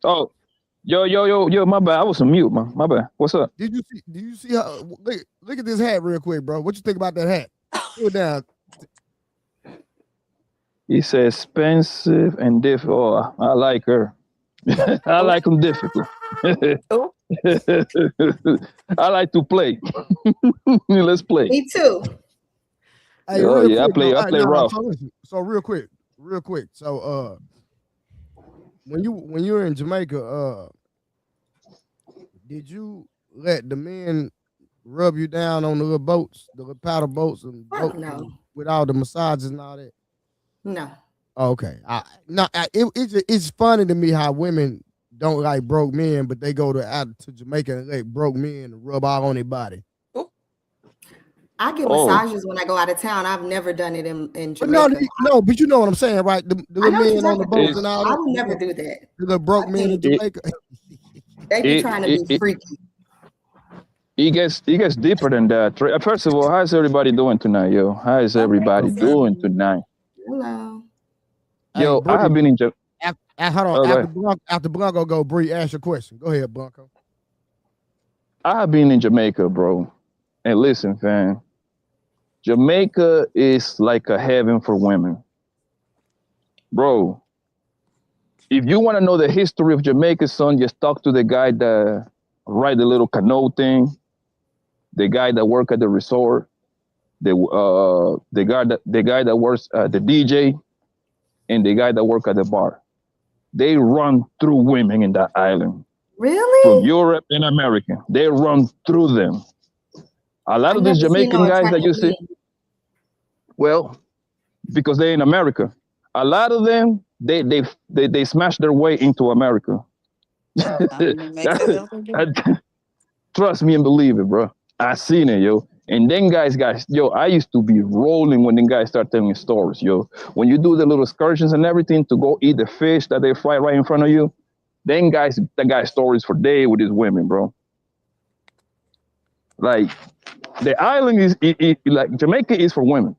Oh, yo, my bad. I was on mute, man. My bad. What's up? Did you see how look at this hat real quick, bro? What you think about that hat? Pull it down. He said expensive and difficult. Oh, I like her. I Oh, like him difficult. oh, I like to play. Let's play. Me too. Hey, Oh real yeah, I quick play. though. I play No, rough. so listen. So real quick. So when you were in Jamaica, did you let the men rub you down on the little boats, the little paddle boats and Fuck boats no. and with all the massages and all that? No. Oh, okay. It's funny to me how women don't like broke men, but they go to out to Jamaica and let broke men rub all on their body. oh. I get Oh, massages when I go out of town. I've never done it in But no, Jamaica. no, but you know what I'm saying, right? The I little know what you're men on the talking boats about. and it's all I that, would never do that. the little broke I men think in it Jamaica. they be it trying to it, be it, freaky. it gets deeper than that. First of all, how's everybody doing tonight, yo? How is everybody doing Amazing. tonight? Hello. Hey, Yo, I have Bree, been in. hold on. Okay, After Blanco go, Bree, ask your question. Go ahead, Blanco. I have been in Jamaica, bro. And listen, fam, Jamaica is like a heaven for women, bro. If you want to know the history of Jamaica, son, just talk to the guy that ride the little canoe thing, the guy that work at the resort, the guy that works the DJ, and the guy that work at the bar. They run through women in that island from Really? Europe and America. They run through them. A I lot of these never seen no Jamaican guys that attractive you see, men. well, because they're in America, a lot of them they smash their way into America. I mean, it makes sense. What they do. Trust me and believe it, bro. I seen it, yo. And then guys, yo, I used to be rolling when the guys start telling me stories, yo. When you do the little excursions and everything to go eat the fish that they fry right in front of you, then guys, that guy stories for day with his women, bro. Like the island like Jamaica is for women.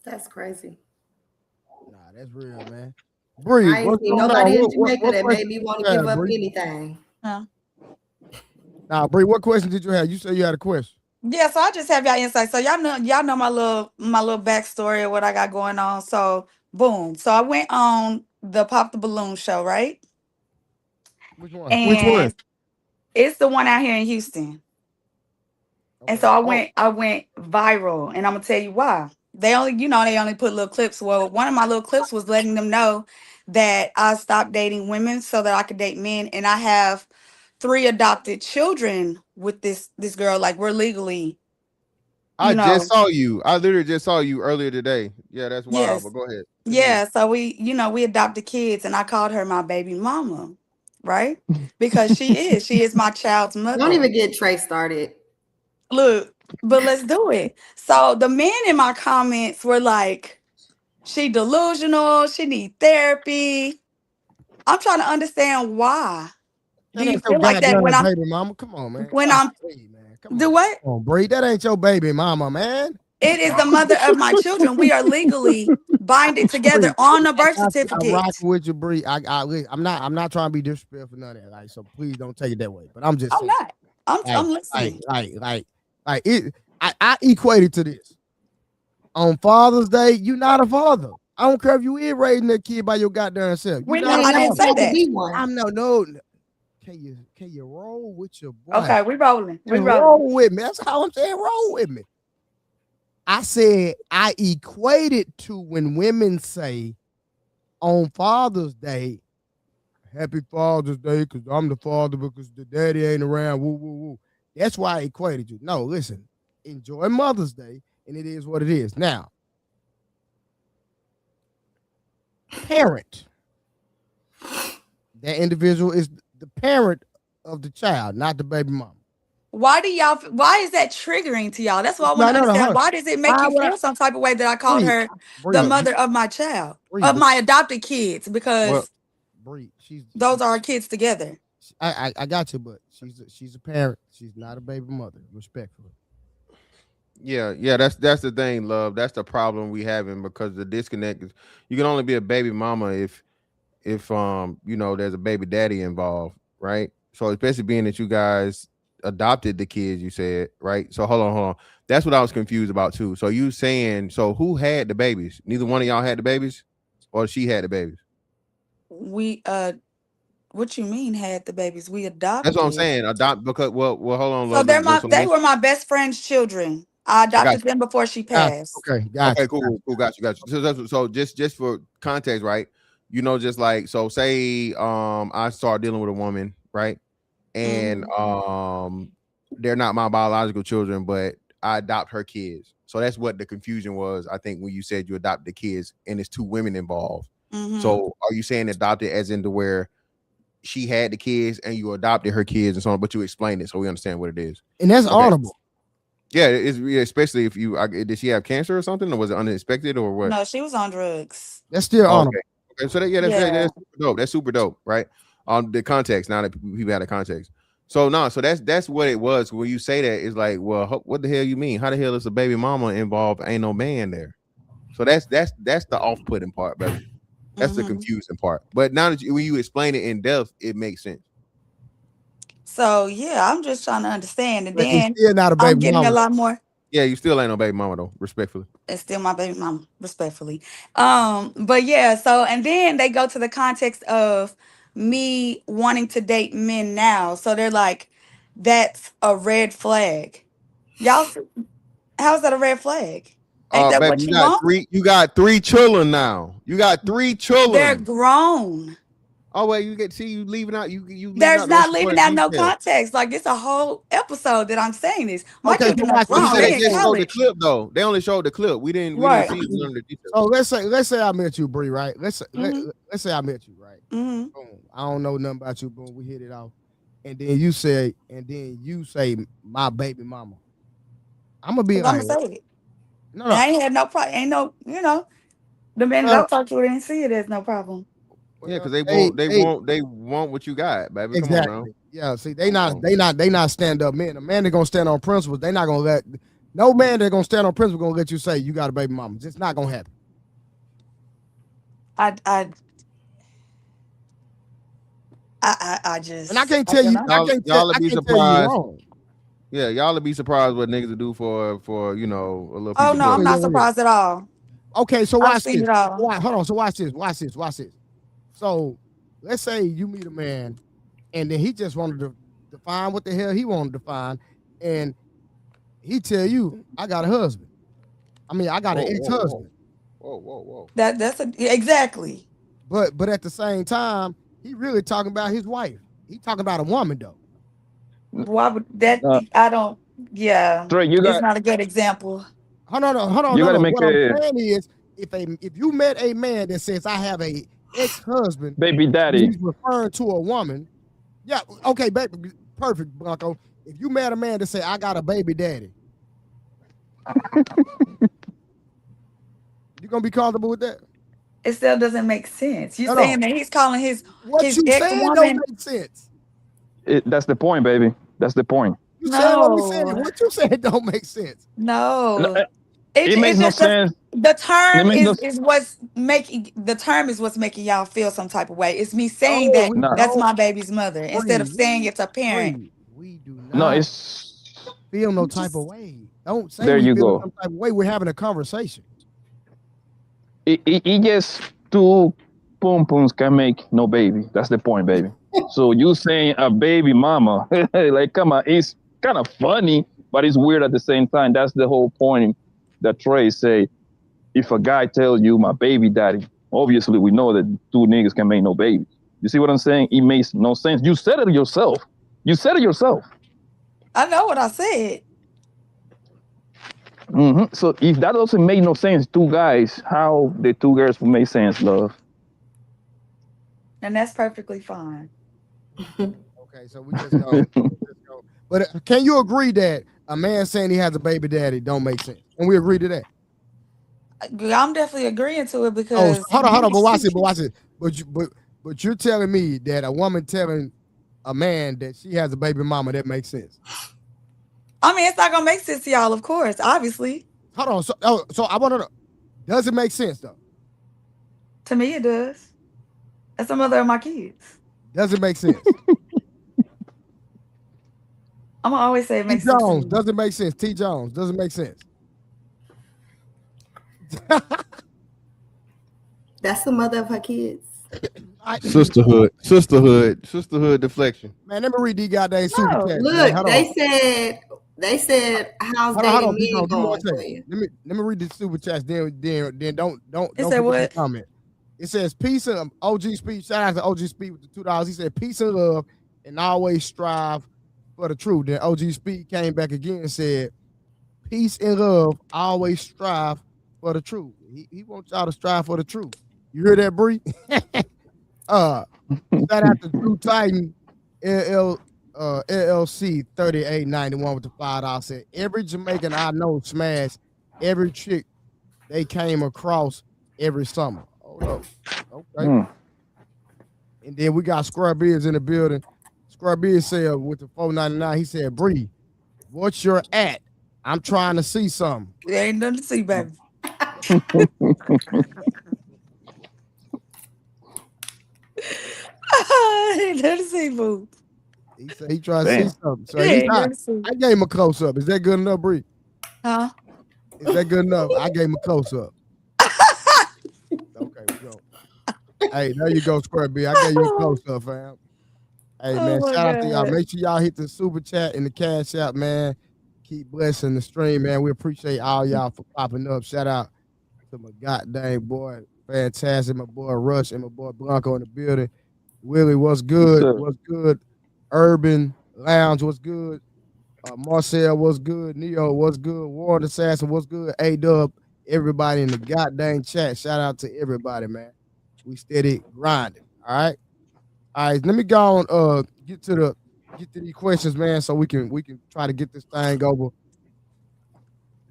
That's crazy. Nah, that's real, man. Bree, I ain't what's seen going on? nobody in Jamaica What that made question me did want you to give have, up Bree? anything. Yeah. Nah, Bree, what question did you have? You said you had a question. Yeah, so I just have y'all insight. So y'all know my little backstory of what I got going on. So boom. So I went on the Pop the Balloon show, right? Which one? Which one? And it's the one out here in Houston. And Okay. so I Oh, went viral, and I'm gonna tell you why. They only put little clips. Well, one of my little clips was letting them know that I stopped dating women so that I could date men, and I have three adopted children with this girl. Like we're legally, I you just know, saw you. I literally just saw you earlier today. Yeah, that's wild. But yes, go ahead. Continue. yeah. So we adopted kids, and I called her my baby mama, right? Because she is my child's Don't mother. even get Trey started. Look, but let's do it. So the men in my comments were like, she delusional, she need therapy. I'm trying to understand why. Do that you ain't your feel like that goddamn baby mama. Come on, man. when God, I'm man. Come do on. what? Come on, Bree. That ain't your baby mama, man. It is the mother of my children. We are legally binded Bree, together on a birth I'm certificate. rocking with you, Bree. I'm not trying to be disrespectful, none of that. Like, so please don't take it that way. But I'm just I'm saying, not. I'm like, I'm listening. like it. I equate it to this. On Father's Day, you're not a father. I don't care if you is raising that kid by your goddamn self. You're We're You not not, a ain't I never didn't father. say tried to that. be one. I'm no. Can you roll with your boy? Okay, we rolling. We Just rolling. roll with me. That's how I'm saying. Roll with me. I said I equate it to when women say on Father's Day, Happy Father's Day, because I'm the father because the daddy ain't around. Woo woo woo. That's why I equated you. No, listen. Enjoy Mother's Day, and it is what it is. Now, parent. That individual is the parent of the child, not the baby mama. Why is that triggering to y'all? That's what I want No, to no, no. Hold understand. on. Why does it make Why you would I feel some type of way that I called breathe? her the Breathe. mother of my child, Breathe. of my adopted kids? Well, Because Breathe. She's those are our kids together. I got you, but she's a parent. She's not a baby mother, respectfully. yeah. That's the thing, love. That's the problem we having because the disconnect is you can only be a baby mama if there's a baby daddy involved, right? So especially being that you guys adopted the kids, you said, right? So hold on. That's what I was confused about too. So you saying, so who had the babies? Neither one of y'all had the babies, or she had the babies? We what you mean had the babies? We That's what I'm adopted. saying. Adopt because well, hold on. So So they were my best friend's children. I I got adopted them before she Gotcha. passed. Okay, gotcha. Okay, cool, got you. So just for context, right? Just like so, say I start dealing with a woman, right? And they're not my biological children, but I adopt her kids. So that's what the confusion was, I think, when you said you adopt the kids and it's two women involved. So are you saying adopted as in to where she had the kids and you adopted her kids and so on, but you explained it so we understand what it is? And that's honorable. Yeah, it's especially if you did she have cancer or something, or was it unexpected or what? No, she was on drugs. That's still honorable. Okay, so that's super dope. That's super dope, right? The context, now that people had a context. So so that's what it was. When you say that, it's like, well, what the hell you mean? How the hell is a baby mama involved? Ain't no man there. So that's the off-putting part, baby. That's the confusing part. But now that when you explain it in depth, it makes sense. So yeah, I'm just trying to understand, and But it's then still not a I'm baby getting mama. a lot more. Yeah, you still ain't no baby mama though, respectfully. It's still my baby mama, respectfully. But yeah, so and then they go to the context of me wanting to date men now. So they're like, that's a red flag. Y'all, how's that a red flag? Ain't that Baby, what you want? you got 3 children now. You got 3 children. They're grown. Oh well, you leaving out you leaving There's out not those leaving important out no details. context. Like it's a whole episode that I'm saying this. My Okay, so children are watch But you grown. said They they in just showed the college. clip though. They only showed the clip. We didn't Right. see none of the details. So let's say I met you, Bree, right? Let's say I met you, right? Mm-hmm. Boom. I don't know nothing about you, boom. We hit it off, and then you say my baby mama. I'm gonna be I'm gonna like, say it. no, And I ain't had no problem. Ain't no, the men that I well, talk to didn't see it as no problem. Yeah, because they they want what you got, baby. Come on now. exactly. Yeah, see, they not stand up men. A man that's gonna stand on principles. They not gonna let no man that's gonna stand on principle gonna let you say you got a baby mama. It's not gonna happen. I just, And I can't tell you, Y'all would be tell you surprised. wrong. Yeah, y'all would be surprised what niggas would do for a little piece Oh of no, I'm pussy. not surprised at all. Okay, so I've watch seen this. it all. Hold on. So watch this. So let's say you meet a man, and then he just wanted to define what the hell he wanted to find, and he tell you, "I got a husband. I mean, I got an ex-husband." Whoa. That's exactly. But at the same time, he really talking about his wife. He talking about a woman though. Why would that? I don't. Yeah, Trey, it's not a good example. Hold on. you gotta make What I'm a saying is, if you met a man that says I have a ex-husband, baby daddy. he's referring to a woman. Yeah, okay, baby, perfect, Blanco. If you met a man that say I got a baby daddy, you gonna be comfortable with that? It still doesn't make sense. You No. saying that he's calling his What you ex saying don't woman? make sense. That's the point, baby. That's the point. You saying what we No. saying? What you saying don't make sense. No, It makes no sense. The term It makes is what's making y'all feel some type of way. It's me saying that No. that's my baby's mother instead of Bree, saying it's a parent. we do not No, it's feel no type of way. Don't say there we you feel go. some type of way. We're having a conversation. It just two pum pums can make no baby. That's the point, baby. So you saying a baby mama, like come on, it's kind of funny, but it's weird at the same time. That's the whole point that Trey say. If a guy tells you my baby daddy, obviously we know that two niggas can make no babies. You see what I'm saying? It makes no sense. You said it yourself. I know what I said. So if that doesn't make no sense, two guys, how the two girls will make sense, love? And that's perfectly fine. Okay, so we just go. But can you agree that a man saying he has a baby daddy don't make sense? And we agree to that. I'm definitely agreeing to it because hold on, but watch it. But you're telling me that a woman telling a man that she has a baby mama, that makes sense. I mean, it's not gonna make sense to y'all, of course, obviously. Hold on. So I want to know, does it make sense though? To me, it does. That's the mother of my kids. Doesn't make sense. I'm gonna always say it T. makes sense to Jones me. doesn't make sense. T. Jones doesn't make sense. That's the mother of her kids. Sisterhood deflection. Man, let me read these goddamn super No. chats. Look, Man. Hold on. they said how's Hold on, dating T. men Jones, give me one going for second. you? Let me read the super chats. Then don't It said forget what? to comment. It says peace and OG Speed. Shout out to OG Speed with the $2. He said peace and love and always strive for the truth. Then OG Speed came back again and said peace and love, always strive for the truth. He wants y'all to strive for the truth. You hear that, Bree? Shout out to Drew Titan LLC 3891 with the $5. Said every Jamaican I know smashed every chick they came across every summer. Hold up. Okay. And then we got Scrub Beards in the building. Scrub Beards said with the $4.99, he said, Bree, what's your at? I'm trying to see something. There ain't nothing to see, baby. Ain't nothing to see, boo. He said he tried to Damn. see something. So Yeah, at least ain't nothing to see. I gave him a close up. Is that good enough, Bree? Huh? Is that good enough? I gave him a close up. Okay, we go. Hey, there you go, Square B. I gave you a close up, fam. Hey, man, Oh my shout out to y'all. God. Make sure y'all hit the super chat and the cash out, man. Keep blessing the stream, man. We appreciate all y'all for popping up. Shout out to my goddamn boy, fantastic, my boy Rush and my boy Blanco in the building. Willie, what's good? What's up? What's good? Urban Lounge, what's good? Marcel, what's good? Neo, what's good? Warren Assassin, what's good? A-Dub, everybody in the goddamn chat. Shout out to everybody, man. We steady grinding. All right. All right. Let me go on get to these questions, man, so we can try to get this thing over.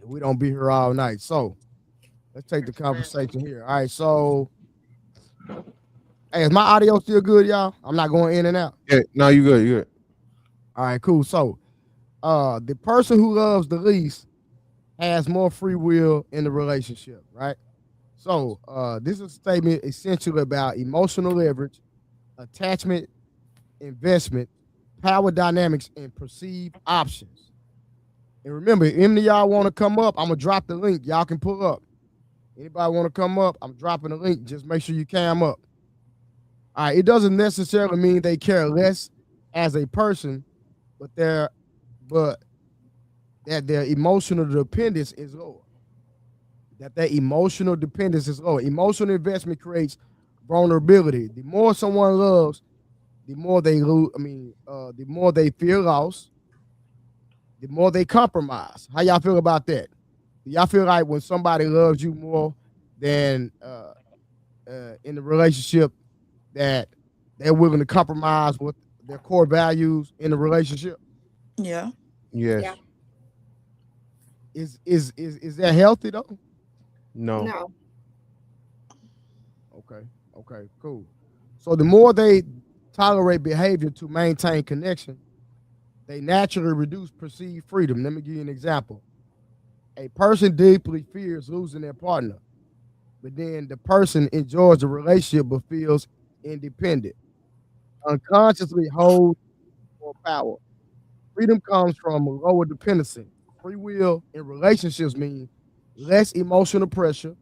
We don't be here all night. So let's take the conversation here. All right. So hey, is my audio still good, y'all? I'm not going in and out. Yeah, no, you good. You good. All right, cool. So the person who loves the least has more free will in the relationship, right? So this is a statement essentially about emotional leverage, attachment, investment, power dynamics, and perceived options. And remember, if any of y'all want to come up, I'm gonna drop the link. Y'all can pull up. Anybody want to come up? I'm dropping the link. Just make sure you cam up. All right, it doesn't necessarily mean they care less as a person, but that their emotional dependence is lower. That their emotional dependence is lower. Emotional investment creates vulnerability. The more someone loves, the more they lose. The more they feel lost, the more they compromise. How y'all feel about that? Do y'all feel like when somebody loves you more than in the relationship that they're willing to compromise with their core values in the relationship? Yeah. Yes. Yeah. Is that healthy though? No. No. Okay, cool. So the more they tolerate behavior to maintain connection, they naturally reduce perceived freedom. Let me give you an example. A person deeply fears losing their partner, but then the person enjoys the relationship but feels independent, unconsciously holds more power. Freedom comes from a lower dependency. Free will in relationships mean less emotional pressure,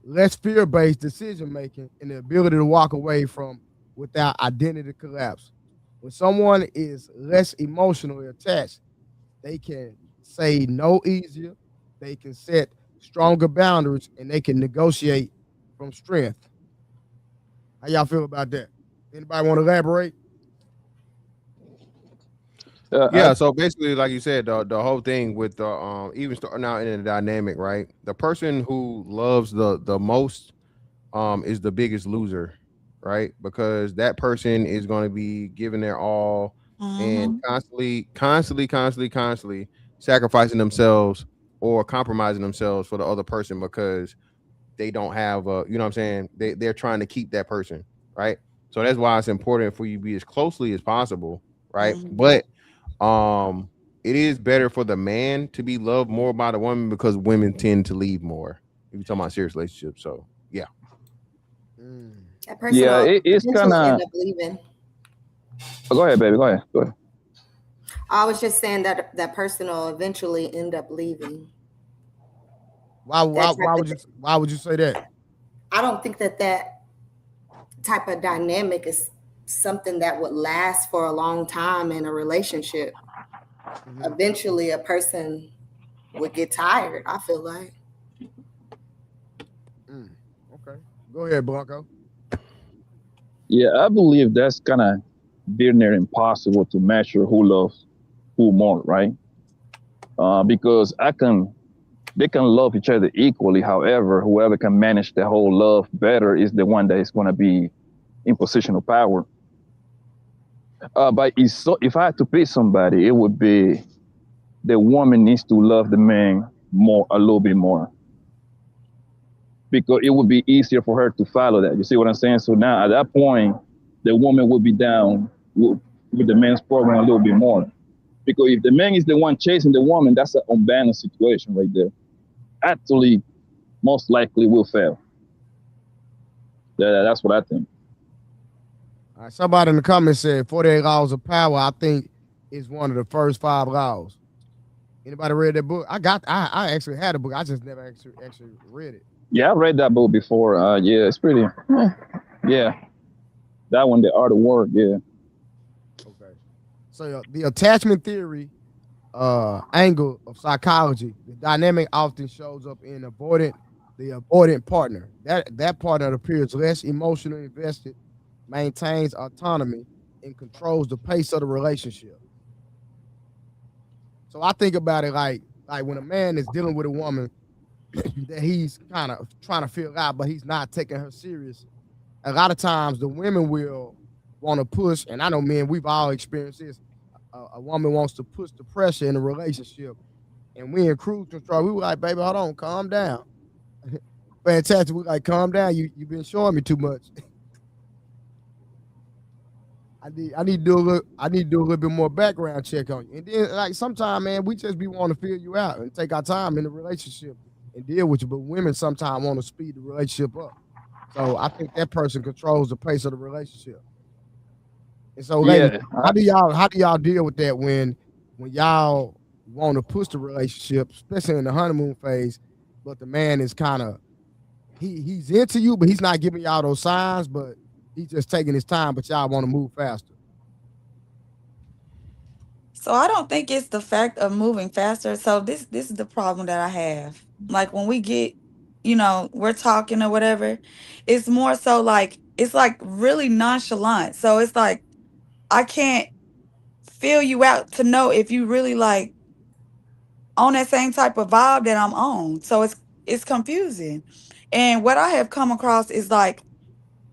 less fear-based decision making, and the ability to walk away from without identity collapse. When someone is less emotionally attached, they can say no easier, they can set stronger boundaries, and they can negotiate from strength. How y'all feel about that? Anybody want to elaborate? Yeah, so basically, like you said, the whole thing with the even starting out in the dynamic, right? The person who loves the most is the biggest loser, right? Because that person is going to be giving their all and constantly sacrificing themselves or compromising themselves for the other person because they don't have a, you know what I'm saying? They're trying to keep that person, right? So that's why it's important for you to be as closely as possible, right? But it is better for the man to be loved more by the woman because women tend to leave more if you're talking about serious relationships. So yeah. That person Yeah, will it's eventually kind end of. up leaving. Go ahead, baby. Go ahead. Go ahead. I was just saying that that person will eventually end up leaving. Why That type would of, you say that? I don't think that that type of dynamic is something that would last for a long time in a relationship. Eventually, a person would get tired, I feel like. Okay. Go ahead, Blanco. Yeah, I believe that's kind of damn near impossible to measure who loves who more, right? Because they can love each other equally. However, whoever can manage the whole love better is the one that is going to be in position of power. But if I had to pick somebody, it would be the woman needs to love the man more, a little bit more, because it would be easier for her to follow that. You see what I'm saying? So now at that point, the woman would be down with the man's program a little bit more. Because if the man is the one chasing the woman, that's an unbalanced situation right there. Actually, most likely will fail. That's what I think. All right, somebody in the comments said 48 laws of power, I think, is one of the first 5 laws. Anybody read that book? I actually had a book. I just never actually read it. Yeah, I read that book before. Yeah, it's pretty. Yeah, that one, The Art of War. Yeah. Okay. So the attachment theory angle of psychology, the dynamic often shows up in the avoidant partner. That partner appears less emotionally invested, maintains autonomy, and controls the pace of the relationship. So I think about it like when a man is dealing with a woman that he's kind of trying to figure out, but he's not taking her serious. A lot of times the women will want to push, and I know men, we've all experienced this. A woman wants to push the pressure in a relationship, and we in cruise control. We were like, baby, hold on, calm down. Fantastic. We like, calm down. You've been showing me too much. I need to do a little bit more background check on you. And then like sometimes, man, we just be wanting to feel you out and take our time in the relationship and deal with you. But women sometimes want to speed the relationship up. So I think that person controls the pace of the relationship. And so, ladies, how do y'all deal with that when y'all want to push the relationship, especially in the honeymoon phase, but the man is kind of he's into you, but he's not giving y'all those signs, but he's just taking his time, but y'all want to move faster. So I don't think it's the fact of moving faster. So this is the problem that I have. Like when we get, we're talking or whatever, it's more so like it's like really nonchalant. So it's like I can't feel you out to know if you really like on that same type of vibe that I'm on. So it's confusing. And what I have come across is like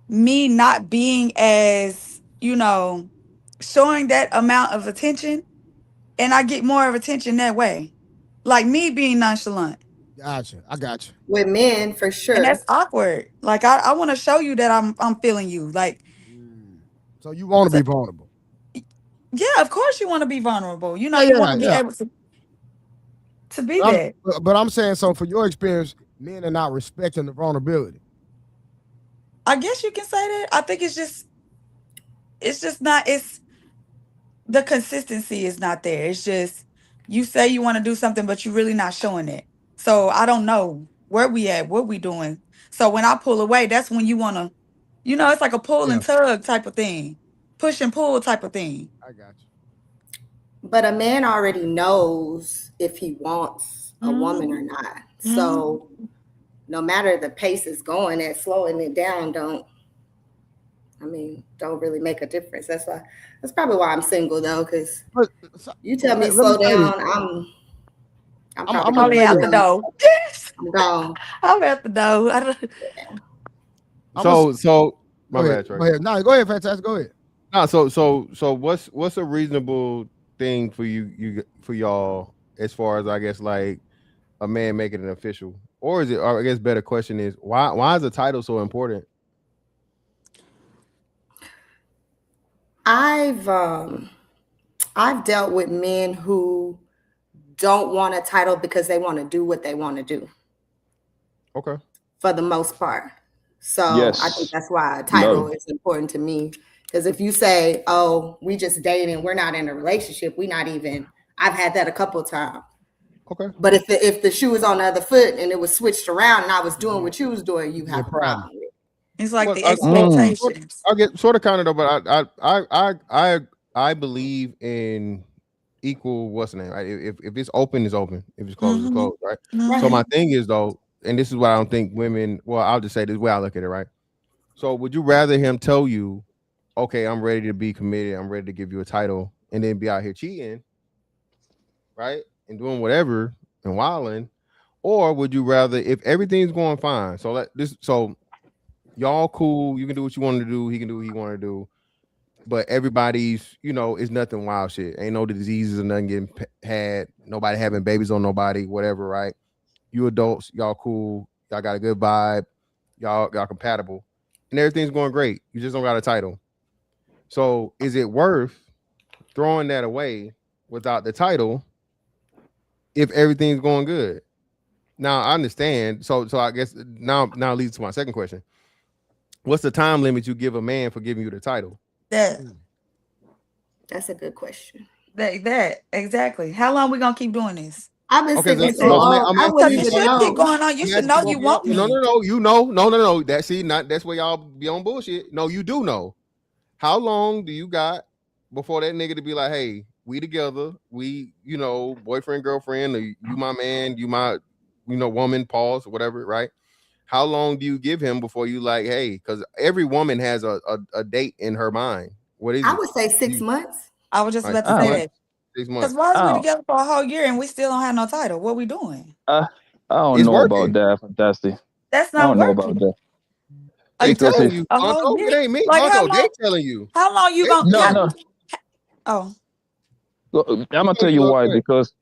me not being as, showing that amount of attention, and I get more of attention that way. Like me being nonchalant. Gotcha. I got you. With men, for And sure. that's awkward. Like I want to show you that I'm feeling you. Like So you want to be vulnerable. yeah, of course you want to be vulnerable. You Yeah, want to be able to be that. But I'm saying, so for your experience, men are not respecting the vulnerability. I guess you can say that. I think it's just not, it's the consistency is not there. It's just you say you want to do something, but you're really not showing it. So I don't know where we at, what we doing. So when I pull away, that's when you want to, it's like a pull and tug type of thing, push and pull type of thing. I got you. But a man already knows if he wants a woman or not. So no matter the pace is going at, slowing it down don't really make a difference. That's probably why I'm single though, because you tell me slow down, I'm probably out the door. I'm gone. I'm at the door. I don't. So my bad, Trey. Go ahead. No, go ahead, Fantastic. Go ahead. No, so what's a reasonable thing for y'all as far as I guess like a man making it official, or I guess better question is why is the title so important? I've dealt with men who don't want a title because they want to do what they want to do. Okay. For the most part. So I think Yes. that's why a Love title is important to me. Because if you say, "Oh, we just dating, we're not in a relationship, we not even," I've had that a couple of times. Okay. But if the shoe was on the other foot and it was switched around and I was doing what you was doing, you Yeah, have a problem with it. It's like Well, the Mm. expectations. I get sort of kind of though, but I believe in equal what's the name, right? If it's open, it's open. If it's closed, it's Mhm. closed, right? Mhm. So my thing is though, and this is why I don't think women. Well, I'll just say this way I look at it, right? So would you rather him tell you, okay, I'm ready to be committed, I'm ready to give you a title, and then be out here cheating, right? And doing whatever and wilding, or would you rather if everything's going fine? So so y'all cool, you can do what you want to do, he can do what he want to do, but everybody's, it's nothing wild shit. Ain't no diseases or nothing getting had, nobody having babies on nobody, whatever, right? You adults, y'all cool, y'all got a good vibe, y'all compatible, and everything's going great. You just don't got a title. So is it worth throwing that away without the title if everything's going good? Now I understand. So I guess now leads to my second question. What's the time limit you give a man for giving you the title? That That's a good question. exactly. How long we gonna keep doing this? I've been Okay, single Is so it- long, I asking Because wouldn't it you, even should keep know. going on. You should know you want me. No, no. That's not. That's where y'all be on bullshit. No, you do know. How long do you got before that nigga to be like, hey, we together, we, boyfriend, girlfriend, or you my man, you my, woman, pause, whatever, right? How long do you give him before you like, hey, because every woman has a date in her mind. What is I it? would say 6 months. I was just Like about to 6 say months? that. 6 Because months. why is we Oh, together for a whole year and we still don't have no title? What we doing? I don't It's know about working. that, Fantastic. That's I not don't know about working. that Are you They because telling telling me it's you, a whole Monto. year? It ain't me, Like Monto. They telling you. how long you They gonna no, telling how, no. you. oh I'm You gonna go, tell you you go. why. Go ahead. Because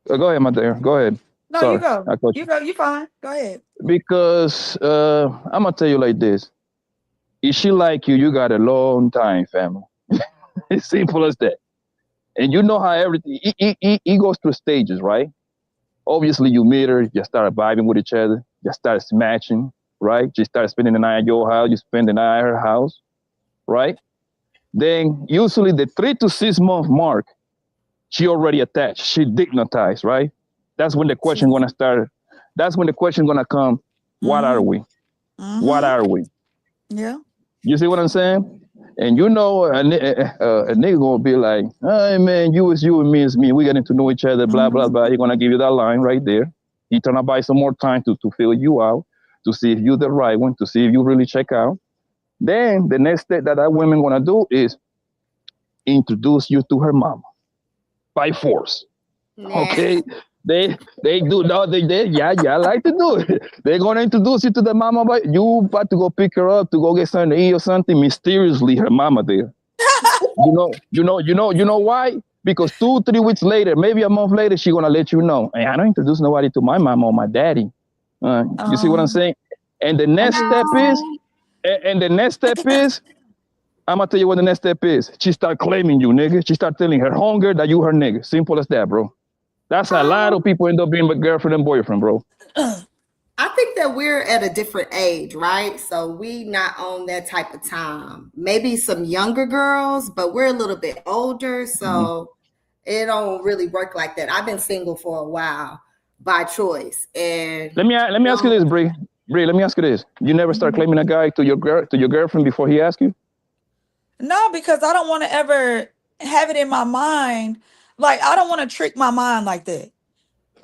go ahead, Mateo. Go ahead. no, you Sorry, go. I cut You you. go, you fine. Go ahead. Because I'm gonna tell you like this: if she like you, you got a long time, family. It's simple as that. And you know how everything it goes through stages, right? Obviously, you meet her, you start vibing with each other, you start smashing, right? You start spending the night at your house, you spend the night at her house, right? Then usually the 3 to 6 month mark, she already attached, she dignitized, right? That's when the question gonna start. That's when the question gonna come. What are Mm-hmm. we? What Mm-hmm. are we? Yeah. You see what I'm saying? And you know, a nigga gonna be like, "Hey man, you is you and me is me. We getting to know each other." Blah blah Mm-hmm. blah. He gonna give you that line right there. He trying to buy some more time to fill you out, to see if you're the right one, to see if you really check out. Then the next step that women gonna do is introduce you to her mama by force. Nah. Okay, they do no they yeah I like to do it. They're gonna introduce you to the mama, but you about to go pick her up to go get something to eat or something. Mysteriously, her mama there. You know why? Because 2 3 weeks later, maybe a month later, she gonna let you know. Hey, I don't introduce nobody to my mama or my daddy. You see what I'm Um, saying? And the I next get what step you're is, saying. and the next step is, I'm gonna tell you what the next step is. She start claiming you, nigga. She start telling her hunger that you her nigga. Simple as that, bro. That's how a lot of people end up being with girlfriend and boyfriend, bro. I think that we're at a different age, right? So we not on that type of time. Maybe some younger girls, but we're a little bit older, Mhm. so it don't really work like that. I've been single for a while by choice, and Let me ask you this, Bree. Bree, let me ask you this. You never start claiming a guy to your girlfriend before he asks you? No, because I don't want to ever have it in my mind. Like I don't want to trick my mind like that.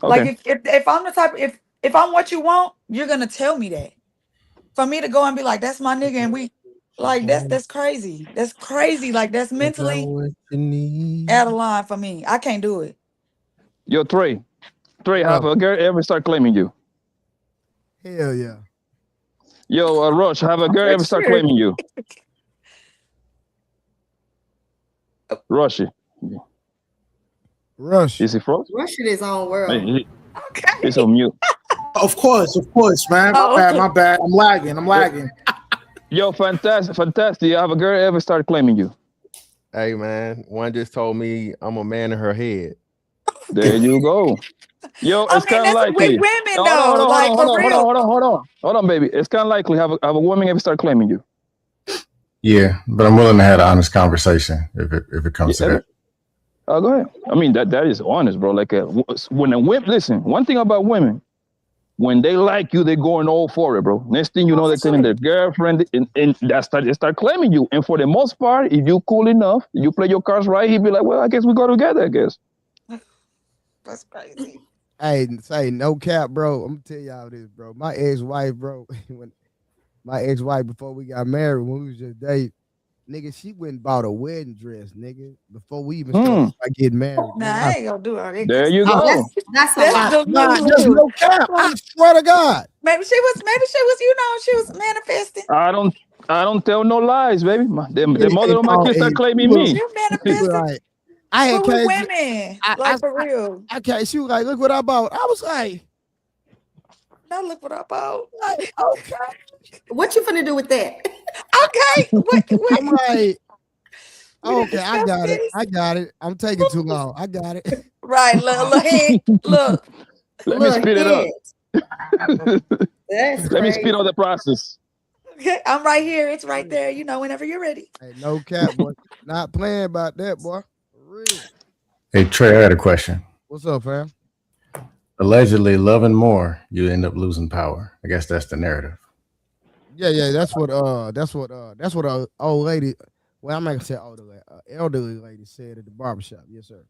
Like Okay. if I'm the type if I'm what you want, you're gonna tell me that. For me to go and be like, that's my nigga, and we like that's crazy. That's crazy. Like that's I got mentally what you need. out of line for me. I can't do it. Yo, Trey, have Well, a girl ever start claiming you? hell yeah. Yo, Rush, have a girl For ever start sure. claiming you? Rushy, Rush. is he froze? Russian his own world. He's Okay. on mute. Of course, man. Oh, My bad. I'm lagging. Yo, fantastic. Have a girl ever start claiming you? Hey man, one just told me I'm a man in her head. There you go. Yo, I it's mean, kind of that's with likely. women Hold on, though. Like for real. hold on, baby. It's kind of likely have a woman ever start claiming you. Yeah, but I'm willing to have an honest conversation if it comes to Yeah, that. go ahead. I mean, that is honest, bro. Like when a women listen, one thing about women, when they like you, they're going all for it, bro. Next thing you know, they're telling their girlfriend, and they start claiming you. And for the most part, if you cool enough, you play your cards right, he'd be like, well, I guess we go together, I guess. That's crazy. Hey, say no cap, bro. I'm gonna tell y'all this, bro. My ex-wife, bro, before we got married, when we was just dating, nigga, she went and bought a wedding dress, nigga, before we even started getting married. Nah, I ain't gonna do all that. There you go. That's a That's lot. the Nah, there's move. no cap. I swear to God. Maybe she was, she was manifesting. I don't tell no lies, baby. The Hey, mother of my kids start claiming look, me. She she was manifesting. like, I had But with came, women, I- like for real. okay, she was like, look what I bought. I was like, Now look what I bought. okay. What you finna do with that? Okay, what? I'm like, We done okay, I got it. discussed I got it. I'm taking too long. I got it. Right, look, look. Let me speed it up. That's Let me crazy. speed up the process. Okay, I'm right here. It's right there. You know, whenever you're ready. Hey, no cap, boy. Not playing about that, boy. For real. Hey Trey, I had a question. What's up, fam? Allegedly, loving more, you end up losing power. I guess that's the narrative. Yeah. That's what a old lady. Well, I'm not gonna say older lady, elderly lady said at the barbershop. Yes, sir.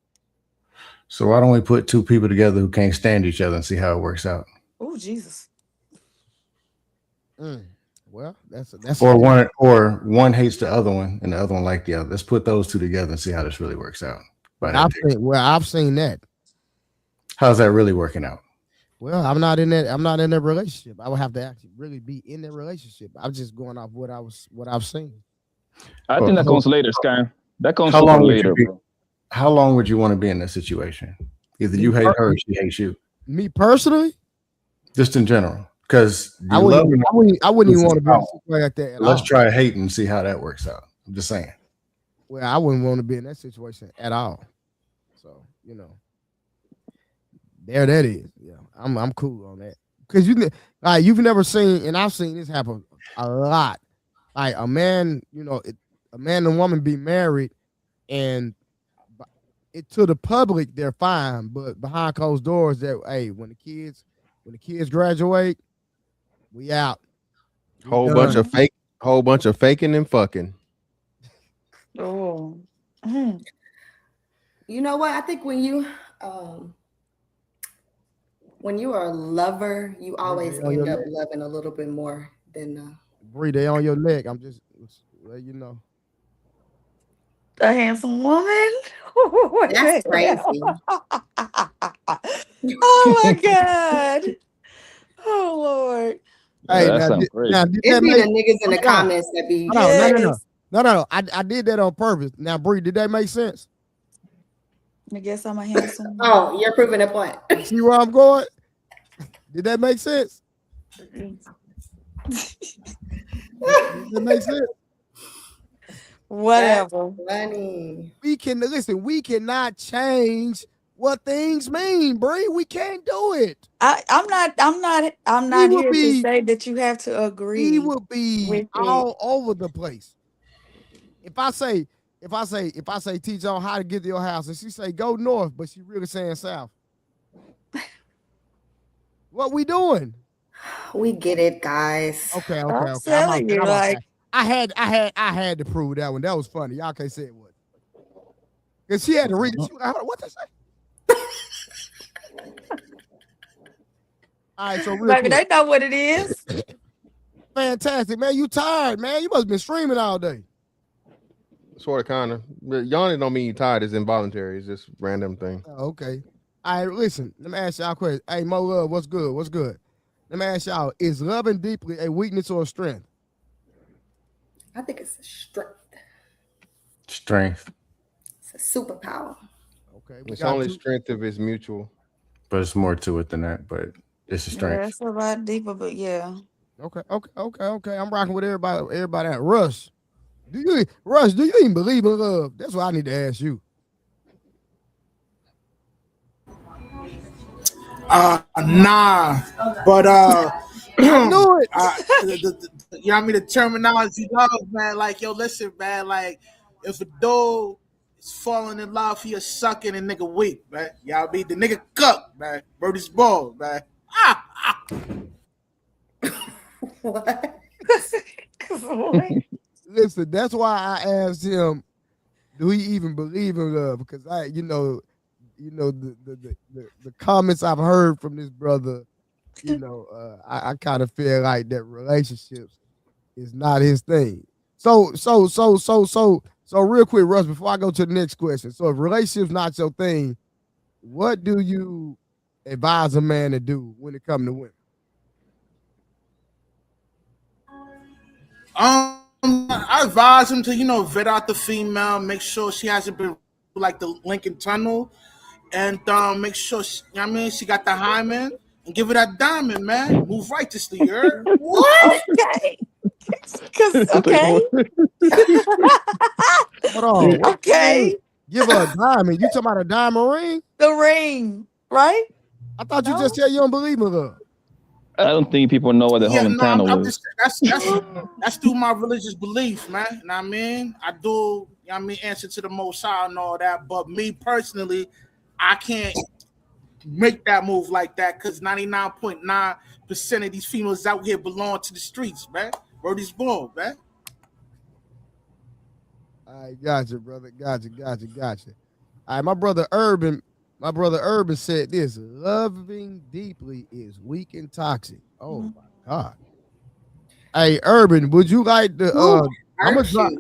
So why don't we put two people together who can't stand each other and see how it works out? Oh, Jesus. Well, that's Or one hates the other one and the other one like the other. Let's put those two together and see how this really works out. I've seen that. How's that really working out? Well, I'm not in that relationship. I would have to actually really be in that relationship. I'm just going off what I've seen. I think that comes later, Sky. That comes How long would later, you be, bro. How long would you want to be in this situation? Either you hate her or she hates you. Me personally, Just in general. Because I wouldn't even want to be in a situation like that. Let's try hating and see how that works out. I'm just saying. Well, I wouldn't want to be in that situation at all. So, there that is. Yeah, I'm cool on that. Because you've never seen, and I've seen this happen a lot. Like a man, a man and woman be married, and to the public they're fine, but behind closed doors, when the kids graduate, we out. Whole bunch of faking and fucking. Oh. You know what? I think when you are a lover, you always end up loving a little bit more than Bree, they on your neck. I'm just let you know. A handsome woman. That's crazy. Oh my God. Oh Lord. Hey, that sounds great. It be the niggas in the comments that be. No. I did that on purpose. Now, Bree, did that make sense? I guess I'm a handsome. Oh, you're proving a point. See where I'm going? Did that make sense? Did that make sense? Whatever. Funny. We cannot change what things mean, Bree. We can't do it. I'm not here to say that you have to agree. He will be all over the place. If I say, teach on how to get to your house, and she say go north, but she really saying south. What we doing? We get it, guys. Okay. I'm telling you, like I had to prove that one. That was funny. Y'all can't say it was. Because she had to read it. She was like, what they say? All right, so baby, they know what it is. Fantastic, man. You tired, man. You must have been streaming all day. Sort of, kind of. Yawning don't mean you're tired. It's involuntary. It's just random thing. Oh, okay. All right, listen. Let me ask y'all a question. Hey, Mo Love, what's good? What's good? Let me ask y'all, is loving deeply a weakness or a strength? I think it's a strength. Strength. It's a superpower. Okay. It's only strength if it's mutual. But it's more to it than that. But it's a strength. Yeah, it's a lot deeper, but yeah. Okay. I'm rocking with everybody out. Russ, do you even believe in love? That's what I need to ask you. Nah, but I knew it. you know what I mean, the terminology love, man. Like, yo, listen, man. Like, if a dude is falling in love, he a sucking and nigga weak, man. Y'all be the nigga cook, man. Birdie's ball, man. What? Listen, that's why I asked him, do he even believe in love? Because the comments I've heard from this brother, I kind of feel like that relationships is not his thing. So real quick, Russ, before I go to the next question. So if relationships not your thing, what do you advise a man to do when it comes to women? I advise him to, vet out the female, make sure she hasn't been like the Lincoln Tunnel, and make sure she got the hymen, and give her that diamond, man. Move righteously, you heard? What? Okay. Okay. Hold on. Okay. Give her a diamond. You talking about a diamond ring? The ring, right? I thought you just said you don't believe in love. I don't think people know what the Yeah, Holy no, I'm is. just that's through my religious belief, man. You know what I mean? I do, answer to the Most High and all that. But me personally, I can't make that move like that because 99.9% of these females out here belong to the streets, man. Birdie's ball, man. All right, gotcha, brother. Gotcha. All right, my brother Urban said this: loving deeply is weak and toxic. Oh my God. Hey, Urban, would you like to I'm gonna drop,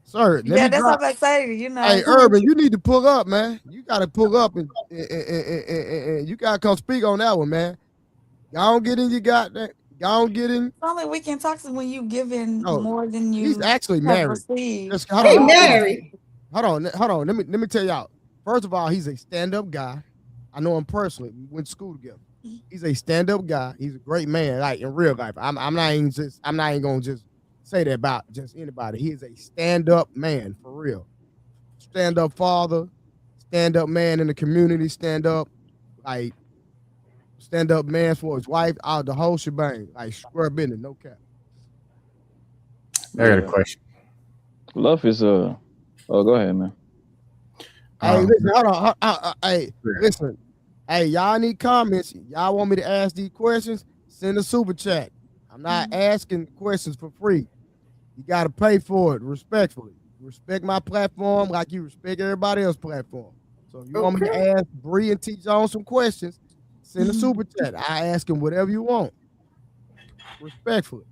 sir? Yeah, that's what I say. Hey, Urban, you need to pull up, man. You gotta pull up and you gotta come speak on that one, man. Y'all don't get in, you got that. Y'all don't get in. It's only we can talk to when you giving No, more than you. He's actually married. Just, Hey, married. Hold on. Let me tell y'all. First of all, he's a stand-up guy. I know him personally. We went to school together. He's a stand-up guy. He's a great man, like in real life. I'm not even gonna just say that about just anybody. He is a stand-up man for real. Stand-up father, stand-up man in the community, stand-up man for his wife, out the whole shebang, like square business, no cap. I got a question. Love is oh, go ahead, man. Hey, listen, hold on. Hey, listen. Hey, y'all need comments. Y'all want me to ask these questions? Send a super chat. I'm not asking questions for free. You got to pay for it respectfully. Respect my platform like you respect everybody else's platform. So if you want me to ask Bree and T. Jones some questions, send a super chat. I ask them whatever you want. Respectfully.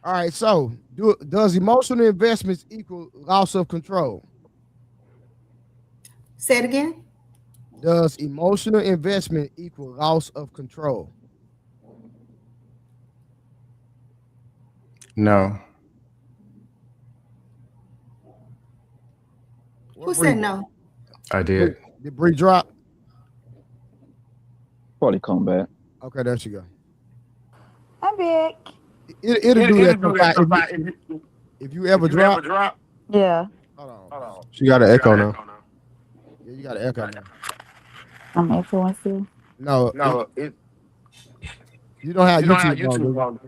All right, so does emotional investments equal loss of control? Say it again. Does emotional investment equal loss of control? No. Who said no? I did. Did Bree drop? Probably come back. Okay, there she go. I'm big. It'll do that. If you ever drop. Yeah. Hold on. She got an echo now. Yeah, you got an echo now. I'm influencing. No, you don't have YouTube on.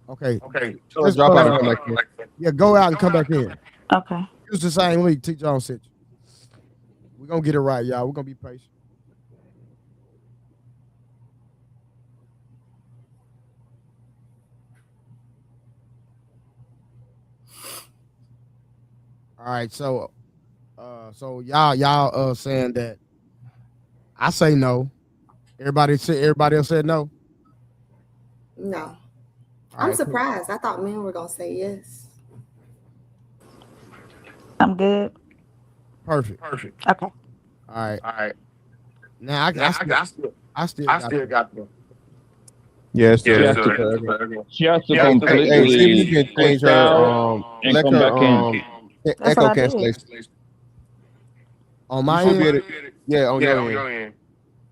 Okay. So drop out and come back in. Yeah, go out and come back in. Okay. Use the same link T. Jones sent you. We're going to get it right, y'all. We're going to be patient. All right, so y'all saying that I say no. Everybody else said no. No. All right, surprised. I thought men were gonna say yes. I'm good. Perfect. Okay. All right. Now I still got them. Yes. She has to completely Hey, see if you can change her and come back in. echo cancellation. On my You should be end, able to- yeah, on your end.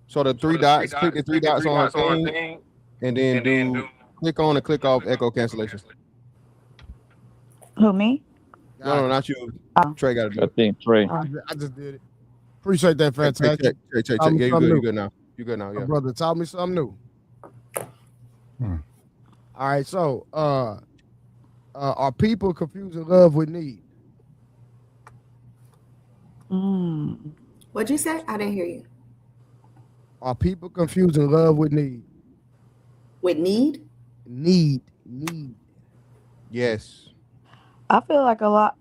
So the three dots, click the three dots on her thing, and then click on and click off echo cancellation. Who, me? No, not you. Oh. Trey got to do I it. think Trey. I just did it. Appreciate that, fantastic. Check. Taught me Yeah, you something good. new. You good now. You good now. My Yeah. brother taught me something new. Hmm. All right, so are people confusing love with need? What'd you say? I didn't hear you. Are people confusing love with need? With need? Need. Yes. I feel like a lot.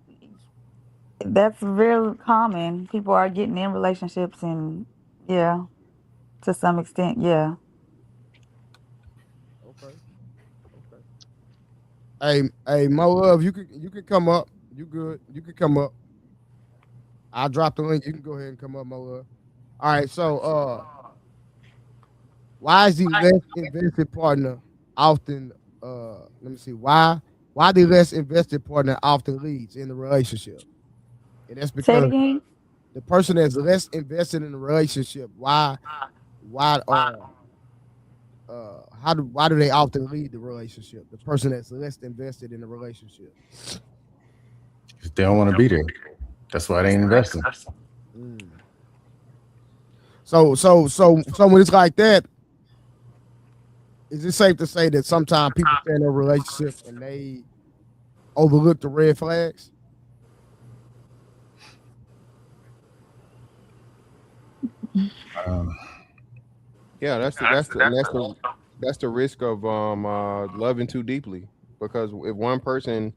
That's very common. People are getting in relationships, and yeah, to some extent, yeah. Okay. Hey, my love, you can come up. You good? You can come up. I'll drop the link. You can go ahead and come up, my love. All right, so why is the less invested partner often let me see, why the less invested partner often leads in the relationship? And that's Say it because again. the person that's less invested in the relationship, why why do they often lead the relationship? The person that's less invested in the relationship. They don't want to be there. That's why they ain't investing. So when it's like that, is it safe to say that sometimes people stay in a relationship and they overlook the red flags? Yeah, that's the risk of loving too deeply, because if one person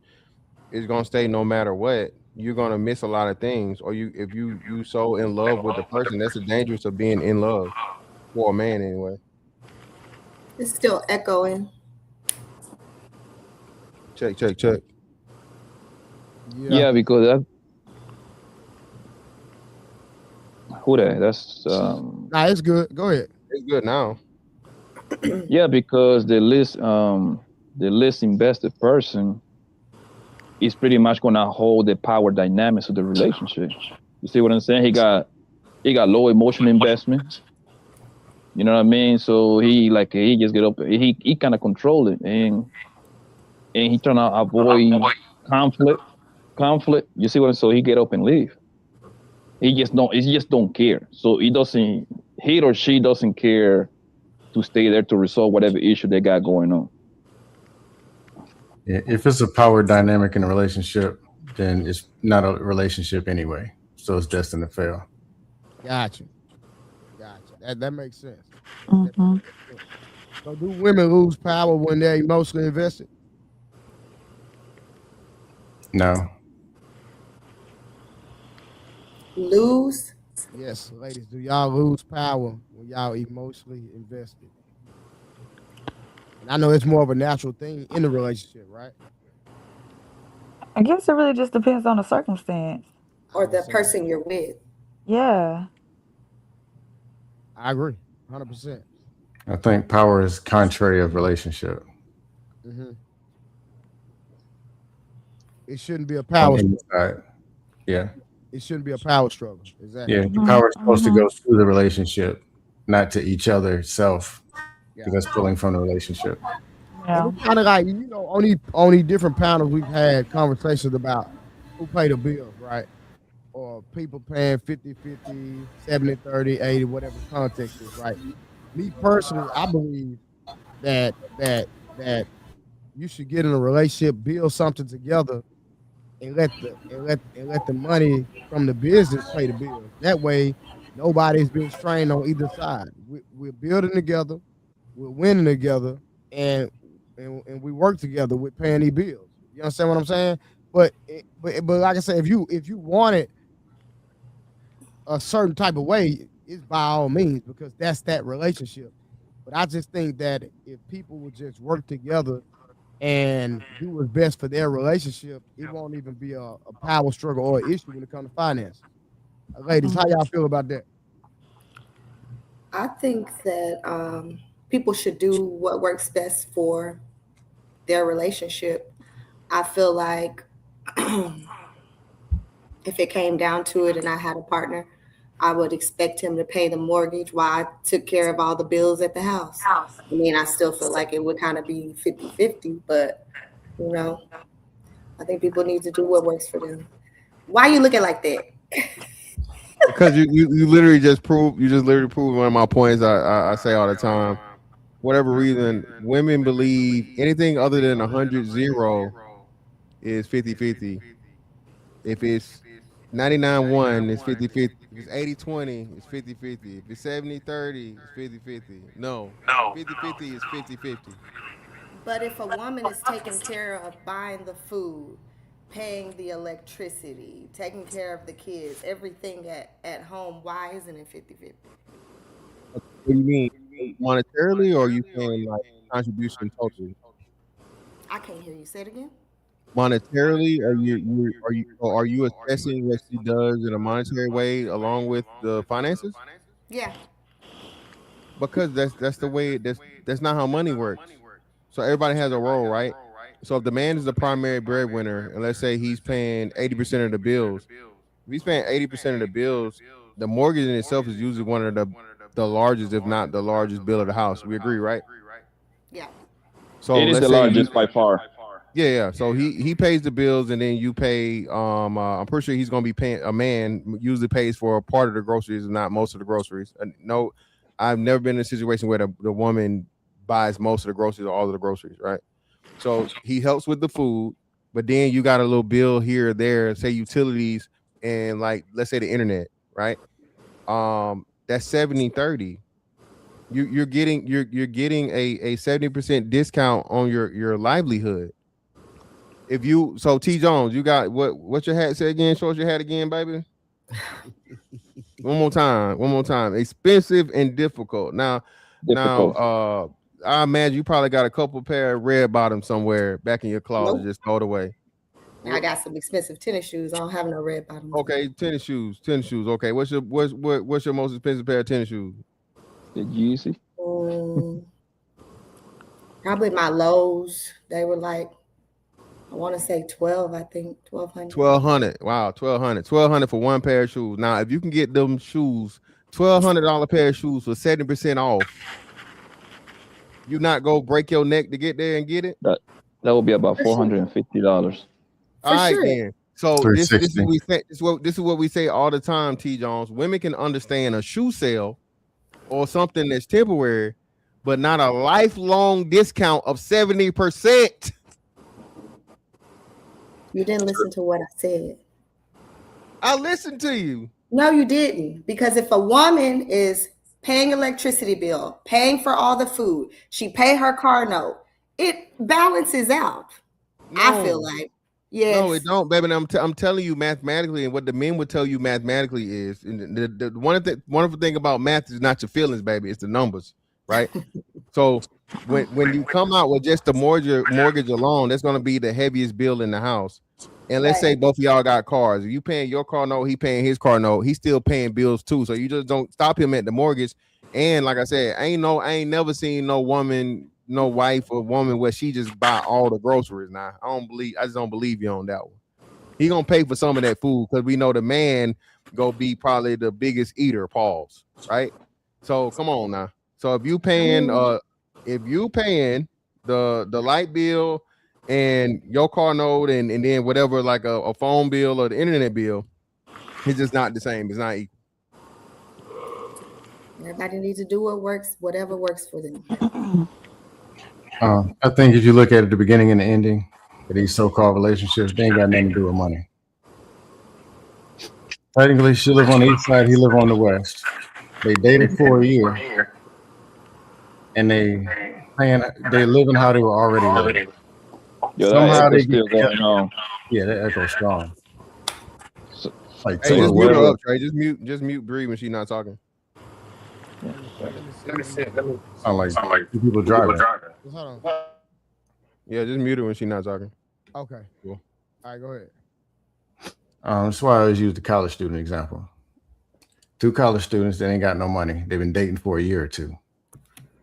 is gonna stay no matter what, you're gonna miss a lot of things. Or if you so in love with the person, that's the dangerous of being in love for a man anyway. It's still echoing. Check. Yeah, because that who that? That's Nah, it's good. Go ahead. It's good now. yeah, because the least invested person is pretty much gonna hold the power dynamics of the relationship. You see what I'm saying? He got low emotional investment. You know what I mean? So he just get up. He kind of control it, and he trying to avoid conflict. Conflict. You see what? So he get up and leave. He just don't care. So he or she doesn't care to stay there to resolve whatever issue they got going on. Yeah, if it's a power dynamic in a relationship, then it's not a relationship anyway. So it's destined to fail. Gotcha. That makes sense. Mm-hmm. So do women lose power when they're emotionally invested? No. Lose? Yes, ladies. Do y'all lose power when y'all emotionally invested? And I know it's more of a natural thing in the relationship, right? I guess it really just depends on the circumstance. Or the person you're with? Yeah. I agree, 100%. I think power is contrary of relationship. Mm-hmm. It shouldn't be a power struggle. Yeah. It shouldn't be a power struggle. Exactly. Yeah. The power is supposed to go through the relationship, not to each other self. Because that's pulling from the relationship. Yeah. And it's kind of like, only different panels we've had conversations about who pay the bills, right? Or people paying 50-50, 70-30, 80, whatever context is, right? Me personally, I believe that you should get in a relationship, build something together, and let the money from the business pay the bills. That way, nobody's being strained on either side. We're building together, we're winning together, and we work together with paying these bills. You understand what I'm saying? But like I said, if you want it a certain type of way, it's by all means, because that's that relationship. But I just think that if people would just work together and do what's best for their relationship, it won't even be a power struggle or issue when it comes to finance. Ladies, how y'all feel about that? I think that people should do what works best for their relationship. I feel like if it came down to it and I had a partner, I would expect him to pay the mortgage while I took care of all the bills at the house. I mean, I still feel like it would kind of be 50-50, but, I think people need to do what works for them. Why you looking like that? because you literally just proved one of my points I say all the time. Whatever reason, women believe anything other than 100-0 is 50-50. If it's 99-1, it's 50-50. If it's 80-20, it's 50-50. If it's 70-30, it's 50-50. No, 50-50 is 50-50. But if a woman is taking care of buying the food, paying the electricity, taking care of the kids, everything at home, why isn't it 50-50? What do you mean? Monetarily, or are you saying like contribution totally? I can't hear you. Say it again. Monetarily, are you assessing what she does in a monetary way along with the finances? Yeah. Because that's the way that's not how money works. So everybody has a role, right? So if the man is the primary breadwinner, and let's say he's paying 80% of the bills, if he's paying 80% of the bills, the mortgage in itself is usually one of the largest, if not the largest bill of the house. We agree, right? Yeah. So It is the largest by far. Yeah. So he pays the bills, and then you pay. I'm pretty sure he's gonna be paying. A man usually pays for a part of the groceries, and not most of the groceries. No, I've never been in a situation where the woman buys most of the groceries or all of the groceries, right? So he helps with the food, but then you got a little bill here or there, say utilities and like let's say the internet, right? That's 70-30. You're getting a 70% discount on your livelihood. If you so T Jones, you got what's your hat say again? Show us your hat again, baby. One more time. Expensive and difficult. Now, I imagine you probably got a couple pair of red bottoms somewhere back in your closet, just throw it away. I got some expensive tennis shoes. I don't have no red bottoms. Okay, tennis shoes. Okay, what's your most expensive pair of tennis shoes? The Yeezy. Probably my Lows. They were like, I want to say 12. I think 1,200. 1,200. Wow, 1,200. 1,200 for one pair of shoes. Now, if you can get them shoes, $1,200 pair of shoes for 70% off, you not go break your neck to get there and get it? That will be about $450. All right, sure. then. So this is what we say all the time, T Jones. Women can understand a shoe sale or something that's temporary, but not a lifelong discount of 70%. You didn't listen to what I said. I listened to you. No, you didn't. Because if a woman is paying electricity bill, paying for all the food, she pay her car note, it balances out. No. I feel like. Yes. No, it don't, baby. I'm telling you mathematically, and what the men would tell you mathematically is, and the wonderful thing about math is not your feelings, baby. It's the numbers, right? So when you come out with just the mortgage alone, that's going to be the heaviest bill in the house. And let's say both of y'all got cars. If you paying your car note, he paying his car note. He's still paying bills too. So you just don't stop him at the mortgage. And like I said, I ain't never seen no wife or woman where she just buy all the groceries. Now I just don't believe you on that one. He gonna pay for some of that food because we know the man gonna be probably the biggest eater. Pause. Right. So come on now. So if you paying the light bill and your car note and then whatever like a phone bill or the internet bill, it's just not the same. It's not equal. Everybody needs to do what works, whatever works for them. I think if you look at it, the beginning and the ending of these so-called relationships, they ain't got nothing to do with money. Technically, she live on the east side, he live on the west. They dated for a year, and they living how they were already living. Yo, Somehow they still going on. Yeah, that echo's strong. Like, hey, just mute her up, Trey. Just mute Bree when she's not talking. Sound like people driving. Hold on. Yeah, just mute her when she's not talking. Okay. Cool. All right, go ahead. That's why I always use the college student example. 2 college students that ain't got no money. They've been dating for a year or 2.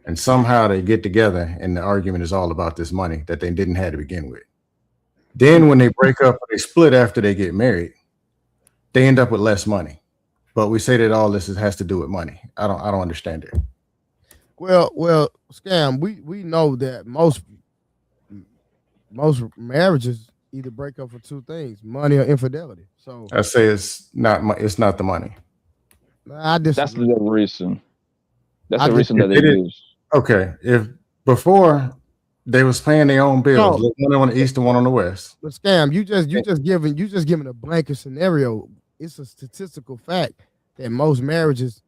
And somehow they get together and the argument is all about this money that they didn't have to begin with. Then when they break up or they split after they get married, they end up with less money. But we say that all this has to do with money. I don't understand it. Well, Scam, we know that most marriages either break up for 2 things: money or infidelity. So I say it's not the money. I That's disagree. the reason. That's I the just- reason that they It is- use. Okay, if before they was paying their own bills, No. one on the east and one on the west. But Scam, you just giving a blanket scenario. It's a statistical fact that most marriages,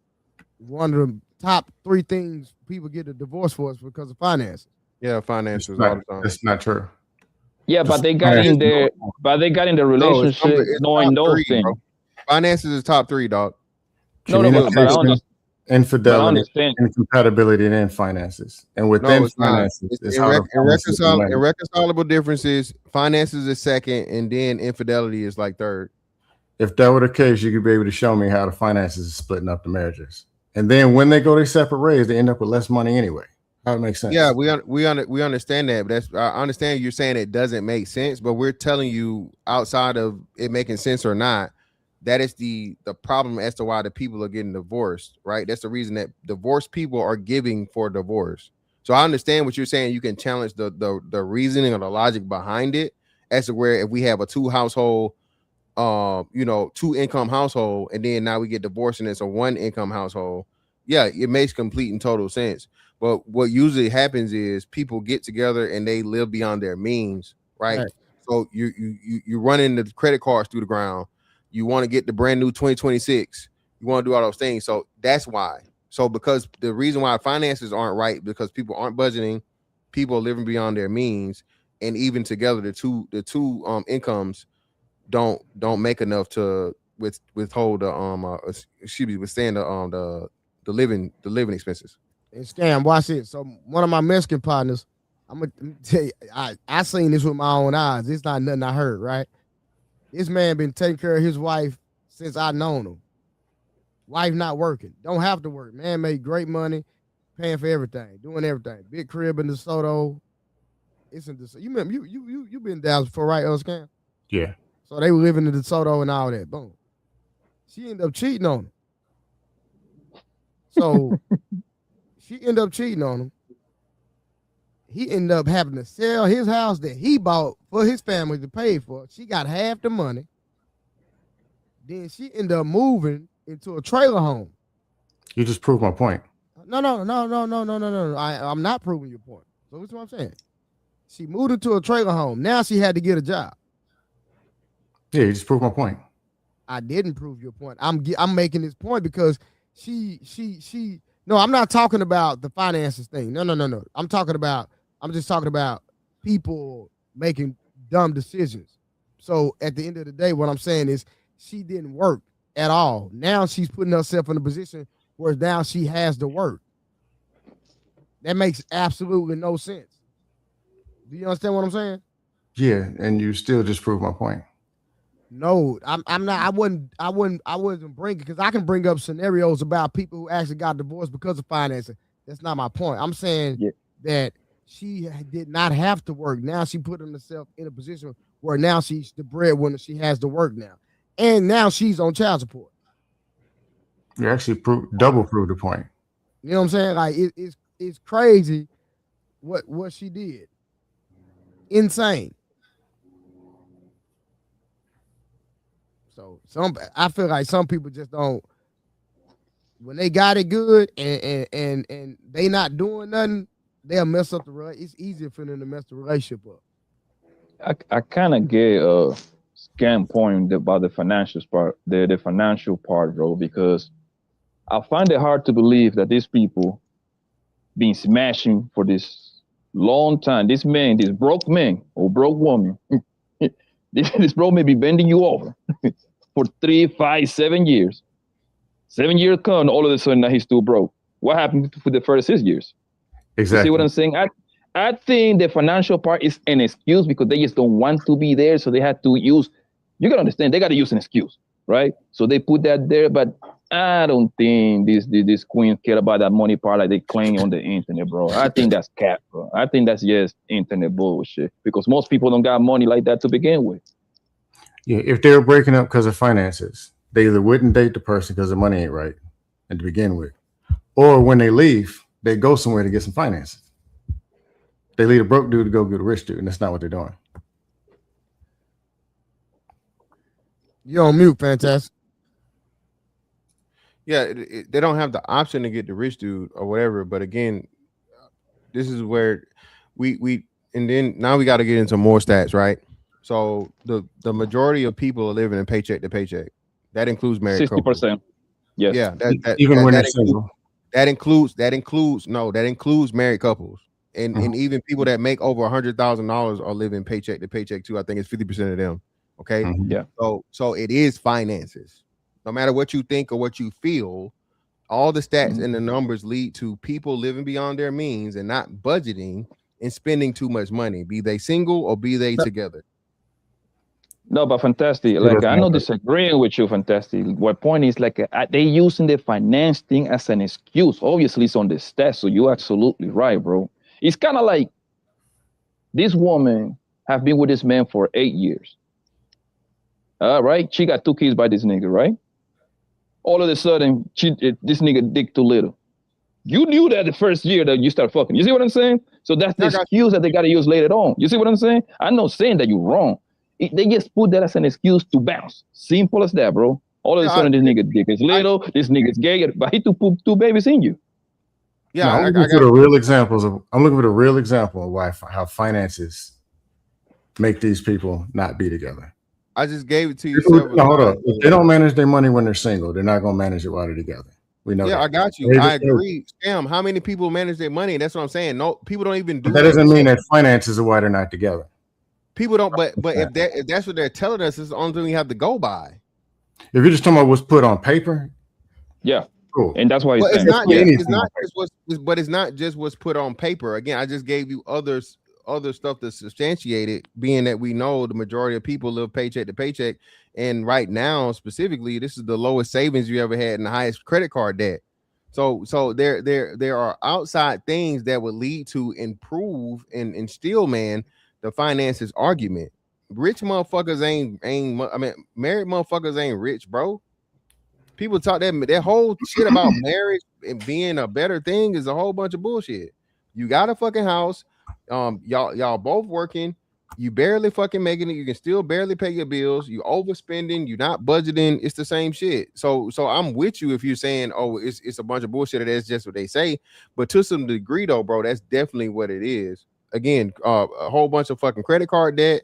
one of the top 3 things people get a divorce for is because of finances. Yeah, It's finances all not, the time. that's not true. Yeah, but they got in there. But they got in the No, relationship it's knowing top those 3, bro. things. Finances is top 3, dog. No, but I Communication, understand. But I infidelity, understand. incompatibility, and then finances. And within No, it's not. finances, It's is how the finances are managed. irreconcilable differences. Finances is second, and then infidelity is like third. If that were the case, you could be able to show me how the finances is splitting up the marriages. And then when they go their separate ways, they end up with less money anyway. How it makes sense? Yeah, we understand that, but I understand you're saying it doesn't make sense, but we're telling you outside of it making sense or not, that is the problem as to why the people are getting divorced, right? That's the reason that divorced people are giving for divorce. So I understand what you're saying. You can challenge the reasoning or the logic behind it as to where if we have a 2 household, 2 income household, and then now we get divorced and it's a 1 income household. Yeah, it makes complete and total sense. But what usually happens is people get together and they live beyond their means, right? So you running the credit cards through the ground. You want to get the brand new 2026. You want to do all those things. So that's why. So because the reason why finances aren't right, because people aren't budgeting, people are living beyond their means, and even together the two incomes don't make enough to withstand the living expenses. And Scam, watch it. So one of my Mexican partners, I'm gonna tell you, I seen this with my own eyes. It's not nothing I heard, right? This man been taking care of his wife since I known him. Wife not working, don't have to work. Man made great money, paying for everything, doing everything. Big crib in DeSoto. It's in DeSoto. You remember you been down before, right, Scam? Yeah. So they were living in DeSoto and all that. Boom. She ended up cheating on him. So she ended up cheating on him. He ended up having to sell his house that he bought for his family to pay for. She got half the money. Then she ended up moving into a trailer home. You just proved my point. No. I'm not proving your point. So what's what I'm saying? She moved into a trailer home. Now she had to get a job. Yeah, you just proved my point. I didn't prove your point. I'm making this point because she. No, I'm not talking about the finances thing. No. I'm just talking about people making dumb decisions. So at the end of the day, what I'm saying is she didn't work at all. Now she's putting herself in a position where now she has to work. That makes absolutely no sense. Do you understand what I'm saying? Yeah, and you still just proved my point. No, I'm not. I wouldn't bring it because I can bring up scenarios about people who actually got divorced because of financing. That's not my point. I'm saying that she did not have to work. Now she put herself in a position where now she's the breadwinner. She has to work now, and now she's on child support. You actually double proved the point. You know what I'm saying? Like it's crazy what she did. Insane. So I feel like some people just don't, when they got it good and they not doing nothing, they'll mess up the relationship. It's easier for them to mess the relationship up. I kind of get a Scam point about the financial part, the financial part, bro, because I find it hard to believe that these people been smashing for this long time. This man, this broke man or broke woman, this bro may be bending you over for 3, 5, 7 years. 7 years come, all of a sudden now he's still broke. What happened for the first 6 years? Exactly. You see what I'm saying? I think the financial part is an excuse because they just don't want to be there. So they had to use, you gotta understand, they gotta use an excuse, right? So they put that there, but I don't think these queens care about that money part like they claim on the internet, bro. I think that's cap, bro. I think that's just internet bullshit because most people don't got money like that to begin with. Yeah, if they were breaking up because of finances, they either wouldn't date the person because the money ain't right and to begin with, or when they leave, they go somewhere to get some finances. They leave a broke dude to go get a rich dude, and that's not what they're doing. You're on mute, Fantastic. Yeah, they don't have the option to get the rich dude or whatever. But again, this is where we and then now we got to get into more stats, right? So the majority of people are living in paycheck to paycheck. That includes married couples. 60%. Yes. Yeah, Even when they're that single. that includes married couples. And even people that make over $100,000 are living paycheck to paycheck too. I think it's 50% of them. Okay. Mhm. Yeah. So it is finances. No matter what you think or what you feel, all the stats and the numbers lead to people living beyond their means and not budgeting and spending too much money, be they single or be they together. No, but Fantastic. Yeah, Like, that's I'm not not right. disagreeing with you, Fantastic. My point is, like, they using the finance thing as an excuse. Obviously, it's on the stats, so you're absolutely right, bro. It's kind of like this woman have been with this man for 8 years. Right? She got 2 kids by this nigga, right? All of a sudden, this nigga dick too little. You knew that the first year that you start fucking. You see what I'm saying? So that's the I got excuse that they got to use later on. You see what I'm saying? I'm not saying that you're wrong. They just put that as an excuse to bounce. Simple as that, bro. All of a sudden, this nigga dick is little. This nigga's gay, but he to poop 2 babies in you. Yeah, No, I I'm got looking for the real examples of. I'm looking for the real example of how finances make these people not be together. I just gave it to you. No, hold up. If they don't manage their money when they're single, they're not going to manage it while they're together. We know. Yeah, that. I got you. I agree. Scam. How many people manage their money? That's what I'm saying. No, people don't even do But that doesn't mean that finances are why they're not together. People don't. But if that's what they're telling us, it's the only thing we have to go by. If you're just talking about what's put on paper, yeah, cool. And that's why it's not. Yeah. It's not just what's put on paper. Again, I just gave you other stuff that's substantiated, being that we know the majority of people live paycheck to paycheck, and right now specifically, this is the lowest savings you ever had and the highest credit card debt. So there are outside things that would lead to improve and still, man, the finances argument. Rich motherfuckers ain't. I mean, married motherfuckers ain't rich, bro. People talk that whole shit about marriage and being a better thing is a whole bunch of bullshit. You got a fucking house. Y'all both working. You barely fucking making it. You can still barely pay your bills. You overspending. You're not budgeting. It's the same shit. So I'm with you if you're saying, oh, it's a bunch of bullshit. Or that's just what they say. But to some degree, though, bro, that's definitely what it is. Again, a whole bunch of fucking credit card debt.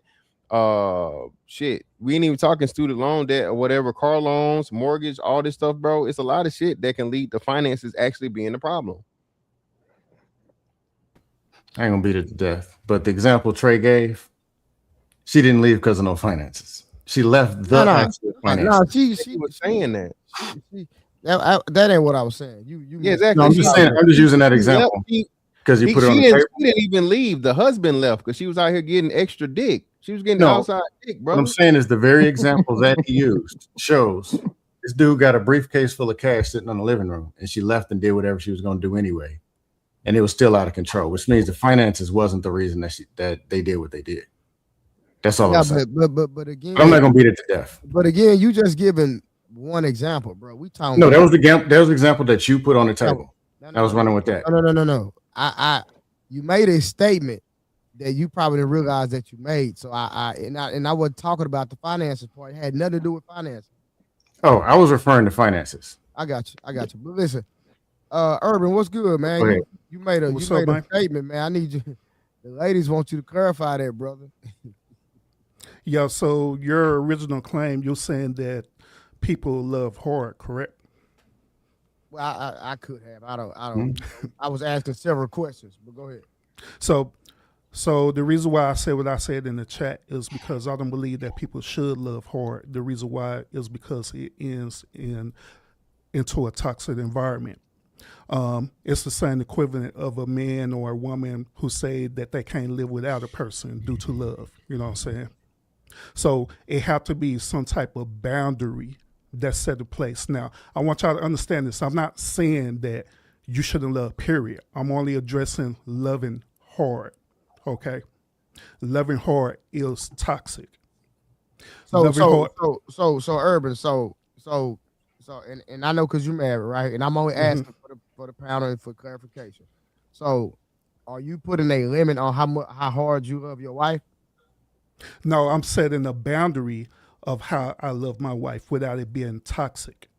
Shit. We ain't even talking student loan debt or whatever, car loans, mortgage, all this stuff, bro. It's a lot of shit that can lead to finances actually being the problem. I ain't gonna beat it to death. But the example Trey gave, she didn't leave because of no finances. She left the actual finances. No, she was saying that. That ain't what I was saying. You yeah, exactly. No, I'm just saying. I'm just using that example because you put it on the paper. She didn't even leave. The husband left because she was out here getting extra dick. She was getting outside dick, bro. What I'm saying is the very example that he used shows this dude got a briefcase full of cash sitting on the living room, and she left and did whatever she was going to do anyway, and it was still out of control. Which means the finances wasn't the reason that they did what they did. That's all I'm saying. But again, but I'm not gonna beat it to death. But again, you just given one example, bro. We talking. No, that was the example that you put on the table. I was running with that. No. You made a statement that you probably didn't realize that you made. So I wasn't talking about the finances part. It had nothing to do with finances. Oh, I was referring to finances. I got you. But listen, Urban, what's good, man? You made a statement, man. I need you. The ladies want you to clarify that, brother. Yeah, so your original claim, you're saying that people love hard, correct? Well, I could have. I don't. I was asking several questions, but go ahead. So the reason why I said what I said in the chat is because I don't believe that people should love hard. The reason why is because it ends into a toxic environment. It's the same equivalent of a man or a woman who say that they can't live without a person due to love. You know what I'm saying? So it have to be some type of boundary that's set in place. Now, I want y'all to understand this. I'm not saying that you shouldn't love, period. I'm only addressing loving hard, okay? Loving hard is toxic. So Urban, and I know because you're married, right? And I'm only asking for the panel and for clarification. So are you putting a limit on how hard you love your wife? No, I'm setting a boundary of how I love my wife without it being toxic.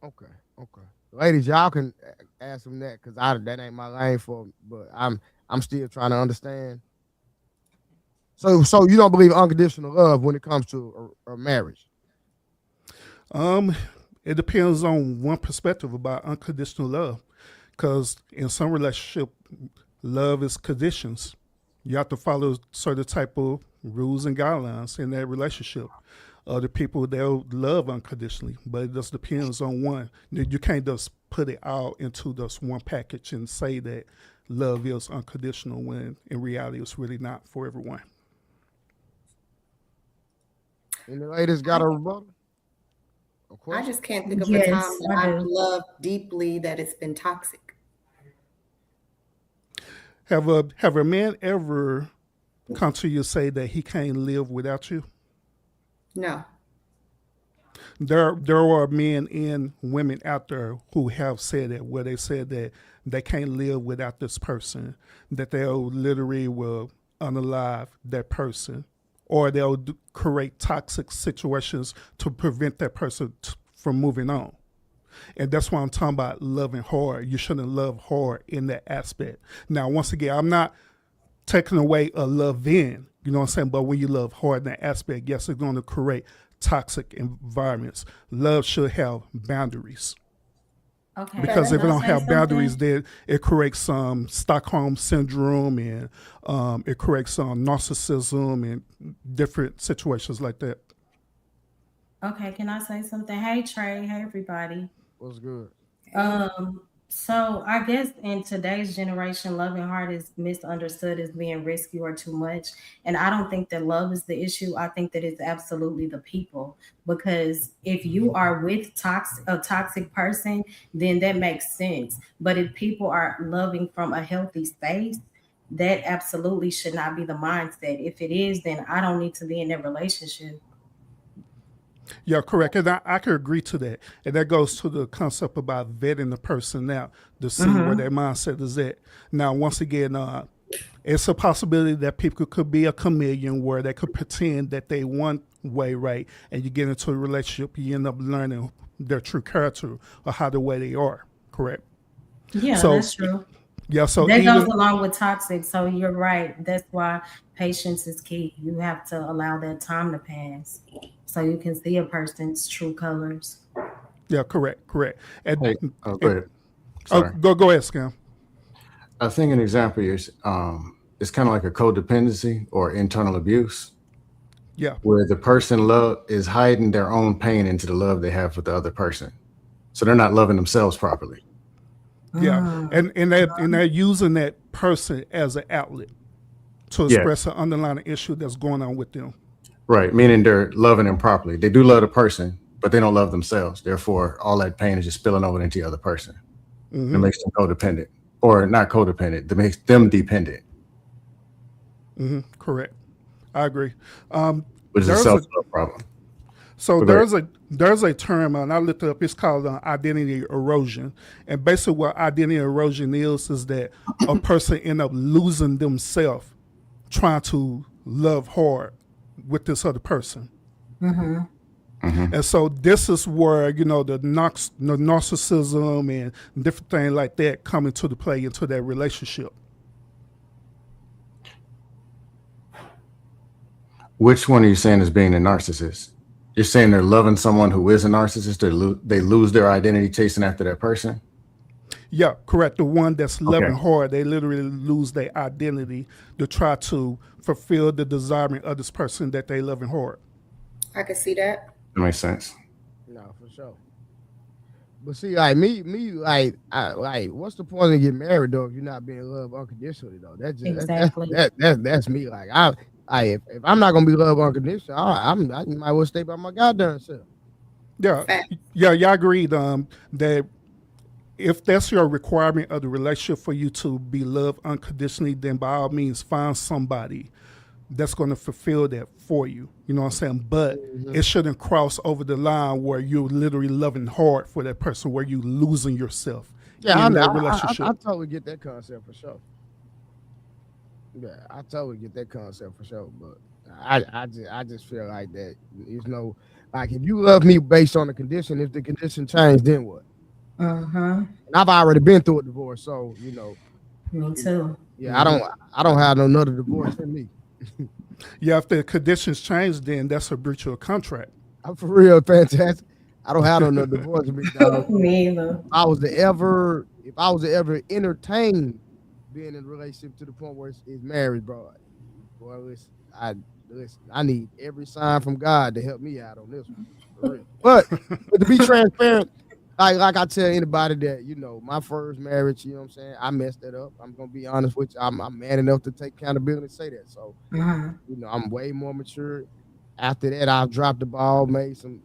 Okay. Okay, ladies, y'all can ask them that because that ain't my lane for. But I'm still trying to understand. So you don't believe unconditional love when it comes to a marriage? Um, it depends on one perspective about unconditional love, because in some relationship, love is conditions. You have to follow certain type of rules and guidelines in that relationship. Other people they'll love unconditionally, but it just depends on one. You can't just put it all into just one package and say that love is unconditional when in reality it's really not for everyone. And the ladies got a rebuttal? Of I course. just can't think of a time Yes, that I I've do. loved deeply that it's been toxic. Have a man ever come to you and say that he can't live without you? No. There are men and women out there who have said that, where they said that they can't live without this person, that they'll literally will unalive that person, or they'll create toxic situations to prevent that person from moving on. And that's why I'm talking about loving hard. You shouldn't love hard in that aspect. Now, once again, I'm not taking away a love in, you know what I'm saying? But when you love hard in that aspect, yes, it's going to create toxic environments. Love should have boundaries. Okay. Because if it Can I don't say have boundaries, something? then it creates some Stockholm syndrome, and it creates some narcissism and different situations like that. Okay, can I say something? Hey Trey, hey everybody. What's good? So I guess in today's generation, loving hard is misunderstood as being risky or too much. And I don't think that love is the issue. I think that it's absolutely the people. Because if you are with a toxic person, then that makes sense. But if people are loving from a healthy space, that absolutely should not be the mindset. If it is, then I don't need to be in that relationship. Yeah, correct. And I can agree to that. And that goes to the concept about vetting the person out to see where their mindset is at. Now, once again, it's a possibility that people could be a chameleon where they could pretend that they one way, right? And you get into a relationship, you end up learning their true character or how the way they are, correct? Yeah, So, that's true. yeah, so That goes either, along with toxic. So you're right. That's why patience is key. You have to allow that time to pass so you can see a person's true colors. yeah, correct. And, Hey, oh, go and ahead. Sorry. go ahead, Scam. I think an example is it's kind of like a codependency or internal abuse, Yeah, where the person love is hiding their own pain into the love they have for the other person. So they're not loving themselves properly. yeah. Mm. And they're using that person as an outlet to Yeah, express an underlying issue that's going on with them. right. Meaning they're loving them properly. They do love the person, but they don't love themselves. Therefore, all that pain is just spilling over into the other person. It makes them codependent, or not codependent. That makes them dependent, Correct. I agree. which is a There's a self-love problem. So But go ahead. there's a term, and I looked it up. It's called identity erosion, and basically what identity erosion is that a person end up losing themselves trying to love hard with this other person. And so this is where the narcissism and different things like that come into the play into that relationship. Which one are you saying is being a narcissist? You're saying they're loving someone who is a narcissist. They lose their identity chasing after that person. Yeah, correct. The one that's loving Okay, hard, they literally lose their identity to try to fulfill the desire of this person that they loving hard. I could see that. that makes sense. No, for sure. But see, like like, what's the point of getting married though if you're not being loved unconditionally though? That's just Exactly. that's me. Like if I'm not gonna be loved unconditionally, I might well stay by my goddamn self. Yeah, Fact. y'all agreed that if that's your requirement of the relationship for you to be loved unconditionally, then by all means find somebody that's going to fulfill that for you. You know what I'm saying? But it shouldn't cross over the line where you're literally loving hard for that person, where you losing yourself Yeah, in that I relationship. totally get that concept for sure. Yeah, I totally get that concept for sure. But I just feel like that there's no like if you love me based on the condition, if the condition changed, then what? And I've already been through a divorce, so you know. Me too. Yeah, I don't have another divorce in me. Yeah, if the conditions change, then that's a breach of contract. I'm for real, fantastic. I don't have another divorce in me, dog. Me either. If I was to ever entertain being in a relationship to the point where it's marriage, bro, boy, I need every sign from God to help me out on this one. For real. But to be transparent, like I tell anybody that, you know, my first marriage, you know what I'm saying, I messed that up. I'm gonna be honest with you. I'm man enough to take accountability and say that. So, you know, I'm way more mature. After that, I've dropped the ball, made some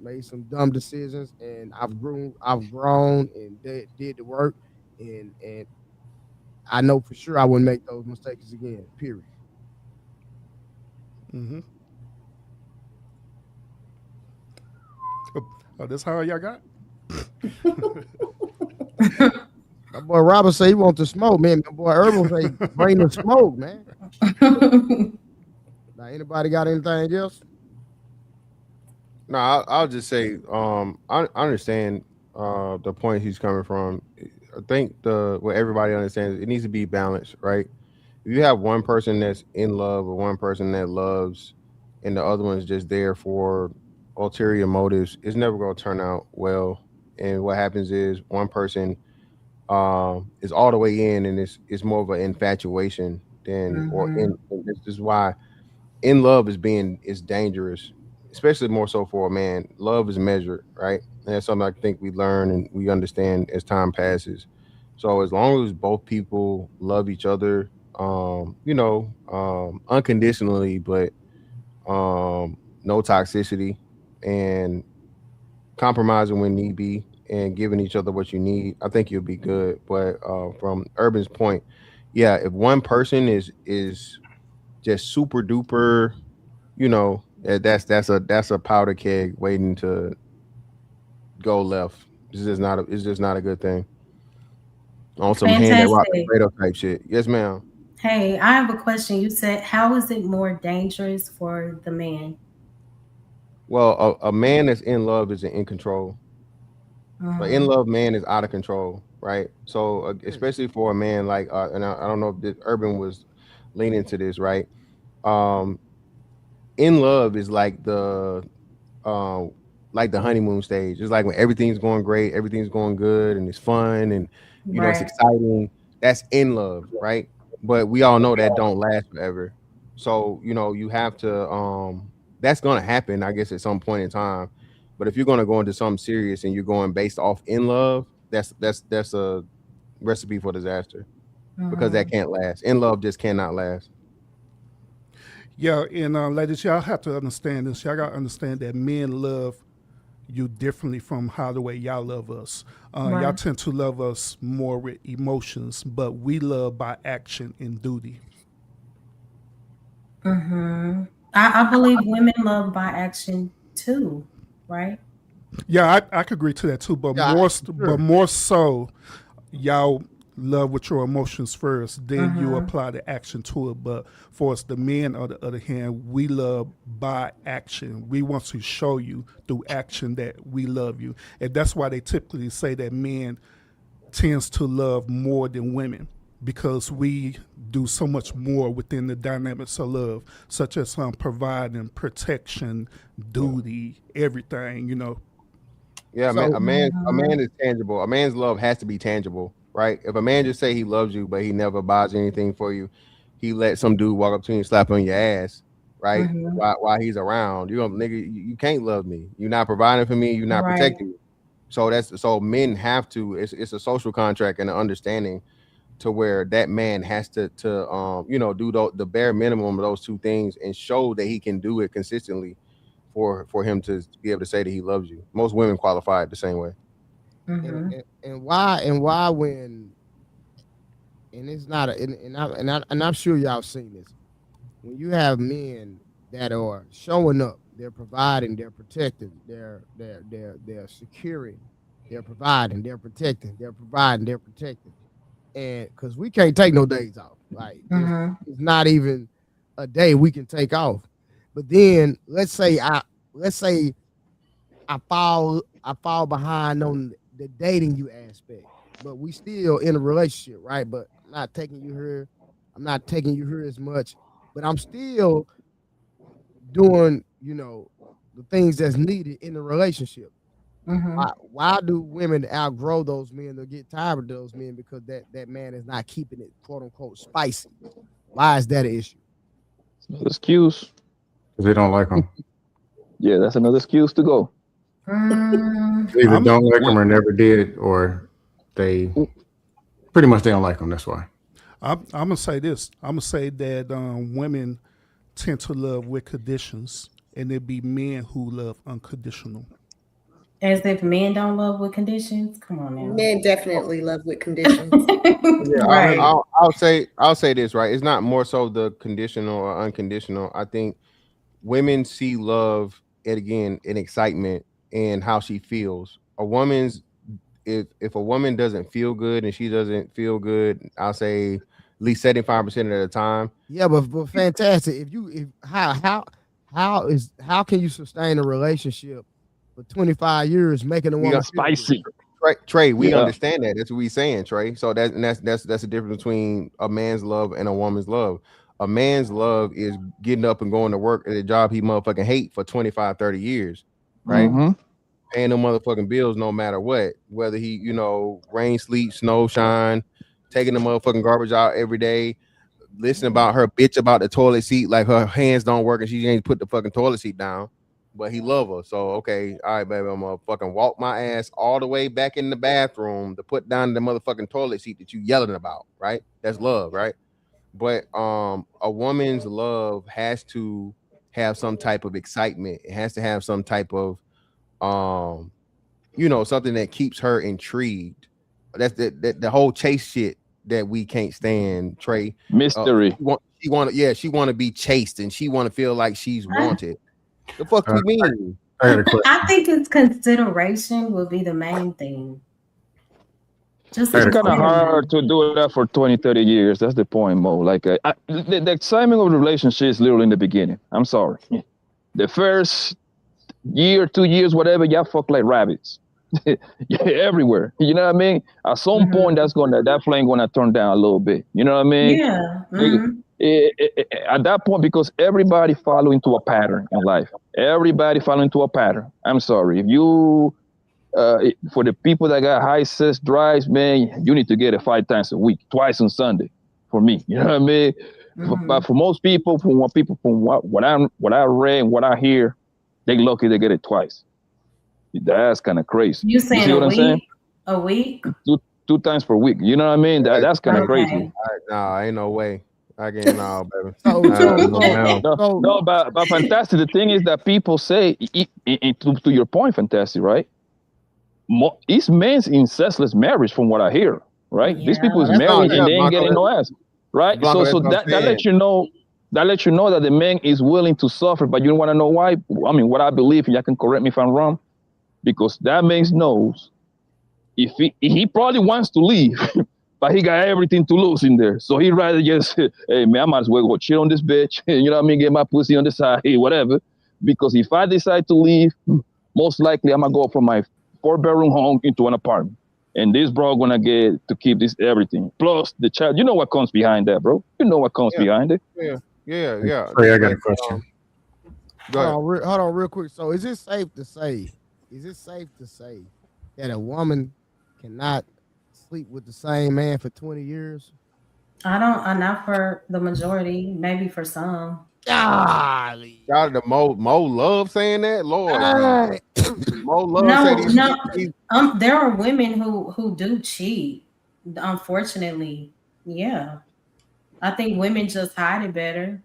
dumb decisions, and I've grown and did the work, and I know for sure I wouldn't make those mistakes again. Period. Mm-hmm. Oh, that's how y'all got? My boy Robert say he wants to smoke, man. My boy Herbal say bring the smoke, man. Now, anybody got anything else? No, I'll just say, I understand the point he's coming from. I think what everybody understands, it needs to be balanced, right? If you have one person that's in love or one person that loves, and the other one's just there for ulterior motives, it's never going to turn out well. And what happens is one person is all the way in, and it's more of an infatuation than, this is why in love is dangerous, especially more so for a man. Love is measured, right? And that's something I think we learn and we understand as time passes. So as long as both people love each other, unconditionally, but no toxicity and compromising when need be and giving each other what you need, I think you'll be good. But from Urban's point, yeah, if one person is just super duper, that's a powder keg waiting to go left. It's just not a good thing. On some hand that rock the cradle type shit. Yes, ma'am. Hey, I have a question. You said, how is it more dangerous for the man? Well, a man that's in love is in control. But in love man is out of control, right? So especially for a man like, and I don't know if Urban was leaning to this, right? In love is like the honeymoon stage. It's like when everything's going great, everything's going good, and it's fun, and it's exciting. That's in love, right? But we all know that don't last forever. So you have to. That's gonna happen, I guess, at some point in time. But if you're gonna go into something serious and you're going based off in love, that's a recipe for disaster, because that can't last. In love just cannot last. Yeah, and ladies, y'all have to understand this. Y'all got to understand that men love you differently from how the way y'all love us. Y'all tend to love us more with emotions, but we love by action and duty. I believe women love by action too, right? Yeah, I could agree to that too, but more so, y'all love with your emotions first, then you apply the action to it. But for us, the men, on the other hand, we love by action. We want to show you through action that we love you, and that's why they typically say that men tends to love more than women, because we do so much more within the dynamics of love, such as providing protection, duty, everything. Yeah, so, a man is tangible. A man's love has to be tangible, right? If a man just say he loves you, but he never buys anything for you, he let some dude walk up to you and slap on your ass, right? While he's around, nigga, you can't love me. You're not providing for me. You're not protecting me. So men have to. It's a social contract and an understanding to where that man has to do the bare minimum of those two things and show that he can do it consistently for him to be able to say that he loves you. Most women qualify it the same way. And why when, and it's not and I'm sure y'all seen this, when you have men that are showing up, they're providing, they're protecting, they're securing, they're providing, they're protecting, they're providing, they're protecting, and because we can't take no days off, like it's not even a day we can take off. But then let's say I fall behind on the dating you aspect. But we still in a relationship, right? But I'm not taking you here. I'm not taking you here as much, but I'm still doing, the things that's needed in the relationship. Why do women outgrow those men or get tired of those men? Because that man is not keeping it, quote unquote, spicy. Why is that an issue? Excuse. Because they don't like them. Yeah, that's another excuse to go. They either don't like them or never did, or they pretty much they don't like them. That's why. I'm gonna say this. I'm gonna say that women tend to love with conditions, and there be men who love unconditional. As if men don't love with conditions. Come on now. Men definitely love with conditions. Yeah, Right. I'll say this, right? It's not more so the conditional or unconditional. I think women see love in excitement and how she feels. If a woman doesn't feel good and she doesn't feel good, I'll say at least 75% of the time. Yeah, but fantastic. How can you sustain a relationship for 25 years making a woman spicy? Trey, we understand that. That's what we're saying, Trey. So that's the difference between a man's love and a woman's love. A man's love is getting up and going to work at a job he motherfucking hate for 25, 30 years, right? Mm-hmm. Paying them motherfucking bills no matter what, whether he, rain, sleet, snow, shine, taking the motherfucking garbage out every day, listening about her bitch about the toilet seat, like her hands don't work and she ain't put the fucking toilet seat down, but he love her. So, okay, all right, baby, I'm gonna fucking walk my ass all the way back in the bathroom to put down the motherfucking toilet seat that you yelling about, right? That's love, right? But a woman's love has to have some type of excitement. It has to have some type of something that keeps her intrigued. That's the whole chase shit that we can't stand, Trey. Mystery. She want to be chased and she want to feel like she's wanted. The fuck you mean? I think it's consideration will be the main thing. It's kind of hard to do that for 20, 30 years. That's the point, Mo. Like the excitement of the relationship is literally in the beginning. I'm sorry. The first year, 2 years, whatever, y'all fuck like rabbits. Everywhere. You know what I mean? At some point, that flame gonna turn down a little bit. You know what I mean? Yeah. At that point, because everybody follow into a pattern in life. Everybody follow into a pattern. I'm sorry. If you for the people that got high sex drives, man, you need to get it 5 times a week, twice on Sunday. For me, you know what I mean. But for most people, from what I read, what I hear, they lucky they get it twice. That's kind of crazy. You saying see what I'm saying? A week? Two times per week. You know what I mean? That's kind of crazy. Nah, ain't no way. I can't now, baby. No, but fantastic. The thing is that people say, to your point, fantastic, right? It's men's incestless marriage, from what I hear, right? Yeah. These people is married and they ain't getting no ass, right? So that lets you know. That lets you know that the man is willing to suffer, but you want to know why? I mean, what I believe, and you can correct me if I'm wrong, because that man knows if he probably wants to leave, but he got everything to lose in there. So he'd rather just, hey, man, I might as well go chill on this bitch, you know what I mean, get my pussy on the side, whatever. Because if I decide to leave, most likely I'm going to go from my 4-bedroom home into an apartment. And this bro going to get to keep this everything. Plus the child, you know what comes behind that, bro. You know what comes behind it. Yeah. Hey, I got a question. Hold on real quick. So is it safe to say that a woman cannot sleep with the same man for 20 years? Not for the majority, maybe for some. Golly. Shout out to Mo love saying that, Lord. Mo love there are women who do cheat, unfortunately. Yeah, I think women just hide it better.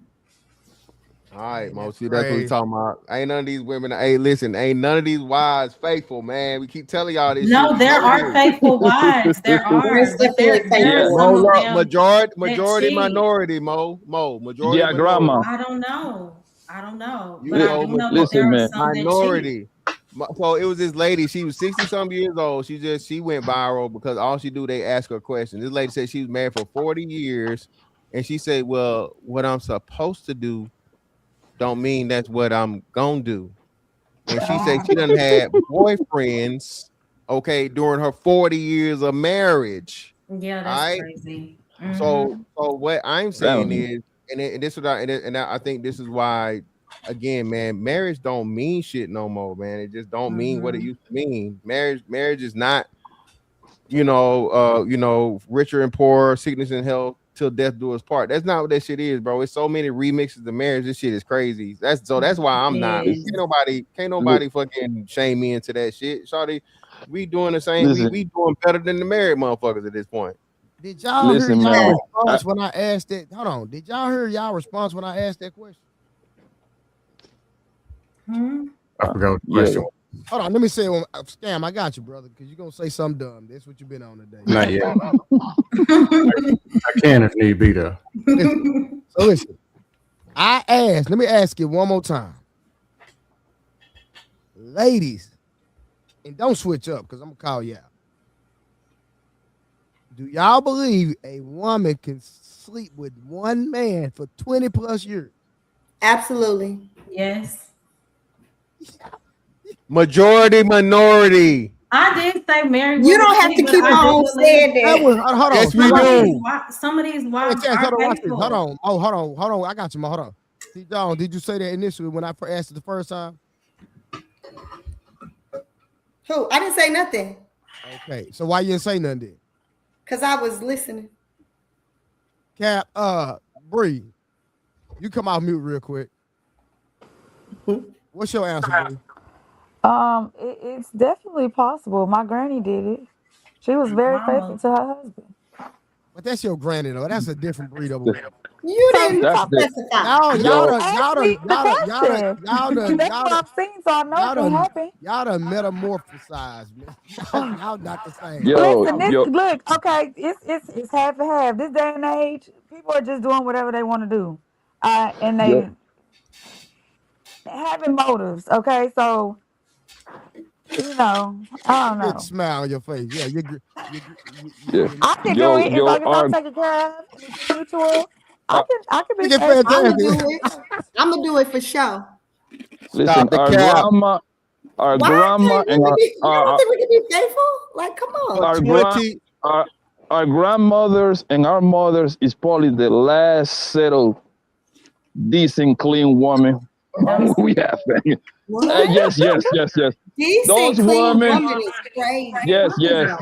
All right, Mo. See, that's what we talking about. Ain't none of these women. Hey, listen, ain't none of these wives faithful, man. We keep telling y'all this. No, there are faithful wives. There are, but there are some of them. Majority, minority. Mo. Majority. Yeah, grandma. I don't know. You But know, I do know listen, that there are some minority. So it was this lady. She was 60-some years old. She went viral because all she do, they ask her questions. This lady said she was married for 40 years, and she said, "Well, what I'm supposed to do don't mean that's what I'm gonna do." And she said she done had boyfriends okay, during her 40 years of marriage. Yeah, All that's right. crazy. So what I'm saying Damn. is, and this is what I think this is why, again, man, marriage don't mean shit no more, man. It just don't mean what it used to mean. Marriage is not, richer and poor, sickness and health till death do us part. That's not what that shit is, bro. It's so many remixes of marriage. This shit is crazy. That's why I'm not. Yes. Can't nobody fucking shame me into that shit. Shawty, we doing the same. Listen. We doing better than the married motherfuckers at this point. Did y'all hear Listen, y'all man. response when I asked that? Hold on. Did y'all hear y'all response when I asked that question? I forgot what the Yeah. question was. Hold on. Let me say one. Scam, I got you, brother, because you're going to say something dumb. That's what you've been on today. Not yet. I can if need be, though. So listen. I asked, let me ask you one more time. Ladies, and don't switch up because I'm going to call you out. Do y'all believe a woman can sleep with one man for 20 plus years? Absolutely. Yes. Majority, minority. I did say married. You don't have to keep on saying That that. was, hold on. Yes, we do. Some of these wives Chance, are hold on, watch this. faithful. Hold on. Oh, hold on. I got you, man. Hold on. See, John, did you say that initially when I asked it the first time? Who? I didn't say nothing Okay. So why you didn't say nothing then? because I was listening. Cap, Bree, you come off mute real quick. What's your answer, Bree? It's definitely possible. My granny did it. She was very faithful to her husband. But that's your granny, though. That's a different breed of a woman. You didn't That's the- specify. Y'all Ask me the question. That's what I'm saying, so I know it can happen. Y'all done metamorphosized, man. Y'all not the same. Yo, Listen, yo, look, okay, it's half and half. This day and age, people are just doing whatever they want to do, and they yo, having motives. Okay, so I don't Good know. smile on your face. Yeah, yeah. I can do it as long as I'm taken care of. It's mutual. I can be Look at faithful. I'm gonna fantastic. do it. I'm gonna do it for sure. Listen, Stop the our cap. grandma, our Why grandma, can't and we our, be? You don't our, think we can be faithful? Like, come on. our, 20. our grandmothers and our mothers is probably the last set of decent, clean woman we have. What? Yes. Decent, Those clean women. woman is crazy. Yes. There's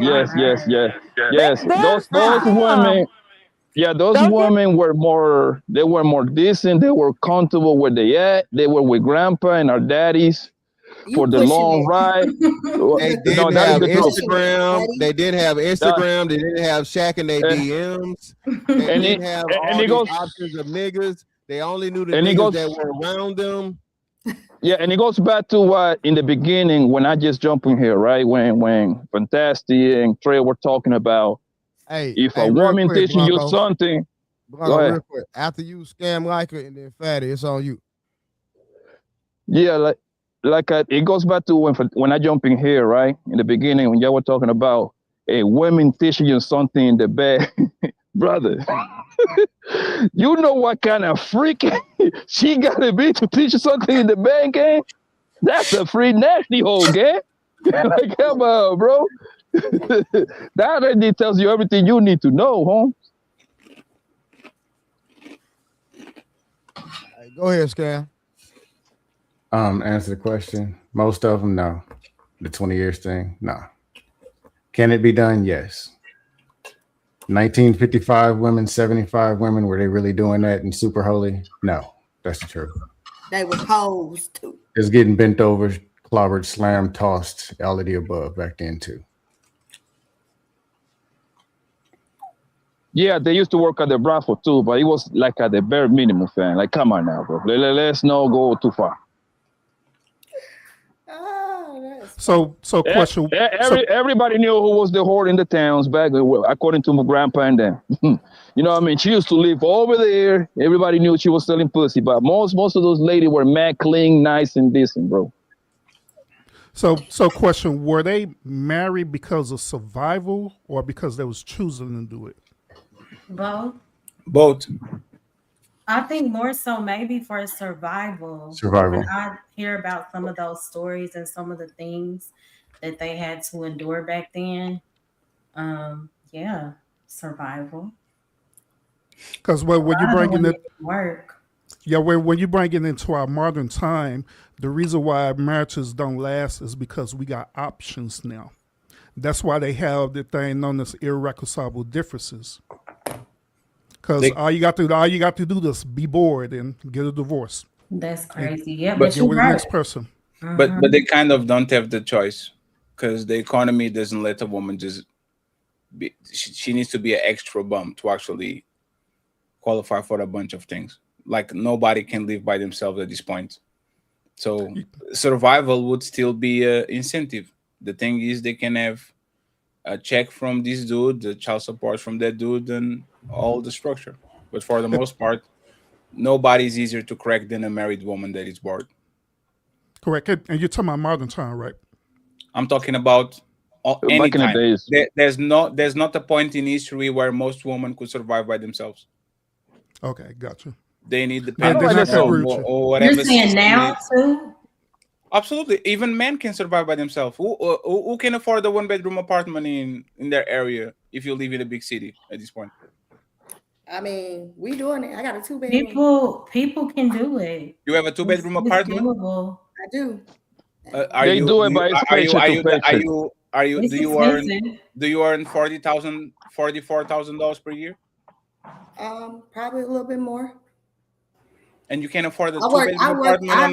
Those some. women. Yeah, those Don't get women were more. They were more decent. They were comfortable where they at. They were with grandpa and our daddies for the pushing long it. ride. They No, didn't that is have the truth. Instagram. They didn't have Instagram. They didn't have Shaq in their Eh, DMs. They And didn't it have and all it these goes options of niggas. They only knew the and it niggas goes that were around them. yeah, and it goes back to what in the beginning when I just jumped in here, right? When Fantastic and Trey were talking about Hey, if a real woman quick, teaching you Blanco. something, go Blanco, ahead. real quick. After you scam like it and then Fatty, it's on you. Yeah, it goes back to when I jump in here, right? In the beginning, when y'all were talking about a woman teaching you something in the bed, brother. You know what kind of freak she gotta be to teach you something in the bed game? That's a free nasty hole game. Like, come on, bro. That already tells you everything you need to know, Holmes. Hey, go ahead, scam. Answer the question. Most of them, no. The 20 years thing, no. Can it be done? Yes. 1955 women, 75 women, were they really doing that and super holy? No, that's the truth. They were posed to. It's getting bent over, clobbered, slammed, tossed, all of the above back then too. Yeah, they used to work at the brothel too, but it was like at the bare minimum, fan. Like, come on now, bro. Let's not go too far. So question. Everybody knew who was the whore in the towns back, according to my grandpa and them. You know what I mean? She used to live over there. Everybody knew she was selling pussy, but most of those ladies were mad, clean, nice, and decent, bro. So question: were they married because of survival or because they was choosing to do it? Both. I think more so maybe for survival. Survival. When I hear about some of those stories and some of the things that they had to endure back then. Yeah, survival. Because when you A lot of bring women it, didn't work. yeah, when you bring it into our modern time, the reason why marriages don't last is because we got options now. That's why they have the thing known as irreconcilable differences. Because They, all you got to do is be bored and get a divorce That's and crazy. Yeah, but but get you're with the right. next person. but they kind of don't have the choice because the economy doesn't let a woman just be. She needs to be an extra bum to actually qualify for a bunch of things. Like nobody can live by themselves at this point. So survival would still be an incentive. The thing is, they can have a check from this dude, the child support from that dude, and all the structure. But for the most part, nobody's easier to crack than a married woman that is bored. Correct. And you're talking about modern time, right? I'm talking about any Back in the time. days, There's not a point in history where most women could survive by themselves. Okay, gotcha. They need the I don't parents like that so. or, Agree with you. or whatever. You're saying system now is. too? Absolutely, even men can survive by themselves. Who can afford a 1-bedroom apartment in their area if you live in a big city at this point? I mean, we doing it. I got a 2-bedroom. People can do it. You have a 2-bedroom apartment. Doable. I do. they do it, but it's paycheck to paycheck. It's expensive. do you earn $44,000 per year? Probably a little bit more. And you can afford a I work- 2-bedroom I work- apartment I on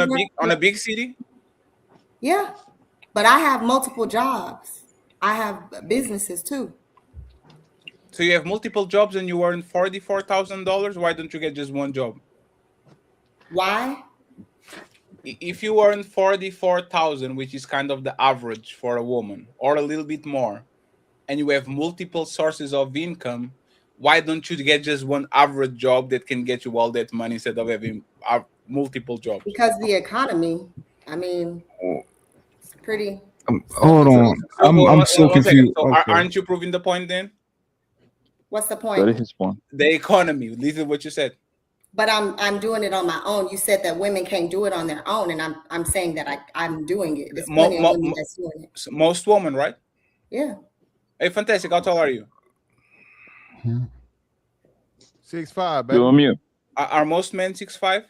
work- a big city? Yeah, but I have multiple jobs. I have businesses too. So you have multiple jobs and you earn $44,000. Why don't you get just one job? Why? If you earn 44,000, which is kind of the average for a woman, or a little bit more, and you have multiple sources of income, why don't you get just one average job that can get you all that money instead of having multiple jobs? Because the economy. I mean, it's pretty. Hold on, I'm so one second. confused. So Okay. aren't you proving the point then? What's the That point? is his point. The economy. Listen to what you said. But I'm doing it on my own. You said that women can't do it on their own, and I'm saying that I'm doing it. There's plenty of women that's doing it. Most women, right? Yeah. Hey, fantastic. How tall are you? 6'5", baby. You on mute. Are most men 6'5"?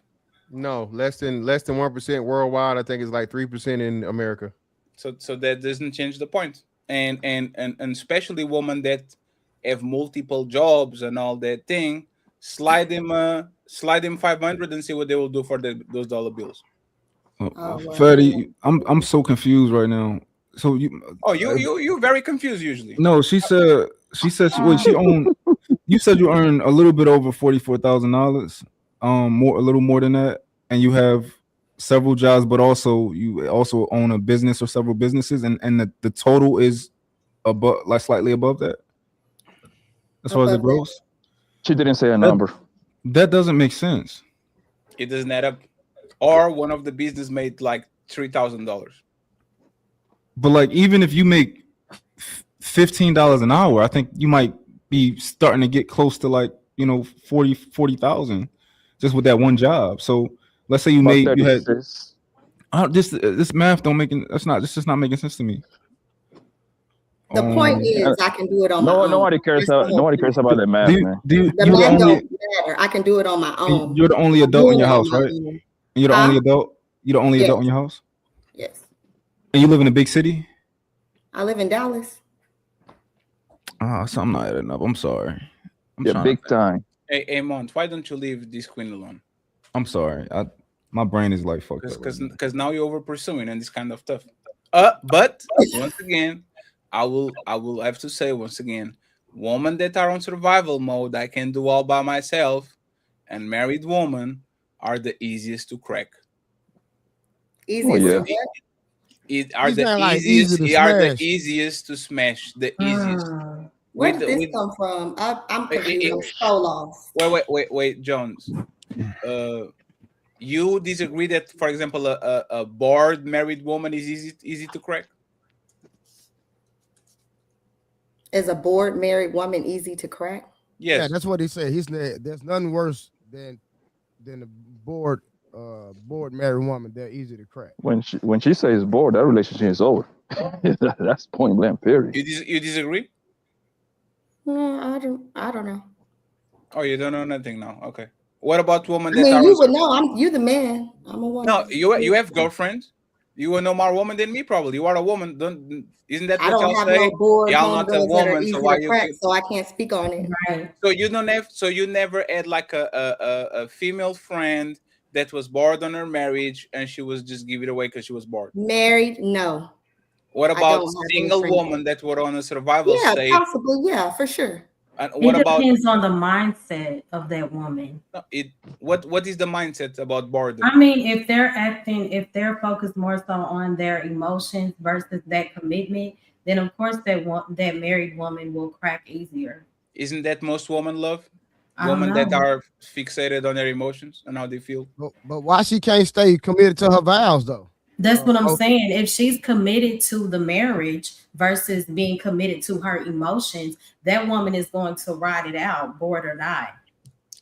No, less than 1% worldwide. I think it's like 3% in America. So that doesn't change the point. And especially women that have multiple jobs and all that thing, slide them 500 and see what they will do for those dollar bills. Freddie, I'm so confused right now. So you're very confused usually. No, she said she owned. You said you earn a little bit over $44,000, a little more than that, and you have several jobs, but you also own a business or several businesses, and the total is above, like slightly above that, as far as the gross. She didn't say a number. That doesn't make sense. It doesn't add up. Or one of the business made like $3,000. But like, even if you make $15 an hour, I think you might be starting to get close to like 40,000 just with that one job. So let's say you had this math don't make it. It's just not making sense to me. The point is, I can do it on my own. Nobody cares about that math, man. The math don't matter. I can do it on my own. You're the only adult in your house, right? You're the only adult. You're the only adult in your house. Yes. And you live in a big city. I live in Dallas. So I'm not adding up. I'm sorry. Yeah, big time. Hey, Mont, why don't you leave this queen alone? I'm sorry. My brain is like fucked up. Because now you're over pursuing and this kind of stuff. But once again, I will have to say once again, women that are on survival mode, I can do all by myself, and married women are the easiest to crack. Easiest to crack? Are the easiest to smash. The easiest. Where did this come from? I'm confused. I'm so lost. Wait, Jones. You disagree that, for example, a bored married woman is easy to crack? Is a bored married woman easy to crack? Yes. Yeah, that's what he said. There's nothing worse than a bored married woman. They're easy to crack. When she says bored, that relationship is over. That's point blank period. You disagree? I don't know. Oh, you don't know nothing now. Okay. What about women I that mean, are you would know. You the man. I'm a woman. No, you have girlfriends. You will know more woman than me, probably. You are a woman. Isn't that I what don't y'all have say? no bored Y'all not a homegirls that are woman, easy so why to you prep, feel? so I can't speak on it. Right. So you don't have. So you never had like a female friend that was bored on her marriage and she was just give it away because she was bored. Married? No. What I about don't have any single friends. woman that were on a survival Yeah, state? possibly. Yeah, for sure. And what It about depends on the mindset of that woman. it? What is the mindset about boredom? I mean, if they're focused more so on their emotions versus that commitment, then of course that married woman will crack easier. Isn't that most women love? I don't Women that know. are fixated on their emotions and how they feel. But why she can't stay committed to her vows though? That's what I'm okay. saying. If she's committed to the marriage versus being committed to her emotions, that woman is going to ride it out, bored or not.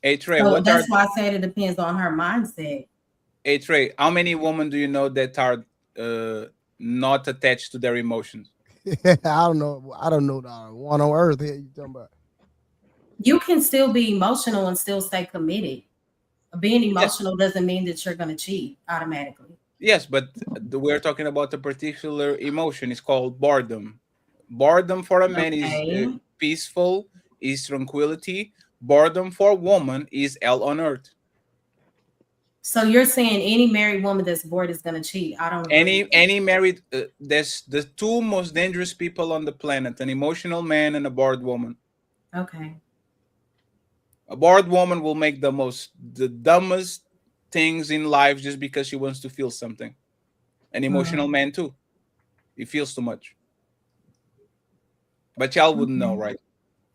Hey Trey, So what that's are why I said it depends on her mindset. Hey Trey, how many women do you know that are not attached to their emotions? I don't know. I don't know the one on earth here you talking about. You can still be emotional and still stay committed. Being emotional doesn't mean that you're going to cheat automatically. Yes, but we're talking about a particular emotion. It's called boredom. Boredom for a man is peaceful, is tranquility. Boredom for a woman is hell on earth. So you're saying any married woman that's bored is going to cheat? I don't agree. Any married there's the two most dangerous people on the planet: an emotional man and a bored woman. Okay. A bored woman will make the dumbest things in life just because she wants to feel something. An emotional man too. He feels too much. But y'all wouldn't know, right?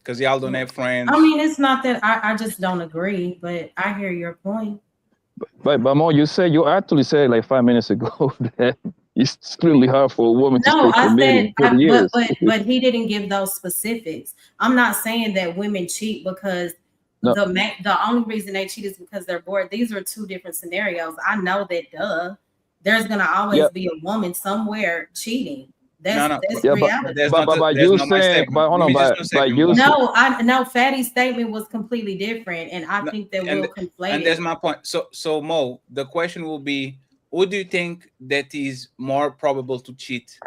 Because y'all don't have friends. I mean, it's not that I just don't agree, but I hear your point. But Mo, you actually said like 5 minutes ago that it's extremely hard for a woman to No, stay I committed said, for years. but he didn't give those specifics. I'm not saying that women cheat because No. the only reason they cheat is because they're bored. These are two different scenarios. I know that. There's gonna always be a woman somewhere cheating. That's reality. But you saying, but hold on, No, Fatty's statement was completely different, and I think that we'll conflate and that's my point. So Mo, the question will be, who do you think that is more probable to cheat?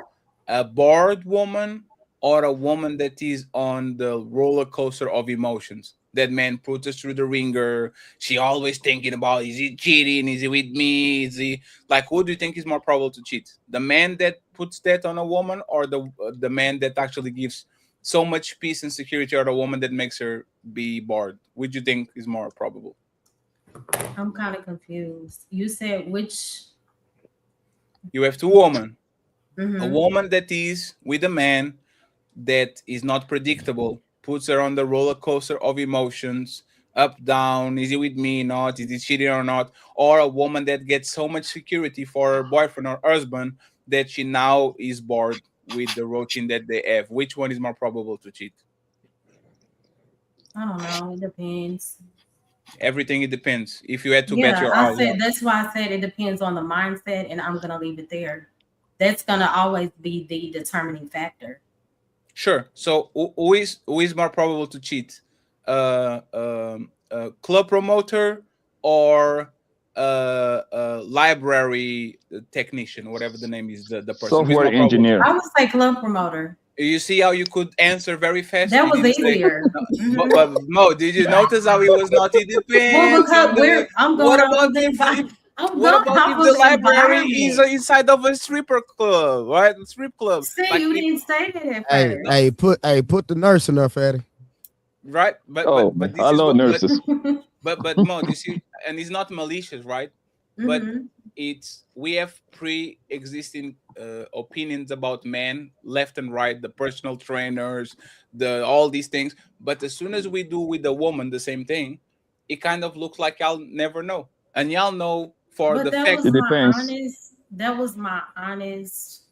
A bored woman or a woman that is on the roller coaster of emotions? That man puts us through the ringer. She always thinking about, is he cheating? Is he with me? Is he like, who do you think is more probable to cheat? The man that puts that on a woman, or the man that actually gives so much peace and security, or the woman that makes her be bored? Which do you think is more probable? I'm kind of confused. You said which? You have two women. Mm-hmm. A woman that is with a man that is not predictable, puts her on the roller coaster of emotions, up, down, is he with me, not, is he cheating or not? Or a woman that gets so much security for her boyfriend or husband that she now is bored with the routine that they have. Which one is more probable to cheat? I don't know. It depends. Everything, it depends. If you had to bet your that's why I said it depends on the mindset, and I'm gonna leave it there. That's gonna always be the determining factor. Sure. So who is more probable to cheat? Club promoter or library technician, whatever the name is, the person. Software engineer. I would say club promoter. You see how you could answer very fast? That was easier. But Mo, did you notice how he was not? It depends. Well, because what about if the library is inside of a stripper club, right? A strip club. See, like, you didn't say that at first. Put the nurse in there, Fatty. Right, but I love nurses. But Mo, you see, and it's not malicious, right? But we have pre-existing opinions about men, left and right, the personal trainers, all these things. But as soon as we do with the woman the same thing, it kind of looks like y'all never know, and y'all know for the fact it depends. That was my honest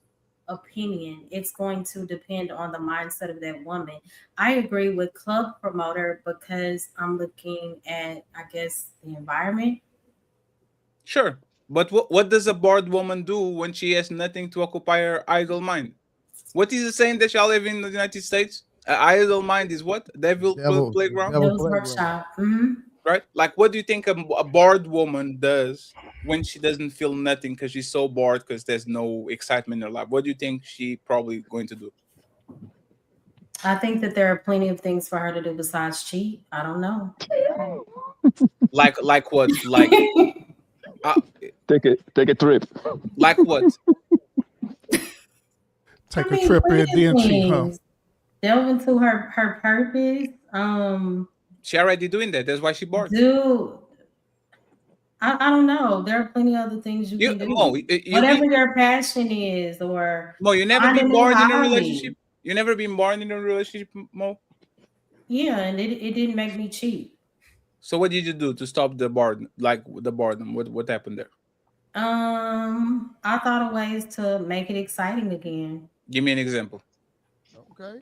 opinion. It's going to depend on the mindset of that woman. I agree with club promoter because I'm looking at, I guess, the environment. Sure. But what does a bored woman do when she has nothing to occupy her idle mind? What is it saying that y'all live in the United States? Idle mind is what? Devil playground? Devil's workshop. Mm-hmm. Right? Like, what do you think a bored woman does when she doesn't feel nothing because she's so bored because there's no excitement in her life? What do you think she probably going to do? I think that there are plenty of things for her to do besides cheat. I don't know. Like what? Like take a trip. Like what? Take a trip and then cheat, huh? Delve into her purpose. She already doing that. That's why she bored. Dude, I don't know. There are plenty of other things you can do. Whatever your passion is, or Mo, you never been bored in a relationship? You never been bored in a relationship, Mo? Yeah, and it didn't make me cheat. So what did you do to stop the boredom? Like the boredom? What happened there? I thought of ways to make it exciting again. Give me an example. Okay.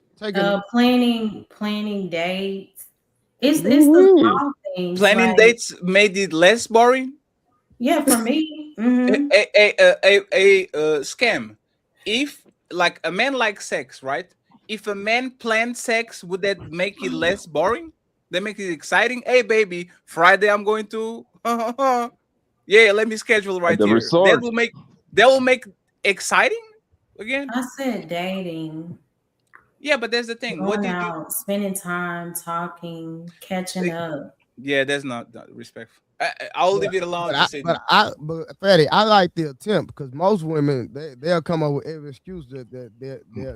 Planning dates. It's the small things. Planning dates made it less boring? Yeah, for me. Mm-hmm. A scam. If like a man likes sex, right? If a man planned sex, would that make it less boring? That make it exciting? Hey baby, Friday I'm going to yeah, let me schedule right here. Resort. That will make exciting again. I said dating. Yeah, but there's the thing. Going What do you out, do? spending time, talking, catching up. Yeah, that's not respectful. I'll leave it alone. But Fatty, I like the attempt because most women they'll come up with every excuse that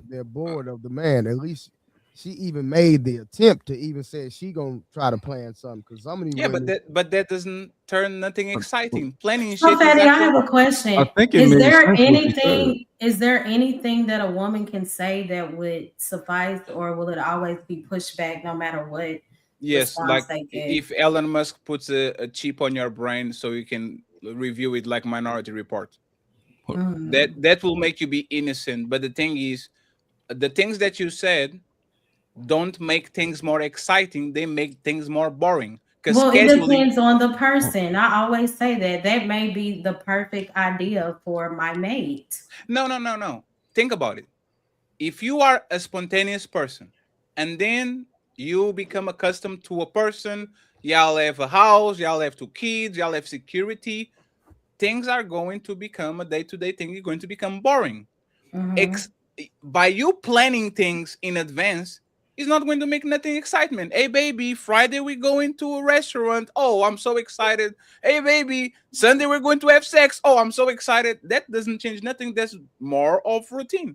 they're bored of the man. At least she even made the attempt to even say she gonna try to plan something. Because some of these women, but that doesn't turn nothing exciting. Planning So shit. Fatty, I have a question. I think it Is made there sense what you said. anything? Is there anything that a woman can say that would suffice, or will it always be pushed back no matter what? Yes, response like they give? if Elon Musk puts a chip on your brain so you can review it like Minority Report. That will make you be innocent. But the thing is, the things that you said don't make things more exciting. They make things more boring. Well, it depends on the person. I always say that may be the perfect idea for my mate. No. Think about it. If you are a spontaneous person and then you become accustomed to a person, y'all have a house, y'all have 2 kids, y'all have security, things are going to become a day-to-day thing. You're going to become boring. By you planning things in advance, it's not going to make nothing excitement. Hey, baby, Friday we're going to a restaurant. Oh, I'm so excited. Hey, baby, Sunday we're going to have sex. Oh, I'm so excited. That doesn't change nothing. That's more of routine.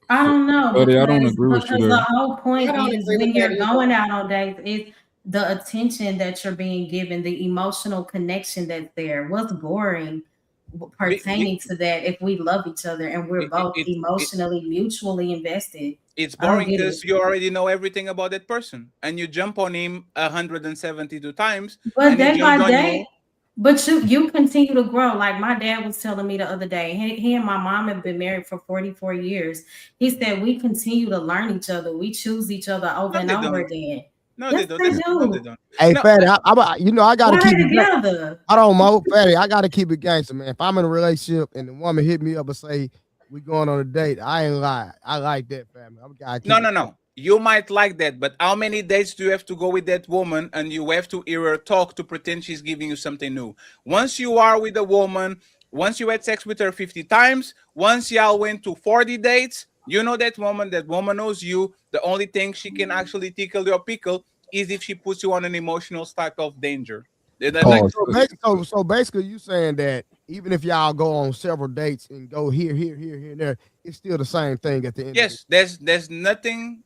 I don't know. Buddy, I don't agree with you Because there. the whole point I don't is agree when with you're that either. going out on dates, it's the attention that you're being given, the emotional connection that's there. What's boring pertaining to that if we love each other and we're both emotionally, mutually invested? It's I don't boring get because it. you already know everything about that person and you jump on him 172 times. But and day he by jumped on day, you. but you continue to grow. Like my dad was telling me the other day, he and my mom have been married for 44 years. He said we continue to learn each other. We choose each other over and over again. No, Yes, they they don't. do. No, they don't. hey No, Fatty, I gotta Why keep they it together? I don't know, Fatty. I gotta keep it gangster, man. If I'm in a relationship and the woman hit me up and say we going on a date, I ain't lie. I like that, family. I'm gotta keep No. You might like that, but how many dates do you have to go with that woman and you have to hear her talk to pretend she's giving you something new? Once you are with a woman, once you had sex with her 50 times, once y'all went to 40 dates, you know that woman knows you. The only thing she can actually tickle your pickle is if she puts you on an emotional type of danger. So basically, you saying that even if y'all go on several dates and go here, and there, it's still the same thing at the end. Yes, there's nothing.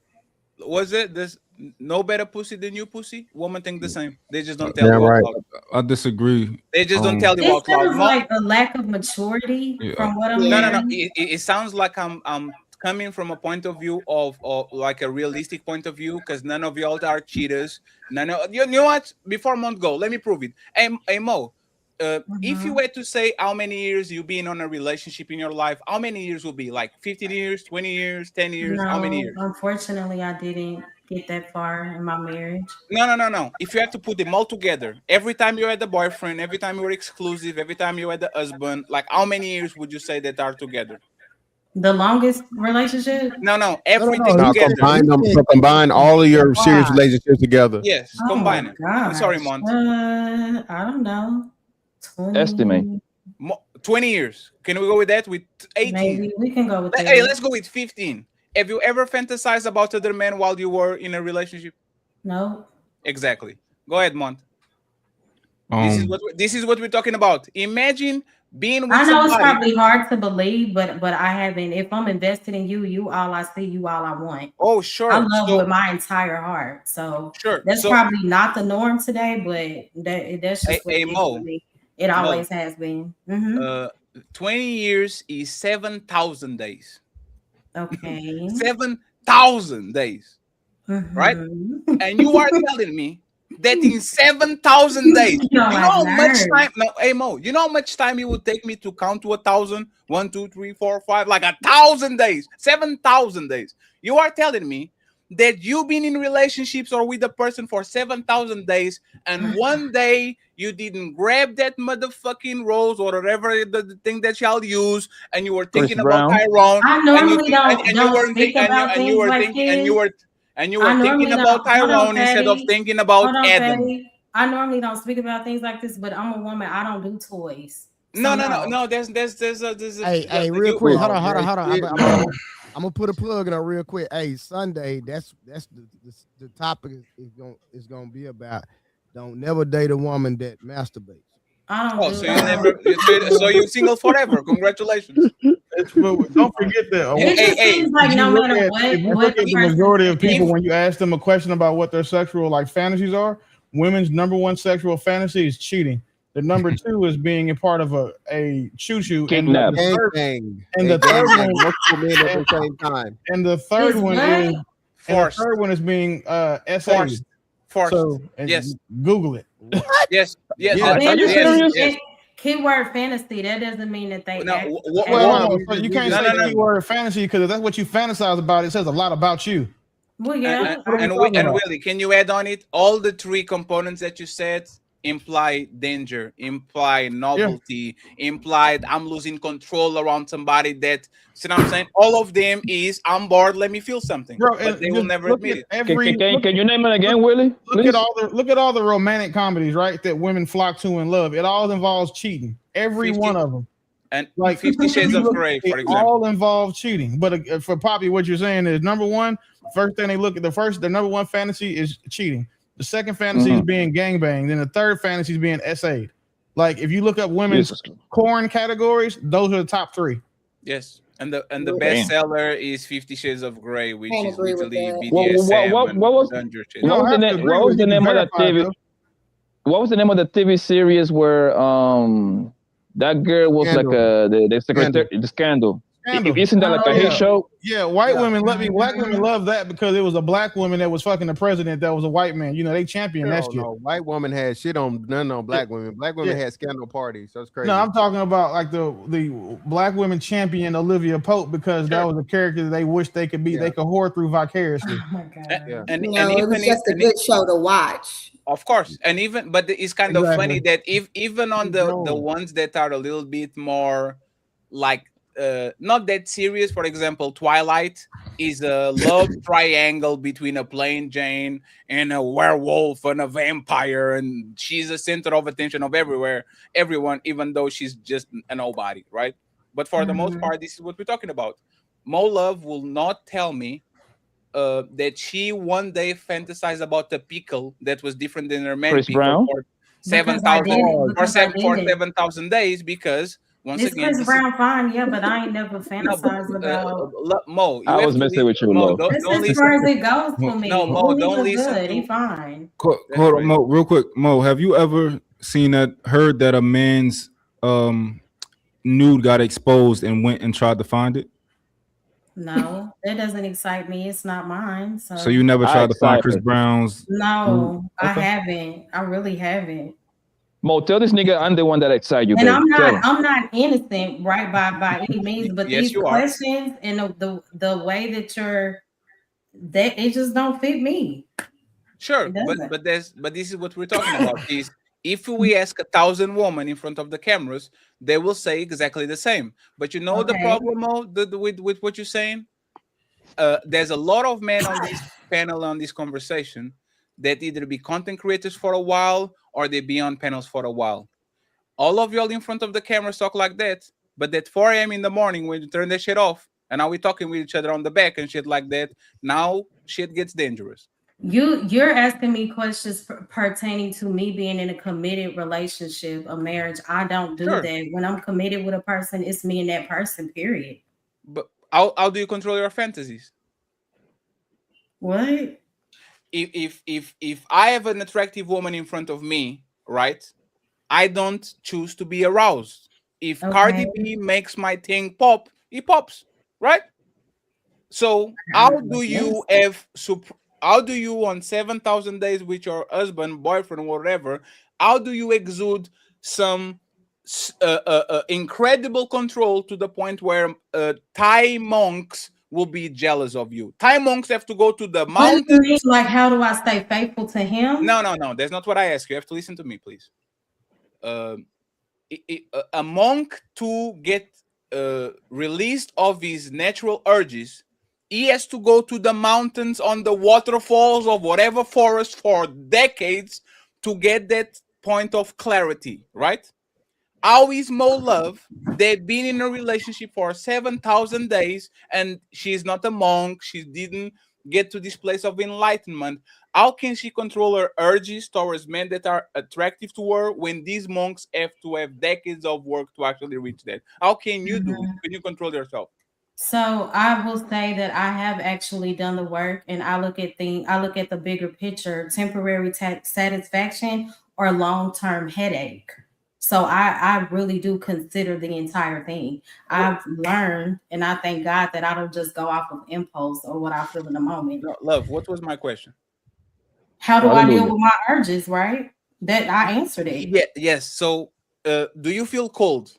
Was it? There's no better pussy than you pussy. Women think the same. They just don't tell you out loud. I disagree. They just don't tell you It out loud. sounds like a lack of maturity from what I'm No. hearing. It sounds like I'm coming from a point of view of like a realistic point of view because none of y'all are cheaters. You know what? Before a month go, let me prove it. Hey Mo, if you were to say how many years you've been on a relationship in your life, how many years will be? Like 15 years, 20 years, 10 years? How many years? Unfortunately, I didn't get that far in my marriage. No. If you have to put them all together, every time you had the boyfriend, every time you were exclusive, every time you had the husband, like how many years would you say that are together? The longest relationship? No, everything No, together. combine all of your serious Why? relationships together. Yes, Oh combine my it. I'm sorry, gosh. Mont. I don't know. 20. Estimate. 20 years. Can we go with that? With 18? Maybe we can go with that. Hey, let's go with 15. Have you ever fantasized about other men while you were in a relationship? No. Exactly. Go ahead, Mont. This is what we're talking about. Imagine being with I know somebody. it's probably hard to believe, but I haven't. If I'm invested in you, you all I see, you all I want. Oh, sure. I love with my entire heart. So Sure. that's So- probably not the norm today, but that's just what Hey, it is Mo. for me. It always has been. 20 years is 7,000 days. Okay. 7,000 days. Right? And you are telling me that in 7,000 days, you know how much time? No, hey Mo, you know how much time it would take me to count to 1,000? 1, 2, 3, 4, 5, like 1,000 days, 7,000 days. You are telling me that you've been in relationships or with a person for 7,000 days, and one day you didn't grab that motherfucking rose or whatever the thing that y'all use, and you were thinking about Tyrone. I normally don't speak about things like this. And you were thinking about Tyrone instead of thinking about Adam. Patty. I normally don't speak about things like this, but I'm a woman. I don't do toys. No. There's Hey, real quick. Hold on. I'm gonna put a plug in there real quick. Hey, Sunday. That's the topic is gonna be about. Don't never date a woman that masturbates. I don't. So you're single forever. Congratulations. Don't forget that. It seems like no matter if you look at the majority of people, when you ask them a question about what their sexual fantasies are, women's number one sexual fantasy is cheating. The number two is being a part of a choo-choo. And the third one is being forced. So, yes. Google it. Yes. Keyword fantasy. That doesn't mean that they. So you can't say keyword fantasy because if that's what you fantasize about, it says a lot about you. Well, yeah. And Willie, can you add on it? All the three components that you said imply danger, imply novelty, implied I'm losing control around somebody that, see what I'm saying? All of them is I'm bored, let me feel something. Bro, but they will never admit it. Can you name it again, Willie? Look at all the romantic comedies, right? That women flock to and love. It all involves cheating. Every one of them. And like 50 Shades of Grey, for example. All involve cheating. But for Poppy, what you're saying is number one, first thing they look at, the number one fantasy is cheating. The second fantasy is being gangbanged. Then the third fantasy is being essayed. Like if you look up women's porn categories, those are the top three. Yes. And the bestseller is 50 Shades of Grey, which is literally BDSM. What was the name of that TV? What was the name of the TV series where that girl was like the secretary, the Scandal? Isn't that like a hit show? Yeah, black women love that because it was a black woman that was fucking the president that was a white man. You know, they champion that shit. No, white woman had shit on none on black women. Black women had scandal parties. So it's crazy. No, I'm talking about like the black women champion Olivia Pope because that was a character that they wish they could be. They could whore through vicariously. Oh my God. And it was just a good show to watch. Of course, and even but it's kind of funny that even on the ones that are a little bit more like not that serious, for example, Twilight is a love triangle between a plain Jane and a werewolf and a vampire, and she's the center of attention of everyone, even though she's just a nobody, right? But for the most part, this is what we're talking about. Mo Love will not tell me that she one day fantasized about a pickle that was different than her man Chris Brown? for 7,000 days because once it's again, Chris Brown fine, yeah, but I ain't never fantasized about Mo. I was messing with you, Mo. That's as far as it goes for me. No, Mo, don't He's listen. good. He fine. Hold on, Mo, real quick. Mo, have you ever heard that a man's nude got exposed and went and tried to find it? No, that doesn't excite me. It's not mine. So you never tried to find Chris Brown's? No, I haven't. I really haven't. Mo, tell this nigga I'm the one that excited you. And baby. I'm not innocent, right, by any means. But Yes, these you are. questions and the way that it just don't fit me. Sure, but this is what we're talking about. Is If we ask 1,000 women in front of the cameras, they will say exactly the same. But you know the Okay. problem with what you're saying? There's a lot of men on this panel, on this conversation, that either be content creators for a while or they be on panels for a while. All of y'all in front of the cameras talk like that, but at 4 a.m. in the morning when you turn that shit off, and now we're talking with each other on the back and shit like that, now shit gets dangerous. You're asking me questions pertaining to me being in a committed relationship, a marriage. I don't do Sure. that. When I'm committed with a person, it's me and that person, period. But how do you control your fantasies? What? If I have an attractive woman in front of me, right, I don't choose to be aroused. If Cardi B makes my thing pop, it pops, right? So how do you have how do you on 7,000 days with your husband, boyfriend, whatever, how do you exude some incredible control to the point where Thai monks will be jealous of you? Thai monks have to go to the mountains. Like, how do I stay faithful to him? No. That's not what I ask you. You have to listen to me, please. A monk to get released of his natural urges, he has to go to the mountains, on the waterfalls of whatever forest for decades to get that point of clarity, right? How is Mo Love? They've been in a relationship for 7,000 days and she's not a monk. She didn't get to this place of enlightenment. How can she control her urges towards men that are attractive to her when these monks have to have decades of work to actually reach that? How can you do it? Can you control yourself? So I will say that I have actually done the work, and I look at the bigger picture: temporary satisfaction or long-term headache. So I really do consider the entire thing. I've learned, and I thank God that I don't just go off of impulse or what I feel in the moment. No, love, what was my question? How do I deal with my urges, right? That I answered it. Yeah, yes. So do you feel cold?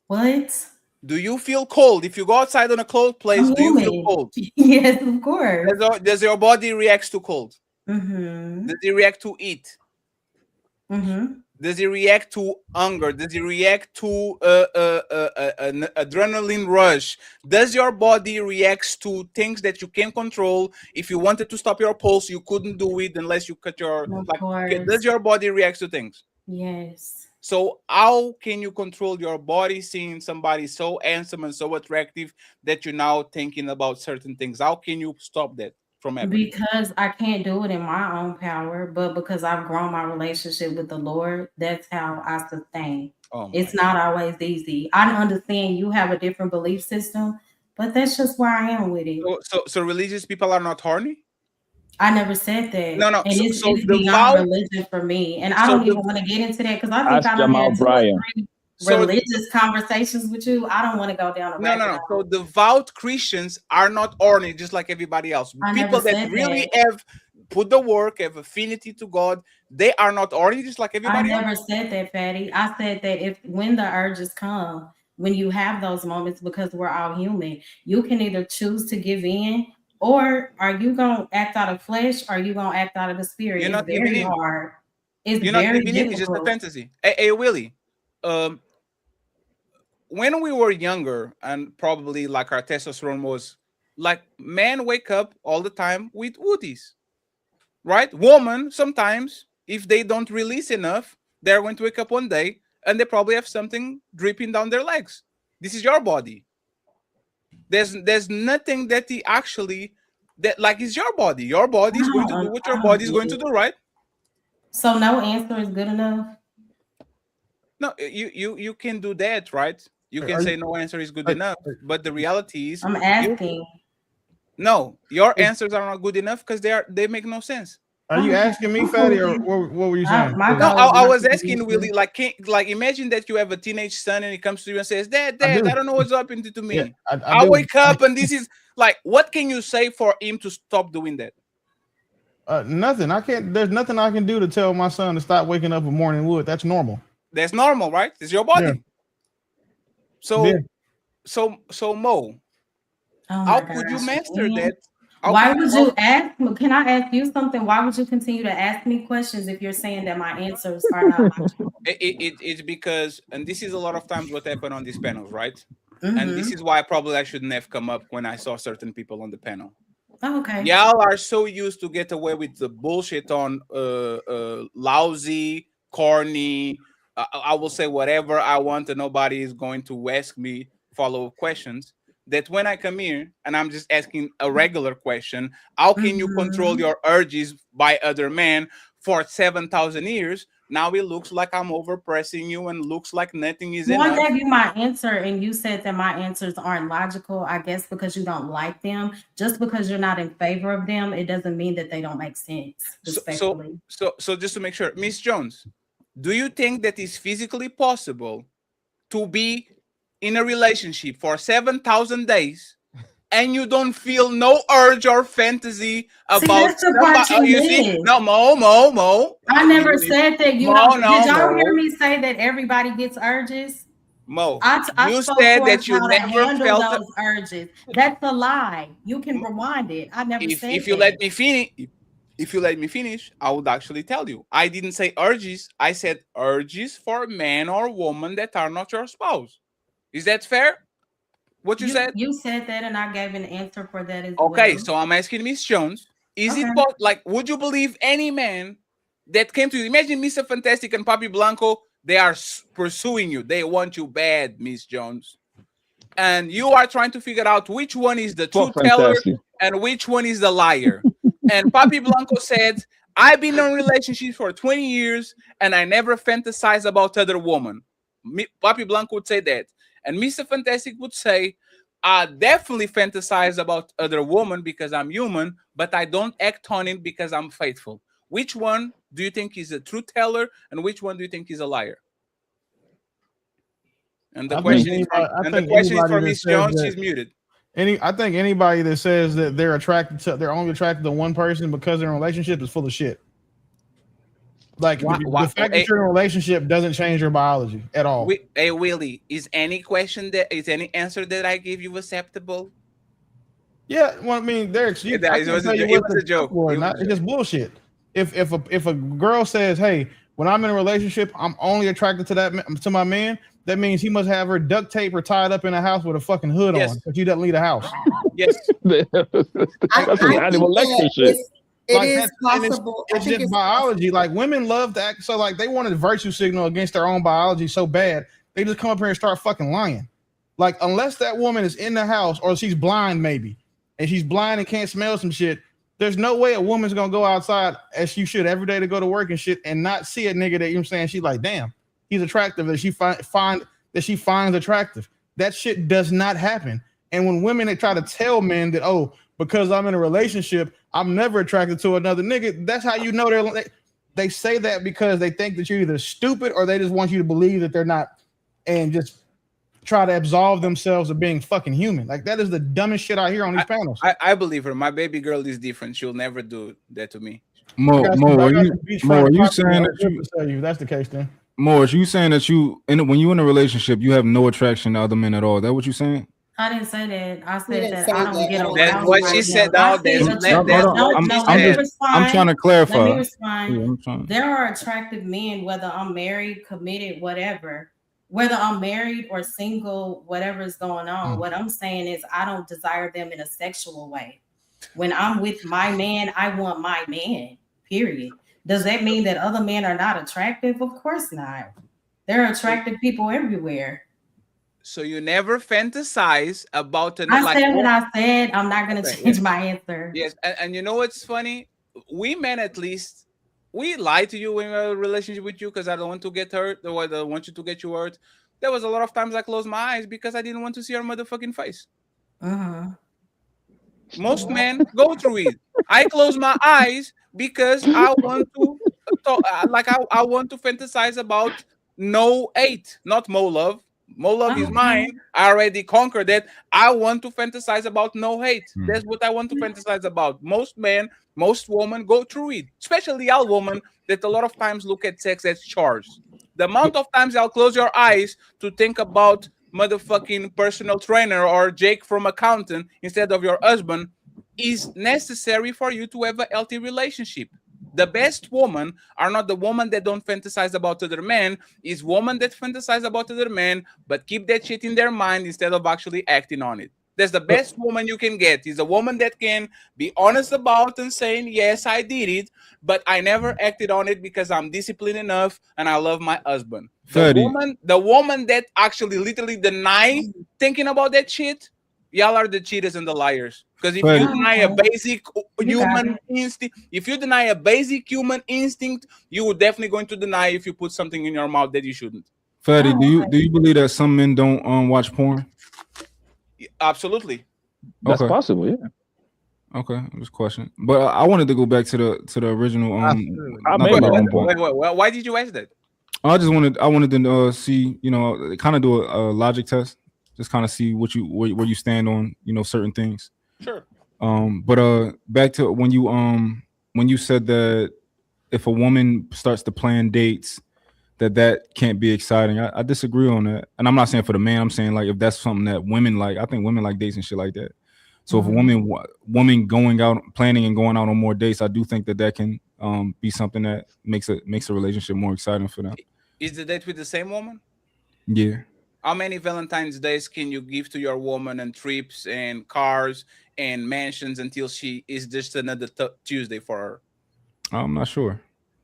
What? Do you feel cold? If you go outside on a cold place, do you feel cold? Yes, of course. Does your body react to cold? Mm-hmm. Does it react to heat? Mm-hmm. Does it react to hunger? Does it react to an adrenaline rush? Does your body react to things that you can't control? If you wanted to stop your pulse, you couldn't do it unless you cut your... Does your body react to things? Yes. So how can you control your body seeing somebody so handsome and so attractive that you're now thinking about certain things? How can you stop that from happening? Because I can't do it in my own power, but because I've grown my relationship with the Lord, that's how I sustain. It's not always easy. I understand you have a different belief system, but that's just where I am with it. So religious people are not horny? I never said that. No. And it's beyond religion for me. And I don't even want to get into that because I think I done had 2 or 3 religious conversations with you. I don't want to go down a rabbit No. So devout Christians are not horny just like everybody else. People that really have put the work, have affinity to God, they are not horny just like everybody else. I never said that, Fatty. I said that when the urges come, when you have those moments, because we're all human, you can either choose to give in, or are you gonna act out of flesh, or are you gonna act out of the spirit? You're not it's very hard. It's You're very not giving in. It's just a fantasy. Hey, Willie. When we were younger, and probably like our testosterone was like, men wake up all the time with woodies, right? Woman, sometimes if they don't release enough, they're going to wake up one day and they probably have something dripping down their legs. This is your body. There's nothing that he actually is your body. Your body is going to do what your body is going to do, right? So no answer is good enough. No, you can do that, right? You can say no answer is good enough, but the reality is I'm asking. No, your answers are not good enough because they make no sense. Are you asking me, Fatty, or what were you saying? No, I was asking Willie, like imagine that you have a teenage son and he comes to you and says, Dad, I don't know what's happened to me. Yeah, I wake up and this is like, what can you say for him to stop doing that? Nothing. There's nothing I can do to tell my son to stop waking up with morning wood. That's normal. That's normal, right? It's your body. So Mo, how could you master that? Why would you ask? Can I ask you something? Why would you continue to ask me questions if you're saying that my answers are not logical? It's because, and this is a lot of times what happened on these panels, right? Mm-hmm. And this is why probably I shouldn't have come up when I saw certain people on the panel. Oh, okay. Y'all are so used to get away with the bullshit on lousy, corny. I will say whatever I want, and nobody is going to ask me follow-up questions. That when I come here and I'm just asking a regular question, how can you control your urges by other men for 7,000 years? Now it looks like I'm overpressing you and looks like nothing is Well, enough. I gave you my answer and you said that my answers aren't logical. I guess because you don't like them. Just because you're not in favor of them, it doesn't mean that they don't make sense. So just to make sure, Miss Jones, do you think that it's physically possible to be in a relationship for 7,000 days and you don't feel no urge or fantasy about somebody? You see? No, Mo. I never said that. You Mo, don't. no, Did y'all Mo. hear me say that everybody gets urges? Mo, I you spoke said for that you how to never handle felt those urges. That's a lie. You can rewind it. I never said if you that. let me finish. If you let me finish, I would actually tell you. I didn't say urges. I said urges for man or woman that are not your spouse. Is that fair? What you said? You said that, and I gave an answer for that as Okay, well. so I'm asking Miss Jones, is Okay. it like, would you believe any man that came to you? Imagine Mr. Fantastic and Papi Blanco, they are pursuing you. They want you bad, Miss Jones. And you are trying to figure out which one is the truth teller and which one is the liar. And Papi Blanco said, I've been in a relationship for 20 years and I never fantasize about other women. Papi Blanco would say that. And Mr. Fantastic would say, I definitely fantasize about other women because I'm human, but I don't act on it because I'm faithful. Which one do you think is a truth teller and which one do you think is a liar? And the question is for Miss Jones. She's muted. I think anybody that says that they're only attracted to one person because they're in a relationship is full of shit. Like the fact that you're in a relationship doesn't change your biology at all. Hey Willie, is any answer that I give you acceptable? Yeah, well, I mean, Derek, it was a joke. It's just bullshit. If a girl says, "Hey, when I'm in a relationship, I'm only attracted to my man," that means he must have her duct tape or tied up in a house with a fucking hood on, but he doesn't leave the house. Yes, that's an animal lecture shit. It is possible. It's just biology. Like women love to act so like they want a virtue signal against their own biology so bad they just come up here and start fucking lying. Like unless that woman is in the house or she's blind maybe, and she's blind and can't smell some shit, there's no way a woman's gonna go outside as you should every day to go to work and shit and not see a nigga that, you know what I'm saying, she's like, damn, he's attractive, that she finds attractive. That shit does not happen. And when women they try to tell men that, oh, because I'm in a relationship, I'm never attracted to another nigga, that's how you know they say that because they think that you're either stupid or they just want you to believe that they're not and just try to absolve themselves of being fucking human. Like that is the dumbest shit I hear on these panels. I believe her. My baby girl is different. She'll never do that to me. Are you saying that that's the case then? Are you saying that when you're in a relationship, you have no attraction to other men at all? Is that what you're saying? I didn't say that. I said that I don't get around. That's what she said. I'm trying to clarify. Let me respond. There are attractive men, whether I'm married, committed, whatever. Whether I'm married or single, whatever is going on. What I'm saying is I don't desire them in a sexual way. When I'm with my man, I want my man, period. Does that mean that other men are not attractive? Of course not. There are attractive people everywhere. So you never fantasize about said what I said. I'm not going to change my answer. Yes, and you know what's funny? We men, at least, we lie to you when we're in a relationship with you because I don't want to get hurt or I don't want you to get you hurt. There was a lot of times I closed my eyes because I didn't want to see your motherfucking face. Most men go through it. I close my eyes because I want to talk, I want to fantasize about no hate, not Mo love. Mo love is mine. I already conquered that. I want to fantasize about no hate. That's what I want to fantasize about. Most men, most women go through it, especially our women that a lot of times look at sex as chores. The amount of times I'll close your eyes to think about motherfucking personal trainer or Jake from accountant instead of your husband, is necessary for you to have a healthy relationship. The best women are not the woman that don't fantasize about other men, is woman that fantasize about other men, but keep that shit in their mind instead of actually acting on it. That's the best woman you can get, is a woman that can be honest about and saying, yes, I did it, but I never acted on it because I'm disciplined enough and I love my husband. The woman that actually literally deny thinking about that shit, y'all are the cheaters and the liars. Because if you deny a basic human instinct, you would definitely going to deny if you put something in your mouth that you shouldn't. Fatty, do you believe that some men don't watch porn? Absolutely. That's possible, yeah. Okay, I'm just questioning. But I wanted to go back to the original. Why did you ask that? I wanted to see, kind of do a logic test, just kind of see where you stand on, certain things. Sure. But back to when you said that if a woman starts to plan dates, that can't be exciting. I disagree on that, and I'm not saying for the man. I'm saying like if that's something that women like. I think women like dates and shit like that. So if a woman going out, planning and going out on more dates, I do think that can be something that makes a relationship more exciting for them. Is the date with the same woman? Yeah. How many Valentine's days can you give to your woman and trips and cars and mansions until she is just another Tuesday for her? I'm not sure.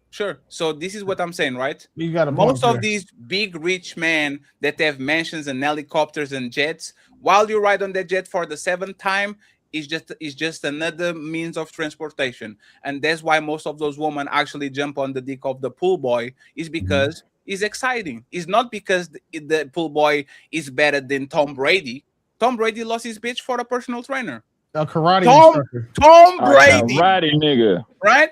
Sure. So this is what I'm saying, right? You got most of these big rich men that have mansions and helicopters and jets, while you ride on that jet for the 7th time, is just another means of transportation. And that's why most of those women actually jump on the dick of the pool boy, is because it's exciting. It's not because the pool boy is better than Tom Brady. Tom Brady lost his bitch for a personal trainer. A karate instructor. Tom Brady. Karate nigga. Right?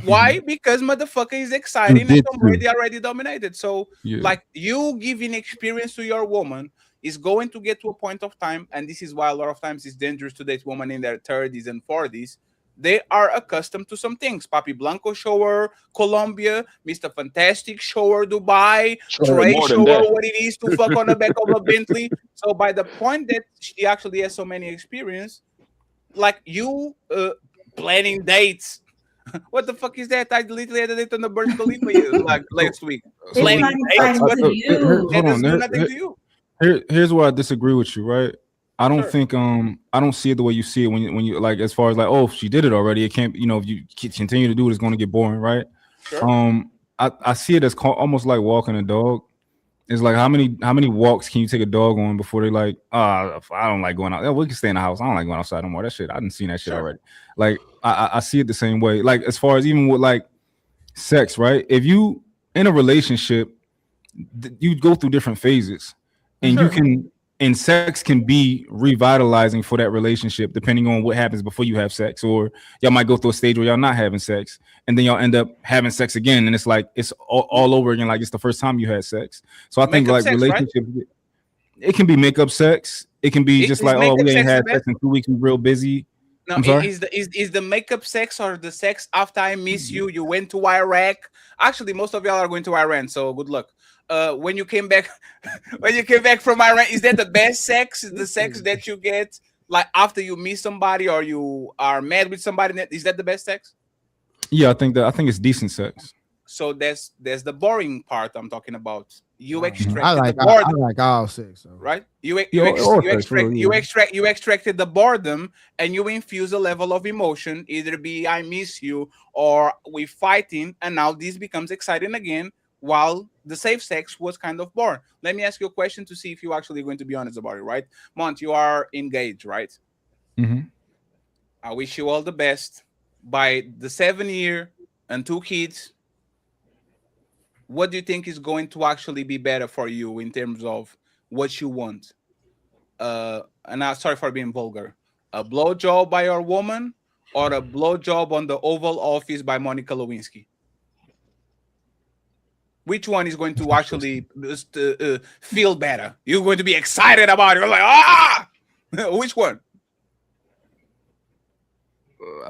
Why? Because motherfucker is exciting and Tom Brady already dominated. So like you giving experience to your woman is going to get to a point of time, and this is why a lot of times it's dangerous to date women in their 30s and 40s. They are accustomed to some things. Papi Blanco show her Colombia, Mr. Fantastic show her Dubai, Trey show her what it is to fuck on the back of a Bentley. So by the point that she actually has so many experience, like you planning dates. What the fuck is that? I literally had a date on the Burj Khalifa like last week. Planning dates. That doesn't do nothing to you. Here's where I disagree with you, right? I don't think I don't see it the way you see it when you like, as far as like, oh, if she did it already, it can't, if you continue to do it, it's going to get boring, right? Sure. I see it as almost like walking a dog. It's like how many walks can you take a dog on before they're like, I don't like going out. We can stay in the house. I don't like going outside no more. That shit, I didn't see that shit already. Like I see it the same way. Like as far as even with like sex, right? If you in a relationship, you go through different phases, and you can. And sex can be revitalizing for that relationship, depending on what happens before you have sex. Or y'all might go through a stage where y'all not having sex, and then y'all end up having sex again, and it's like it's all over again, like it's the first time you had sex. So I think like relationship, right? It can be makeup sex. It can be just like, oh, we ain't had sex in 2 weeks, we're real busy. No, is the makeup sex or the sex after I miss you? You went to Iraq. Actually, most of y'all are going to Iran, so good luck. When you came back from Iran, is that the best sex? The sex that you get like after you meet somebody or you are mad with somebody? Is that the best sex? Yeah, I think it's decent sex. So there's the boring part I'm talking about. You extracted I like all sex, so. Right? You extracted the boredom and you infuse a level of emotion, either be I miss you or we fighting, and now this becomes exciting again. While the safe sex was kind of boring. Let me ask you a question to see if you're actually going to be honest about it, right? Mont, you are engaged, right? Mm-hmm. I wish you all the best. By the 7 year and 2 kids, what do you think is going to actually be better for you in terms of what you want? And I'm sorry for being vulgar. A blowjob by your woman or a blowjob on the Oval Office by Monica Lewinsky? Which one is going to actually feel better? You're going to be excited about it. You're like, which one?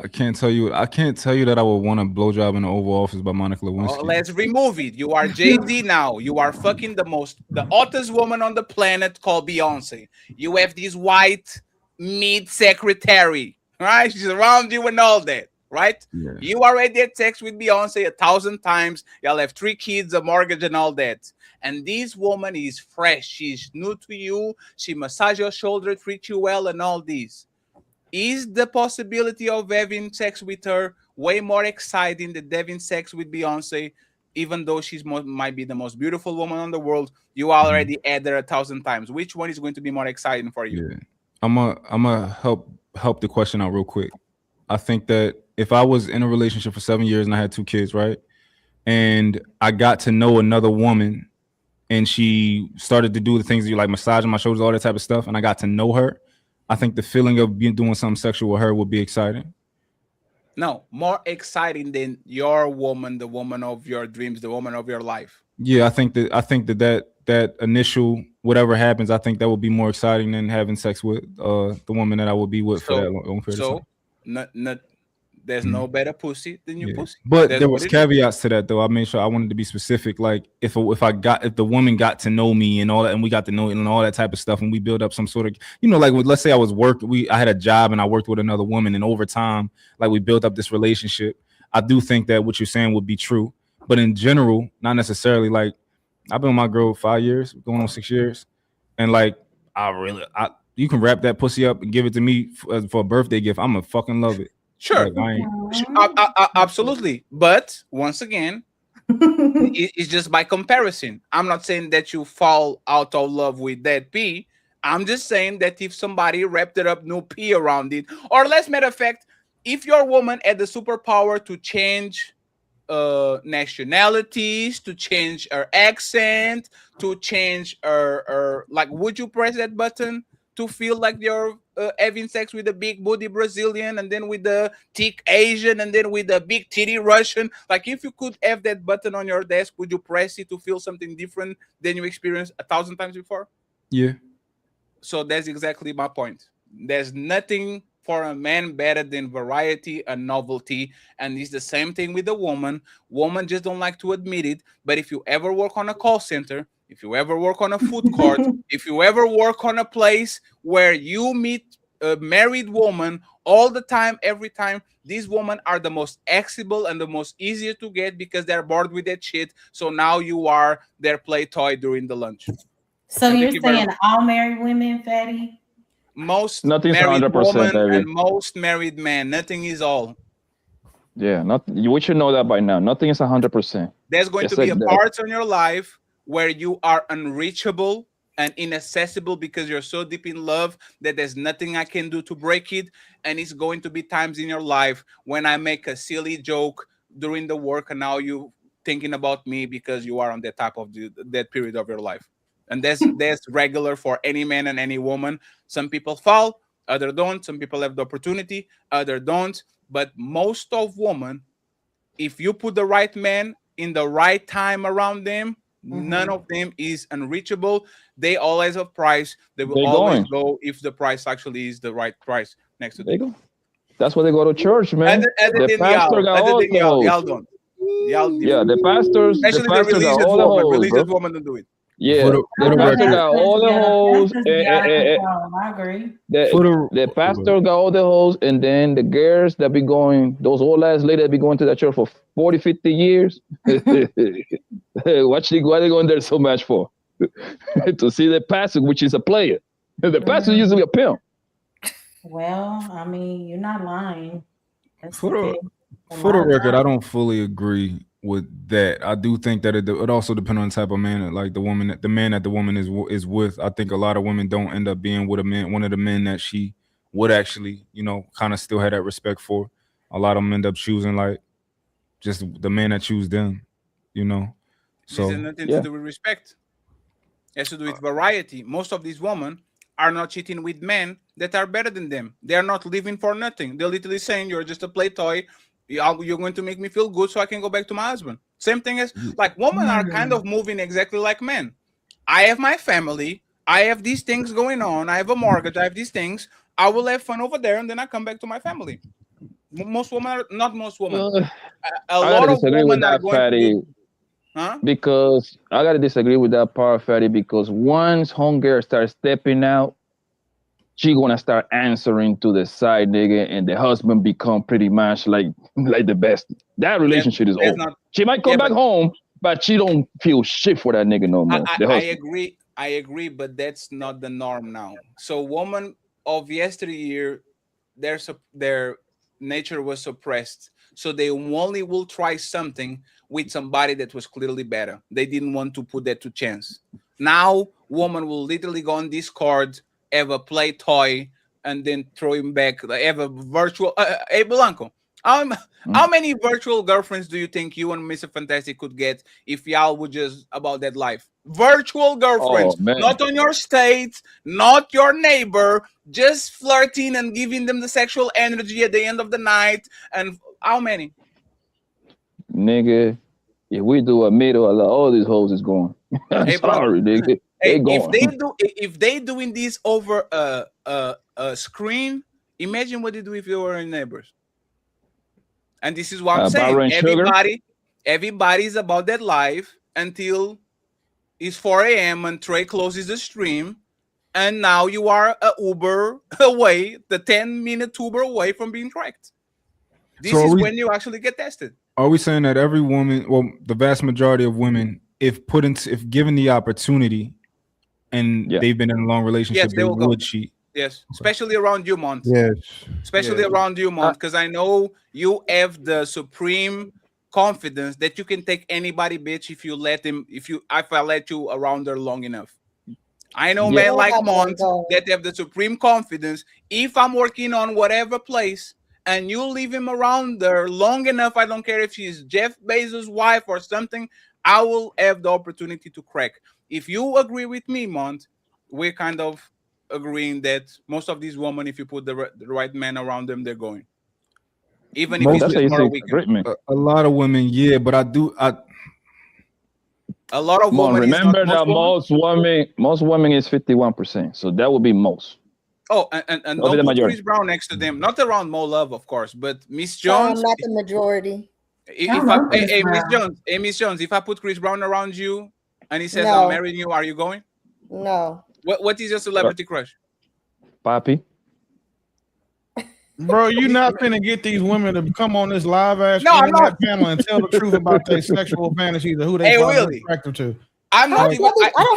I can't tell you that I would want a blowjob in the Oval Office by Monica Lewinsky. Let's remove it. You are Jay-Z now. You are fucking the hottest woman on the planet called Beyonce. You have this white meat secretary. right? She's around you and all that, right? Yeah. You already had sex with Beyonce 1,000 times. Y'all have 3 kids, a mortgage, and all that. And this woman is fresh. She's new to you. She massages your shoulder, treats you well, and all this. Is the possibility of having sex with her way more exciting than having sex with Beyonce? Even though she's might be the most beautiful woman in the world, you already had her 1,000 times. Which one is going to be more exciting for you? Yeah. I'm a help the question out real quick. I think that if I was in a relationship for 7 years and I had 2 kids, right, and I got to know another woman, and she started to do the things that you like, massaging my shoulders, all that type of stuff, and I got to know her, I think the feeling of doing something sexual with her would be exciting. No, more exciting than your woman, the woman of your dreams, the woman of your life. Yeah, I think that initial whatever happens, I think that would be more exciting than having sex with the woman that I would be with for that long period of time. There's no better pussy than your pussy. But That's there what was it is. caveats to that, though. I made sure I wanted to be specific. Like if the woman got to know me and all that, and we got to know it and all that type of stuff, and we build up some sort of, like let's say I had a job and I worked with another woman, and over time, like we built up this relationship. I do think that what you're saying would be true, but in general, not necessarily. Like I've been with my girl 5 years, going on 6 years, and like you can wrap that pussy up and give it to me for a birthday gift. I'm gonna fucking love it. Sure, absolutely. But once again, it's just by comparison. I'm not saying that you fall out of love with that pee. I'm just saying that if somebody wrapped it up, no pee around it, or less matter of fact, if your woman had the superpower to change nationalities, to change her accent, to change her like, would you press that button to feel like you're having sex with a big booty Brazilian, and then with the thick Asian, and then with the big titty Russian? Like, if you could have that button on your desk, would you press it to feel something different than you experienced 1,000 times before? Yeah. So that's exactly my point. There's nothing for a man better than variety and novelty, and it's the same thing with a woman. Women just don't like to admit it, but if you ever work on a call center, if you ever work on a food court, if you ever work on a place where you meet a married woman all the time, every time, these women are the most accessible and the most easier to get because they're bored with that shit. So now you are their play toy during the lunch. So you're saying all married women, Fatty? Most Nothing's married 100%, women baby. and most married men. Nothing is all. Yeah, we should know that by now. Nothing is 100%. There's going to be a part in your life where you are unreachable and inaccessible because you're so deep in love that there's nothing I can do to break it. And it's going to be times in your life when I make a silly joke during the work, and now you thinking about me because you are on that type of that period of your life. And that's regular for any man and any woman. Some people fall, others don't. Some people have the opportunity, others don't. But most of women, if you put the right man in the right time around them, none of them is unreachable. They always have price. They will always go if the price actually is the right price next to them. They go. That's why they go to church, man. The pastor got all the hoes. Yeah, the pastors. Especially the pastor religious got all woman. the hoes, Religious bro. woman don't do it. Yeah, the pastor got all the hoes. I agree. The pastor got all the hoes, and then the girls that be going, those old ass ladies that be going to that church for 40, 50 years. What they going there so much for? To see the pastor, which is a player. The pastor is usually a pimp. Well, I mean, you're not lying. For the record, I don't fully agree with that. I do think that it also depends on the type of man, like the man that the woman is with. I think a lot of women don't end up being with one of the men that she would actually, kind of still have that respect for. A lot of them end up choosing like just the man that choose them, So This has nothing to do with respect. It has to do with variety. Most of these women are not cheating with men that are better than them. They are not living for nothing. They're literally saying, you're just a play toy. You're going to make me feel good so I can go back to my husband. Same thing as like women are kind of moving exactly like men. I have my family. I have these things going on. I have a mortgage. I have these things. I will have fun over there, and then I come back to my family. Most women are not most women. A lot of women are going to do, because I gotta disagree with that part, Fatty, because once homegirl starts stepping out, she gonna start answering to the side nigga, and the husband become pretty much like the best. That relationship is over. She might come back home, but she don't feel shit for that nigga no more. I agree. I agree, but that's not the norm now. So, women of yesteryear, their nature was suppressed, so they only will try something with somebody that was clearly better. They didn't want to put that to chance. Now, woman will literally go on Discord, have a play toy, and then throw him back. Have a virtual. Hey, Blanco, how many virtual girlfriends do you think you and Mr. Fantastic could get if y'all would just about that life? Virtual girlfriends, not on your state, not your neighbor, just flirting and giving them the sexual energy at the end of the night. And how many? Nigga, if we do a middle, all these hoes is going. Hey, sorry, nigga. Hey, going. if they doing this over a screen, imagine what they do if you were in neighbors. And this is what I'm saying. Everybody's about that life until it's 4 a.m. and Trey closes the stream, and now you are a Uber away, the 10-minute Uber away from being tracked. This is when you actually get tested. Are we saying that every woman, well, the vast majority of women, if given the opportunity and they've been in a long relationship, they would cheat? Yes, especially around you, Mont. Yes, especially around you, Mont, because I know you have the supreme confidence that you can take anybody, bitch, if you let him. If I let you around there long enough. I know men like Mont that have the supreme confidence. If I'm working on whatever place and you leave him around there long enough, I don't care if she's Jeff Bezos' wife or something, I will have the opportunity to crack. If you agree with me, Mont, we're kind of agreeing that most of these women, if you put the right man around them, they're going. Even if it's just more a weekend. A lot of women, yeah, but a lot of women. Remember that most women is 51%, so that would be most. Oh, and don't put Chris Brown next to them. Not around Mo Love, of course, but Miss Jones. Not the majority. Miss Jones, if I put Chris Brown around you and he says I'm marrying you, are you going? No. What is your celebrity crush? Papi. Bro, you not finna get these women to come on this live ass panel and tell the truth about their sexual fantasies or who they are attracted to. I don't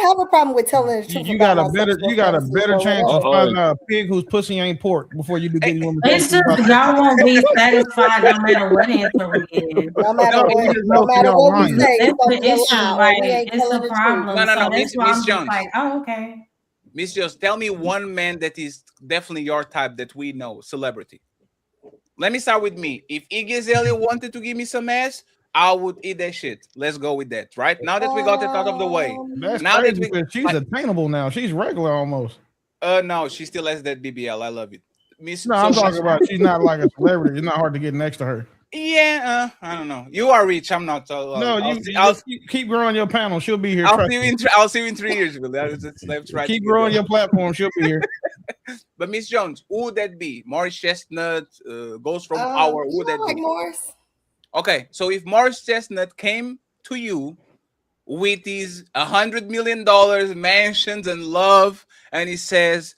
have a problem with telling the truth. You got a better chance of finding a pig whose pussy ain't pork before you do get women. It's just y'all won't be satisfied no matter what answer we give. No matter what we say, that's the issue, right? It's the problem. No, Miss Jones. Like, oh, okay. Miss Jones, tell me one man that is definitely your type that we know, celebrity. Let me start with me. If Iggy Azalea wanted to give me some ass, I would eat that shit. Let's go with that, right? Now that we got it out of the way. That's now crazy, that she's attainable now. She's regular almost. No, she still has that BBL. I love it. I'm talking about she's not like a celebrity. It's not hard to get next to her. Yeah, I don't know. You are rich. I'm not. I'll keep growing your panel. She'll be here. I'll see you in 3 years. Let's try. Keep growing your platform. She'll be here. But Miss Jones, who would that be? Morris Chestnut, Ghost from Power. Who would that be? Morris. Okay, so if Morris Chestnut came to you with his $100 million mansions and love, and he says,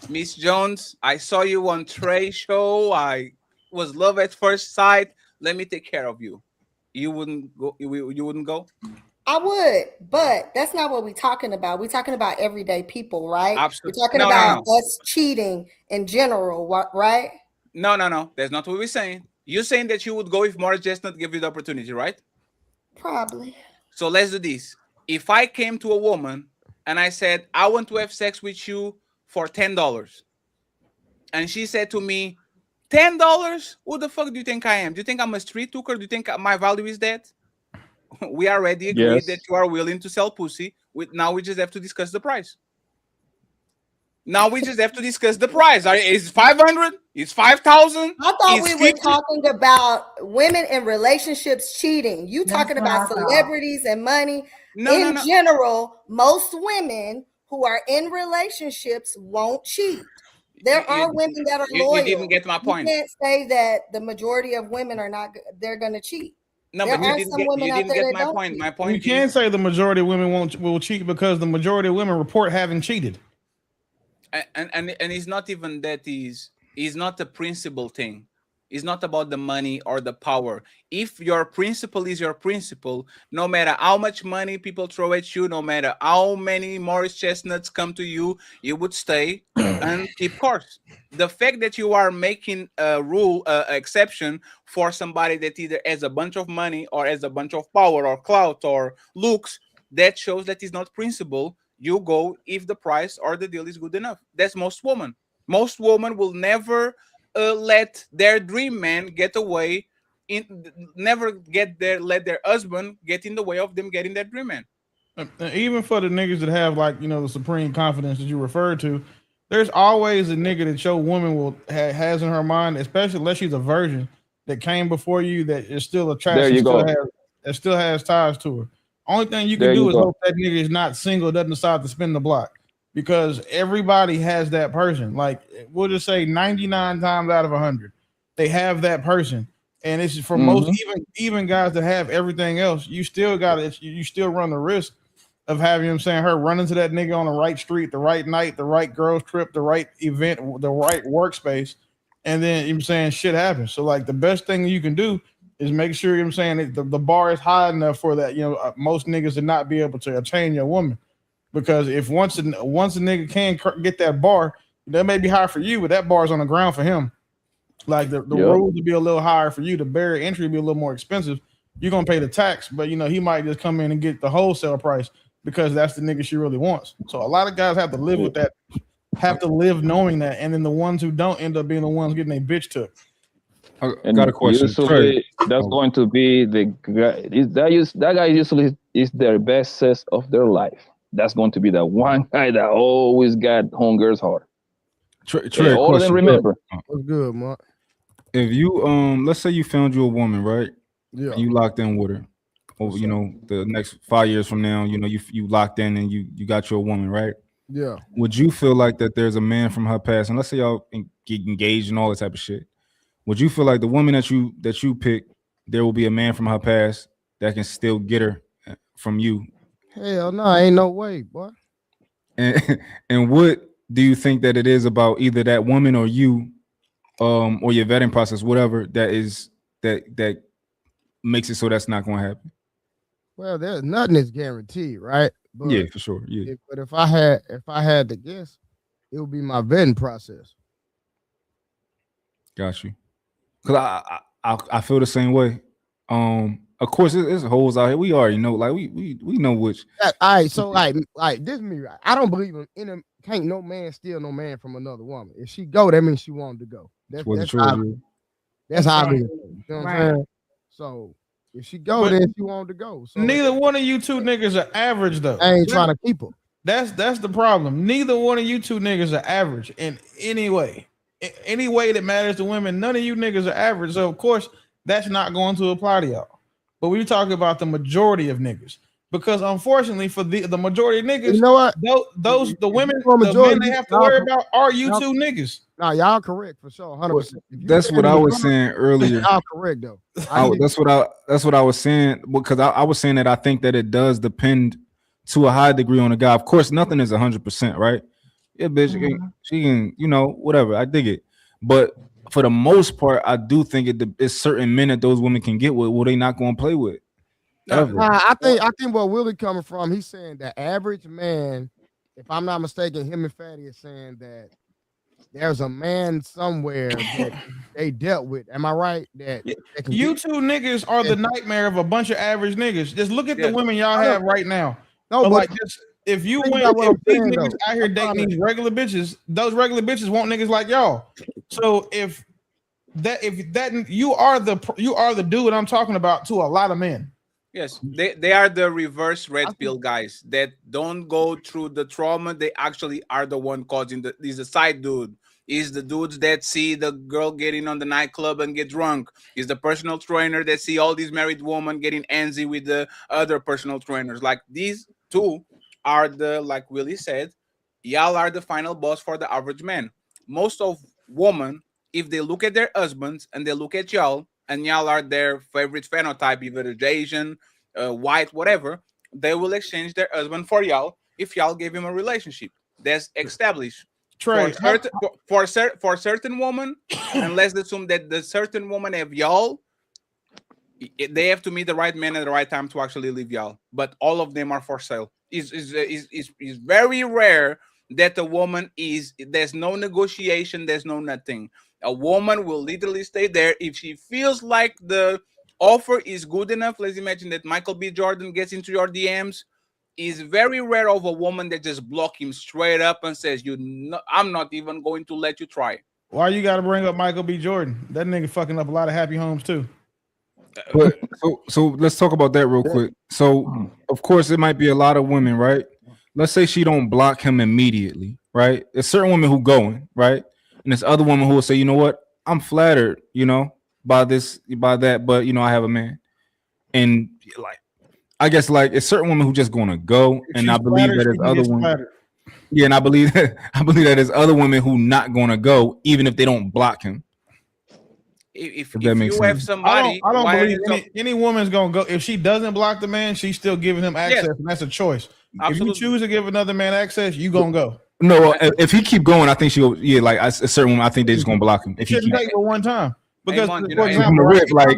Miss Jones, I saw you on Trey's show. I was love at first sight. Let me take care of you. You wouldn't go? You wouldn't go? I would, but that's not what we're talking about. We're talking about everyday people, right? Absolutely. We're talking about us cheating in general, right? No. That's not what we're saying. You're saying that you would go if Morris Chestnut gave you the opportunity, right? Probably. So let's do this. If I came to a woman and I said, I want to have sex with you for $10, and she said to me, $10? Who the fuck do you think I am? Do you think I'm a street hooker? Do you think my value is that? We already agreed that you are willing to sell pussy. Now we just have to discuss the price. Is 500? Is 5,000? I thought we were talking about women in relationships cheating. You talking about celebrities and money. In general, most women who are in relationships won't cheat. There are women that are loyal. You didn't get my point. You can't say that the majority of women are not. They're going to cheat. No, but you didn't get my point. My point. You can't say the majority of women will cheat because the majority of women report having cheated. And it's not even that is not a principle thing. It's not about the money or the power. If your principle is your principle, no matter how much money people throw at you, no matter how many Morris chestnuts come to you, you would stay and keep course. The fact that you are making a rule, exception for somebody that either has a bunch of money or has a bunch of power or clout or looks, that shows that it's not principle. You go if the price or the deal is good enough. That's most women. Most women will never let their dream man get away, never let their husband get in the way of them getting their dream man. Even for the niggas that have, like, you know, the supreme confidence that you referred to, there's always a nigga that your woman will has in her mind, especially unless she's a virgin that came before you, that is still attractive, There you go. that still has ties to her. Only thing you can There do you is go. hope that nigga is not single, doesn't decide to spin the block, because everybody has that person. Like, we'll just say 99 times out of 100, they have that person. And it's for most, even guys that have everything else, you still run the risk of having, you know what I'm saying, her run into that nigga on the right street, the right night, the right girls trip, the right event, the right workspace, and then, you know what I'm saying, shit happens. So, like, the best thing you can do is make sure, you know what I'm saying, the bar is high enough for that, you know, most niggas to not be able to attain your woman. Because if once a nigga can get that bar, that may be high for you, but that bar is on the ground for him. Like, the rules would be a little higher for you. The barrier to entry would be a little more expensive. You're gonna pay the tax, but, you know, he might just come in and get the wholesale price because that's the nigga she really wants. So a lot of guys have to live with that, have to live knowing that, and then the ones who don't end up being the ones getting a bitch took. And got a question. usually that's going to be the guy. That guy usually is their best sex of their life. That's going to be the one guy that always got homegirl's heart. Trey, all of them remember. What's good, Mark? If you let's say you found you a woman, right? Yeah. And you locked in with her. Over, you know, the next 5 years from now, you know, you locked in and you got your woman, right? Yeah. Would you feel like that there's a man from her past, and let's say y'all get engaged and all that type of shit? Would you feel like the woman that you pick, there will be a man from her past that can still get her from you? Hell no, ain't no way, boy. And what do you think that it is about either that woman or you, or your vetting process, whatever that makes it so that's not going to happen? Well, there's nothing is guaranteed, right? But Yeah, for sure. Yeah. But if I had to guess, it would be my vetting process. Got you. Cause I feel the same way. Of course, there's hoes out here. We already know, like we know which. All right, so like this is me, right? I don't believe can't no man steal no man from another woman. If she go, that means she wanted to go. That's how I do it. You know what I'm saying? So if she go, then she wanted to go. So Neither one of you two niggas are average, though. I ain't trying to keep her. That's the problem. Neither one of you two niggas are average in any way. Any way that matters to women, none of you niggas are average. So of course that's not going to apply to y'all. But we talk about the majority of niggas, because unfortunately for the majority of niggas, you know what? The men they have to worry about are you two niggas. No, y'all correct for sure, 100%. That's what I was saying earlier. Y'all correct though. That's what I was saying, because I was saying that I think that it does depend to a high degree on the guy. Of course, nothing is 100%, right? Yeah, bitch, she can, you know, whatever. I dig it, but for the most part, I do think it's certain men that those women can get with. Well, they not going to play with. I think where Willie coming from, he's saying the average man, if I'm not mistaken, him and Fatty is saying that there's a man somewhere that they dealt with. Am I right? That you two niggas are the nightmare of a bunch of average niggas. Just look at the women y'all have right now. No, but like, just if you went with these niggas out here dating these regular bitches, those regular bitches want niggas like y'all. So if you are the dude I'm talking about to a lot of men. Yes, they are the reverse red pill guys that don't go through the trauma. They actually are the one causing he's a side dude. He's the dudes that see the girl getting on the nightclub and get drunk. He's the personal trainer that see all these married women getting antsy with the other personal trainers. Like, these two are like Willie said, y'all are the final boss for the average man. Most of women, if they look at their husbands and they look at y'all, and y'all are their favorite phenotype, either Asian, white, whatever, they will exchange their husband for y'all if y'all gave him a relationship. That's established. Trey, for certain woman, and let's assume that the certain woman have y'all, they have to meet the right man at the right time to actually leave y'all. But all of them are for sale. It's very rare that a woman there's no negotiation, there's no nothing. A woman will literally stay there if she feels like the offer is good enough. Let's imagine that Michael B. Jordan gets into your DMs. Is very rare of a woman that just block him straight up and says, I'm not even going to let you try. Why you got to bring up Michael B. Jordan? That nigga fucking up a lot of happy homes too. But so let's talk about that real quick. So of course it might be a lot of women, right? Let's say she don't block him immediately, right? There's certain women who going, right? And there's other women who will say, you know what? I'm flattered, by that, but I have a man. And like, I guess like it's certain women who just gonna go, and I believe that there's other women. Yeah, and I believe that there's other women who not gonna go, even if they don't block him. If that makes sense. Have somebody, I don't believe any woman's gonna go. If she doesn't block the man, she's still giving him access, and that's a choice. Absolutely. If you choose to give another man access, you gonna go. No, if he keep going, I think she'll. Yeah, like a certain woman, I think they're just gonna block him. If he take it one time. Because for example, like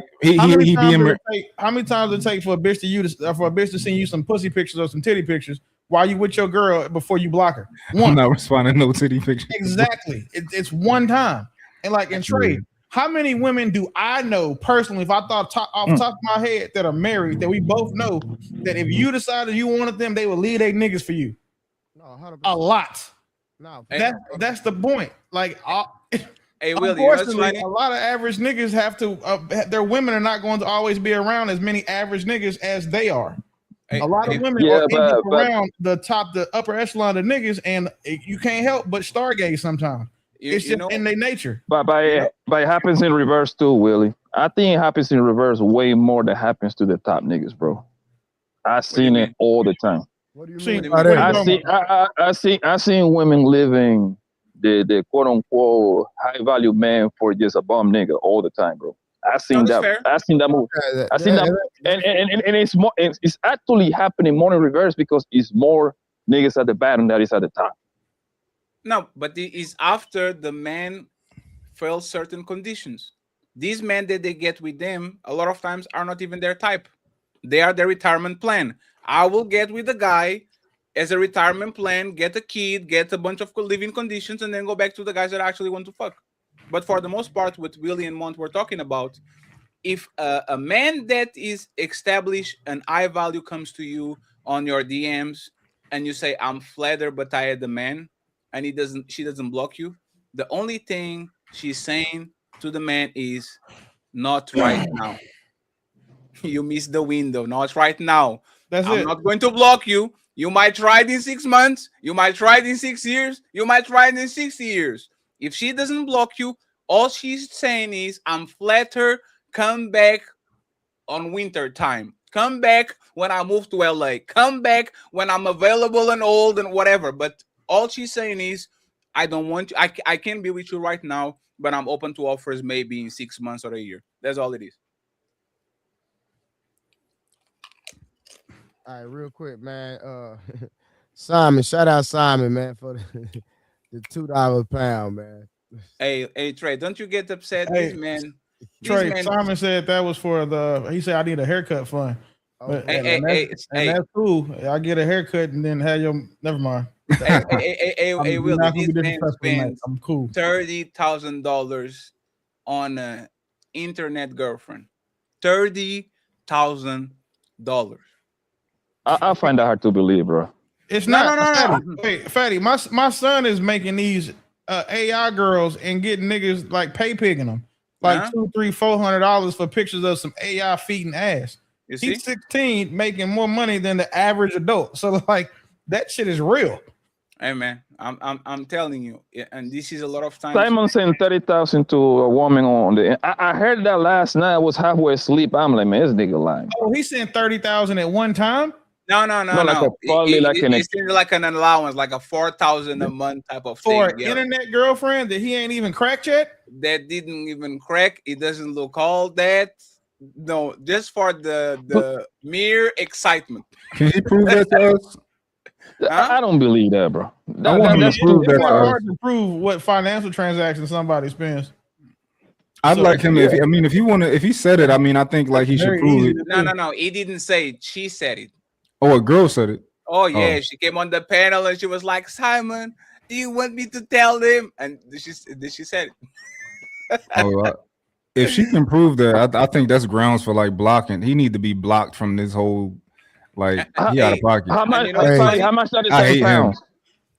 how many times it take for a bitch to send you some pussy pictures or some titty pictures while you with your girl before you block her? I'm not responding no titty pictures. Exactly. It's one time. And like in trade, how many women do I know personally, if I thought off the top of my head, that are married, that we both know that if you decided you wanted them, they would leave their niggas for you? No, 100%. A lot. No, that's the point. Like hey, Willie, unfortunately, a lot of average niggas have to. Their women are not going to always be around as many average niggas as they are. A lot of women are around the upper echelon of niggas, and you can't help but stargaze sometimes. It's just in their nature. But it happens in reverse too, Willie. I think it happens in reverse way more than happens to the top niggas, bro. I've seen it all the time. What do you mean by that? I seen women living the quote unquote high value man for just a bum nigga all the time, bro. I seen that move. I seen that, and it's more. It's actually happening more in reverse because it's more niggas at the bottom that is at the top. No, but it is after the man fulfills certain conditions. These men that they get with them a lot of times are not even their type. They are their retirement plan. I will get with a guy as a retirement plan, get a kid, get a bunch of living conditions, and then go back to the guys that I actually want to fuck. But for the most part, what Willie and Mont were talking about, if a man that is established and high value comes to you on your DMs and you say, I'm flattered, but I had the man, and she doesn't block you, the only thing she's saying to the man is, not right now. You missed the window. Not right now. I'm not going to block you. You might try it in 6 months. You might try it in 6 years. You might try it in 60 years. If she doesn't block you, all she's saying is, I'm flattered. Come back on winter time. Come back when I move to LA. Come back when I'm available and old and whatever. But all she's saying is, I don't want you. I can't be with you right now, but I'm open to offers maybe in 6 months or a year. That's all it is. All right, real quick, man. Simon, shout out Simon, man, for the $2 a pound, man. Hey, Trey, don't you get upset, Trey, Simon said that was for he said I need a haircut fund. Okay. That's cool. I get a haircut and then have your never mind. Hey, Will, this man spends I'm cool. $30,000 on an internet girlfriend. $30,000. I find that hard to believe, bro. It's not. No. Wait, Fatty, my son is making these AI girls and getting niggas like pay pigging them like $200, $300, $400 for pictures of some AI feet and ass. He's 16, making more money than the average adult. So like that shit is real. Hey man, I'm telling you, and this is a lot of times. Simon sent 30,000 to a woman on the. I heard that last night. I was halfway asleep. I'm like, man, this nigga lying. Oh, he sent 30,000 at one time. No. It's like an allowance, like a 4,000 a month type of for thing. For internet girlfriend that he ain't even cracked yet. That didn't even crack. It doesn't look all that. No, just for the mere excitement. Can he prove that to us? I don't believe that, bro. I want him to That's prove stupid. It's that not to us. hard to prove what financial transaction somebody spends. I'd So, like him if I mean if he said it, I mean I think like he should very prove easy it. to No, do. no. He didn't say it. She said it. Oh, a girl said it. Oh yeah, she came on the panel and she was like, "Simon, do you want me to tell him?" And she said it. Oh, if she can prove that, I think that's grounds for like blocking. He need to be blocked from this whole like he out of pocket. How much? you know what's funny? How much that is I in hate him. pounds?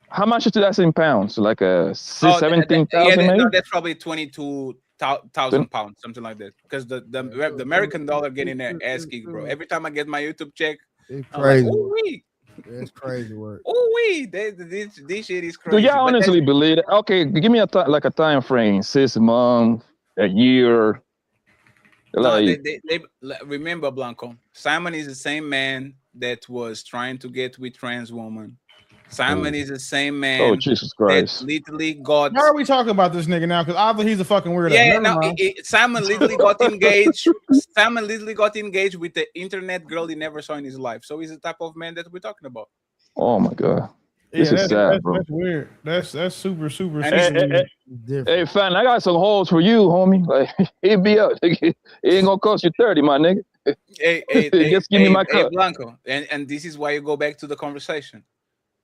How much is that in pounds? Like a Oh, 17,000 maybe? no, that's probably 22,000 pounds, something like that. Because the American dollar getting their ass kicked, bro. Every time I get my YouTube check, It's I'm like, crazy. ooh wee, It's crazy work. ooh wee. This shit is Do crazy. y'all But honestly believe that? Okay, give me a time frame, 6 months, a year. no, Like, they remember, Blanco. Simon is the same man that was trying to get with trans woman. Simon is the same man oh Jesus that Christ! literally got. Why are we talking about this nigga now? Because obviously he's a fucking weirdo. Yeah, Never no, mind. Simon literally got engaged. Simon literally got engaged with the internet girl he never saw in his life. So he's the type of man that we're talking about. Oh my God, Yeah, this is sad, bro. that's weird. That's super, super, And super it's- weird. Different. Hey, fan, I got some holes for you, homie. Like, it be up. It ain't gonna cost you 30, my nigga. Just give me my cup. Blanco. And this is why you go back to the conversation.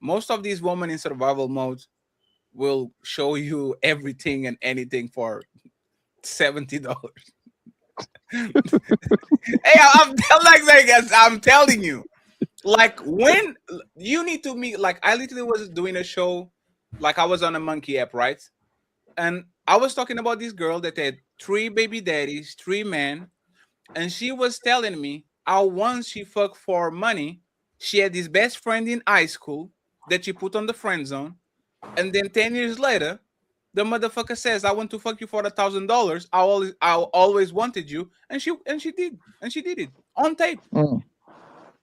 Most of these women in survival mode will show you everything and anything for $70. Hey, I'm telling you, like when you need to meet, like I literally was doing a show, like I was on a monkey app, right? And I was talking about this girl that had 3 baby daddies, 3 men, and she was telling me how once she fucked for money, she had this best friend in high school that she put on the friend zone, and then 10 years later, the motherfucker says, "I want to fuck you for $1,000. I always wanted you," and she did it on tape.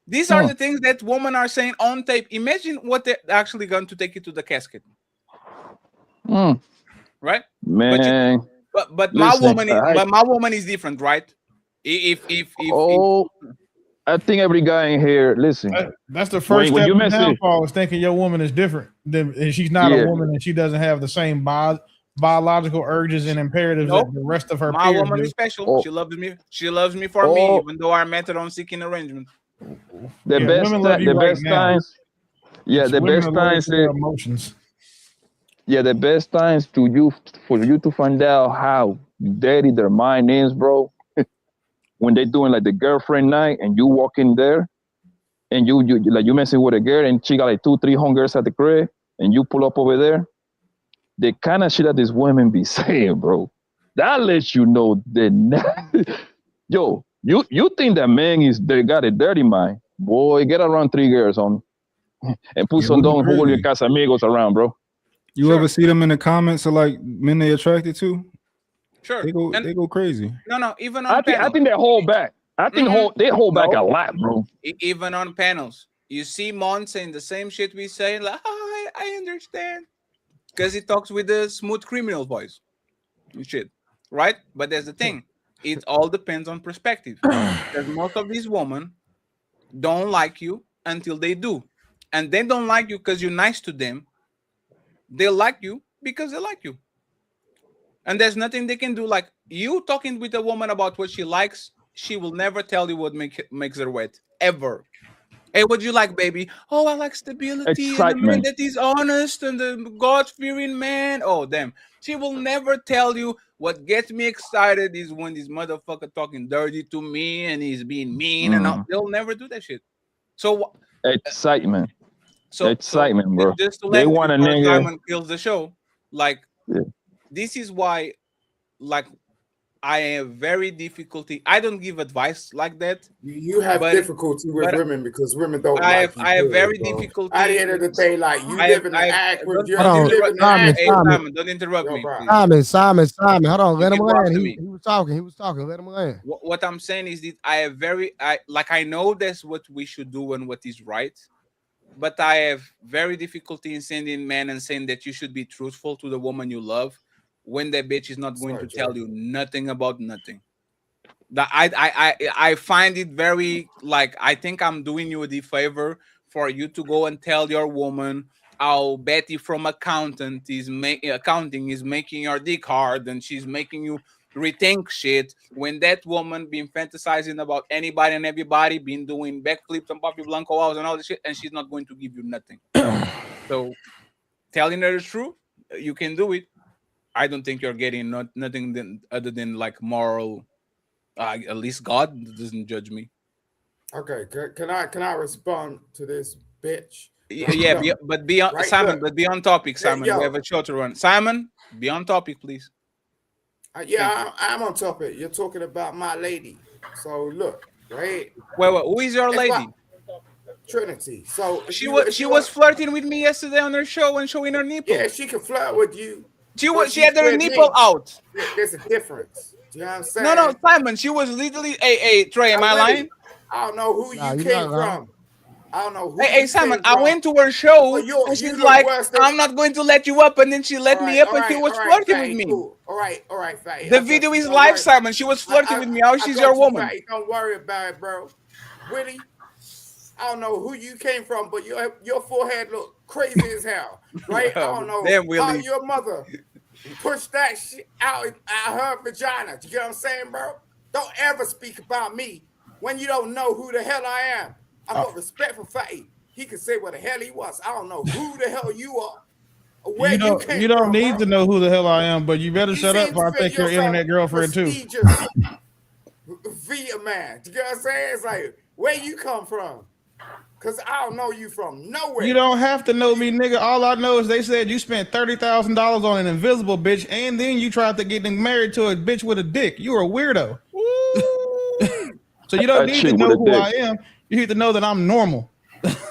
These are the things that women are saying on tape. Imagine what they're actually going to take you to the casket, right? Man, But my listen, woman is different, right? If I think every guy in here, listen. That's the first when step you to mess it- downfall is thinking your woman is different. And she's not Yeah. a woman and she doesn't have the same biological urges and imperatives Nope. that the rest of her My peers woman do. is special. Oh. She loves me. She loves me for me, even though I met her on seeking arrangement. The Yeah, best, women love you right now. times. Yeah, the Women best are loyal times. to their emotions. Yeah, the best times for you to find out how dirty their mind is, bro. When they're doing like the girlfriend night, and you walk in there, and you like you messing with a girl, and she got like 2-3 homegirls at the crib, and you pull up over there. The kind of shit that these women be saying, bro, that lets you know that yo, you think that man they got a dirty mind, boy? Get around 3 girls on, and put Yeah, some women Don Julio crazy. Casamigos around, bro. You ever see them in the comments of like men they attracted to? Sure. They go crazy. No, even on I panels. think they hold back. I think they hold back a lot, bro. Even on panels, you see Mon saying the same shit we say, like, oh, I understand, because he talks with the smooth criminal voice and shit, right? But there's the thing, it all depends on perspective, because most of these women don't like you until they do, and they don't like you because you're nice to them. They like you because they like you, and there's nothing they can do. Like you talking with a woman about what she likes, she will never tell you what makes her wet, ever. Hey, what do you like, baby? Oh, I like stability and a man Excitement. that is honest and the God-fearing man. Oh, damn. She will never tell you what gets me excited is when this motherfucker talking dirty to me and he's being mean and all. They'll never do that shit. So Excitement. So Excitement, bro. just to They let want a before nigga. Simon kills the show, like this is why, like, I have very difficulty. I don't give advice like that. You have but- difficulty with but women because women don't I like have you. I have period, very bro. difficulty. At the end of the day, like you I live have- in the I- act. don't You Hold on, live in the act. Hey, Simon. Simon, don't interrupt me. please. Simon. Hold on, let him keep watching land. me. He was talking. Let him land. What I'm saying is that I know that's what we should do and what is right, but I have very difficulty in sending men and saying that you should be truthful to the woman you love when that bitch is not going to tell you nothing about nothing. That I find it very, like, I think I'm doing you a favor for you to go and tell your woman, "Oh, Betty from accounting is making your dick hard, and she's making you rethink shit," when that woman been fantasizing about anybody and everybody, been doing backflips and Papi Blanco hours and all this shit, and she's not going to give you nothing. So telling her the truth, you can do it. I don't think you're getting nothing other than like moral. At least God doesn't judge me. Okay, can I respond to this bitch? Yeah, but be on, Right, Simon. look. But be on topic, Simon. yo. We have a show to run. Simon, be on topic, please. I'm on topic. You're talking about my lady. So look, right? Wait, who is your It's lady? like Trinity. So if She you- was if she you was want- flirting with me yesterday on her show and showing her nipple. Yeah, she can flirt with you. She but had her with nipple me. out. There's a difference. Do you know what I'm saying? No, Simon. She was literally. Hey, Trey, am I lying? I don't know who Nah, you you're came not lying. from. I don't know who. Hey, you Simon. came I from. went to her show But you and she's look like, worse than- "I'm not going to let you up," and then she let me up and she was flirting with me. Cool. All right, Fatty. The video is live, Simon. She was flirting with me. How she's got your you, woman? Fatty. Don't worry about it, bro. Willie, I don't know who you came from, but your forehead look crazy as hell, right? I don't know Damn, how Willie. your mother pushed that shit out her vagina. You get what I'm saying, bro? Don't ever speak about me when you don't know who the hell I am. I got respect for Fatty. He can say what the hell he wants. I don't know who the hell you are. Or where You don't came you don't from, need bro. to know who the hell I am, but you better You shut up seem before I to take feel your yourself internet girlfriend too. prestigious via man. You get what I'm saying? It's like, where you come from? Because I don't know you from nowhere. You don't have to know me, nigga. All I know is they said you spent $30,000 on an invisible bitch, and then you tried to get married to a bitch with a dick. You're a weirdo. So you don't A need chick to know with a who dick. I am. You need to know that I'm normal.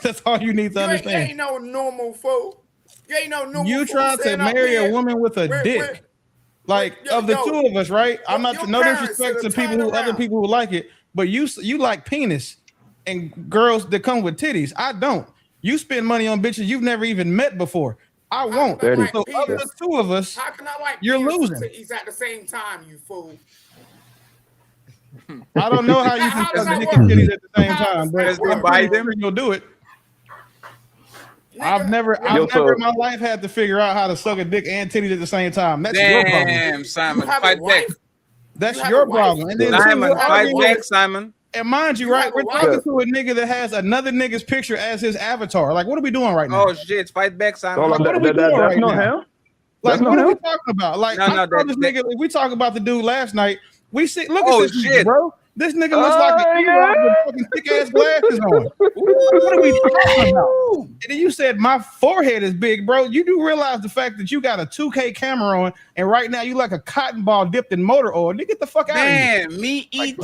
That's all you need to You understand. ain't no normal fool. You ain't no normal You fool tried to sitting up marry a here woman with a with- dick. with- Like yo, of the yo, two of us, right? I'm not your no parents disrespect to should've people turned who other around. people who like it, but you like penis and girls that come with titties. I don't. You spend money on bitches you've never even met before. I won't. That is- So of the two of us, How can I like you're penis and losing. titties at the same time, you fool? I don't know how you How can does suck that dick work? and titties at the same How time, does but that Because they work? buy I'm them. sure you'll do it. Nigga, I've never Yo, so- in my life had to figure out how to suck a dick and titties at the same time. That's your problem. Damn, Simon, you have a fight back. wife? That's You have your a wife? problem. And then too, Simon, we're fight arguing back, with- Simon. and mind you, You right, have a we're wife? talking to a nigga that has another nigga's picture as his avatar. Like, what are we doing right now? Oh shit, fight back, Simon. Hold on, what are we doing that's right not now? him. Like, That's not what are we him? talking about? Like, No, I no, saw that- this nigga. We talked about the dude last night. We see. Look Oh, at this nigga, shit. bro. This nigga looks like an Oh, E-Rock yeah. with fucking thick ass glasses on. What are we talking about? And then you said my forehead is big, bro. You do realize the fact that you got a 2K camera on, and right now you like a cotton ball dipped in motor oil. Nigga, get the fuck out of here. Damn, me ET.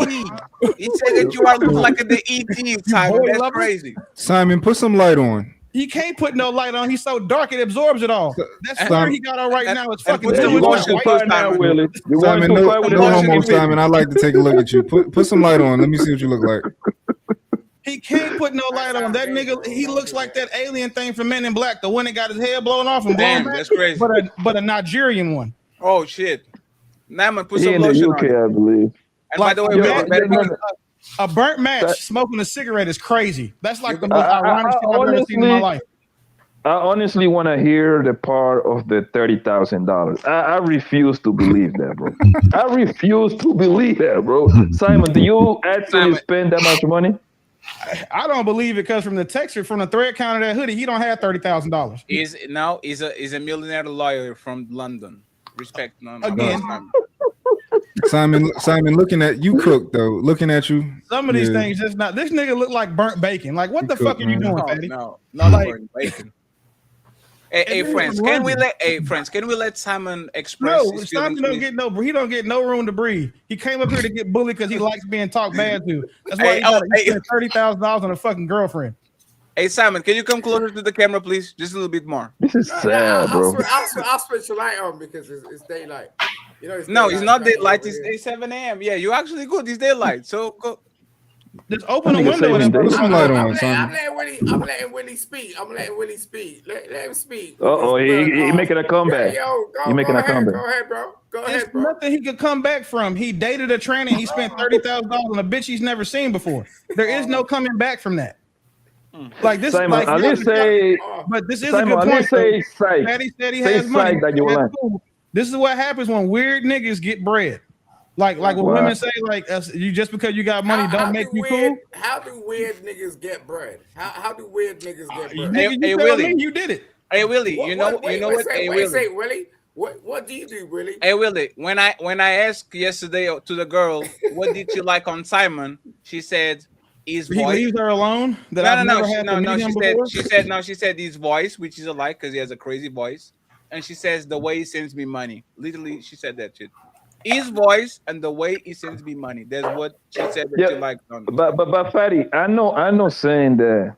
He said that you are looking like the ET, Simon. boy That's lover? crazy. Simon, put some light on. He can't put no light on. He's so dark it absorbs it all. That's and- where he got on right and- now. It's and fucking put Yeah, some you're too going much too lotion, far Simon. now, Willie. You're going Simon, too far no with the homo, motion. Simon. I like to take a look at you. Put some light on. Let me see what you look like. He can't put no light on. That nigga, he looks like that alien thing from Men in Black, the one that got his head blown off and blown Damn, back, that's crazy. but a Nigerian one. Oh shit. Naman, put He some in the lotion on UK, it. I believe. And by the way, Yo, Willie, better no, be- no. A burnt match That- smoking a cigarette is crazy. That's like the I- most I- ironic I thing I've ever seen in my honestly- life. I honestly want to hear the part of the $30,000. I refuse to believe that, bro. I refuse to believe that, bro. Simon, do you actually Simon. spend that much money? I don't believe it because from the texture, from the thread count of that hoodie, he don't have $30,000. is a millionaire lawyer from London. Respect, no, Again. Simon, looking at you cook though. Looking at you. Some of these Yeah. things just not. This nigga look like burnt bacon. Like, what the fuck are you doing, No, Fatty? no, not Like- like, bacon. Hey, And friends, then can we London. let Simon express No, his Simon feelings? don't please? get no. He don't get no room to breathe. He came up here to get bullied because he likes being talked bad to. That's why Hey, he got hey. spent $30,000 on a fucking girlfriend. Hey, Simon, can you come closer to the camera, please? Just a little bit more. This is sad, bro. I'll switch the light on because it's daylight. You know, No, it's not right daylight. over It's here. 7 a.m. Yeah, you're actually good. It's daylight. So go. Just open That the nigga window saving and days. Put some light I'm on, letting Simon. Willie speak. I'm letting Willie speak. Let him speak. Uh-oh, he making a comeback. Yeah, yo, He making a comeback. Go ahead, bro. Go There's ahead, bro. nothing he could come back from. He dated a tranny. He spent $30,000 on a bitch he's never seen before. There is no coming back from that. Like this, Simon, like at you least say, but this is Simon, a good at point. least say psych. Daddy said he Say has money. psych that you That's like. cool. This is what happens when weird niggas get bread. Like what Wow. women say, like you just because you got money don't make you cool. How do weird niggas get bread? How do weird niggas get bread? Nigga, you tell Willie. me you did it. Hey Willie, you know what? Hey Willie. Say, Willie. What do you do, Willie? Hey Willie, when I asked yesterday to the girl, what did you like on Simon? She said his He voice. leaves her alone. She said his voice, which is a lie because he has a crazy voice, and she says the way he sends me money. Literally, she said that shit. His voice and the way he sends me money. That's what she said that she liked on. But Fatty, I know saying that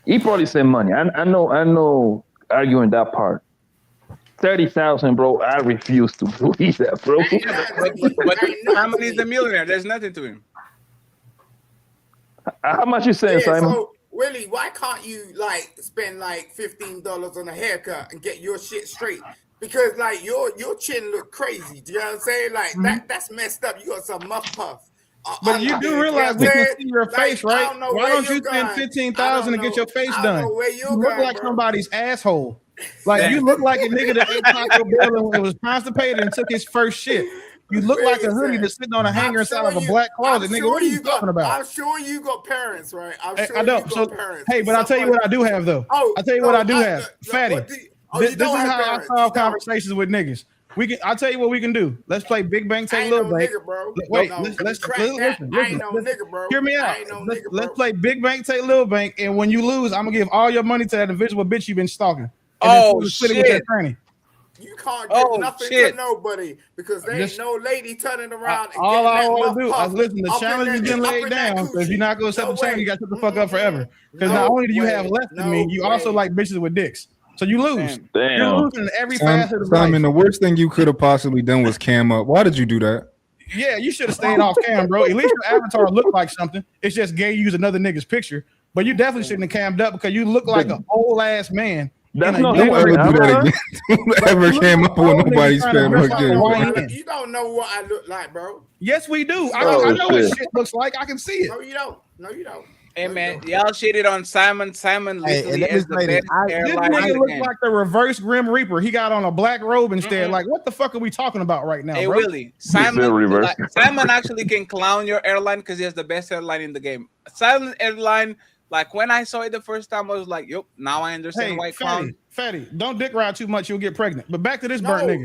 he probably sent money. I know arguing that part. 30,000, bro. I refuse to believe that, bro. But Simon is a millionaire. There's nothing to him. How much you saying, Simon? So, Willie, why can't you like spend like $15 on a haircut and get your shit straight? Because like your chin look crazy. Do you know what I'm saying? Like that's messed up. You got some muff puff. But you do realize we can see your face, right? Why don't you spend 15,000 to get your face done? You look like somebody's asshole. Like you look like a nigga that ate Taco Bell and was constipated and took his first shit. You look like a hoodie that's sitting on a hanger inside of a black closet, nigga. What are you talking about? I'm sure you got parents, right? I'm sure I don't. you got parents. Hey, but I'll tell you what I do have though. I'll tell you what I do have. Fatty. This is how I solve conversations with niggas. I'll tell you what we can do. Let's play Big Bang Take Little Bank. Wait, listen. Hear me out. Let's play Big Bang Take Little Bank, and when you lose, I'm gonna give all your money to that invisible bitch you've been stalking. Oh, shit! You can't give nothing to nobody because there ain't no lady turning around. All I want to do is listen. The challenge has been laid down. So if you're not gonna accept the challenge, you got to shut the fuck up forever. Because not only do you have less than me, you also like bitches with dicks. So you lose. Damn. You're losing in every facet of life. Simon, the worst thing you could have possibly done was cam up. Why did you do that? Yeah, you should have stayed off cam, bro. At least your avatar looked like something. It's just gay. Use another nigga's picture, but you definitely shouldn't have cammed up because you look like an old ass man. That's not don't ever do that again. Don't ever cam up on nobody's family again. You don't know what I look like, bro. Yes, we do. I know what shit looks like. I can see it. No, you don't. No, you don't. Hey man, y'all shitted on Simon. Simon literally is the best This airline nigga in the looks game. like the reverse Grim Reaper. He got on a black robe instead. Like, what the fuck are we talking about right now, Hey bro? Willie, Simon actually can clown your airline because he has the best airline in the game. Silent airline, like when I saw it the first time, I was like, "Yup, now I understand why clown." Fatty, don't dick ride too much, you'll get pregnant. But back to this burnt nigga.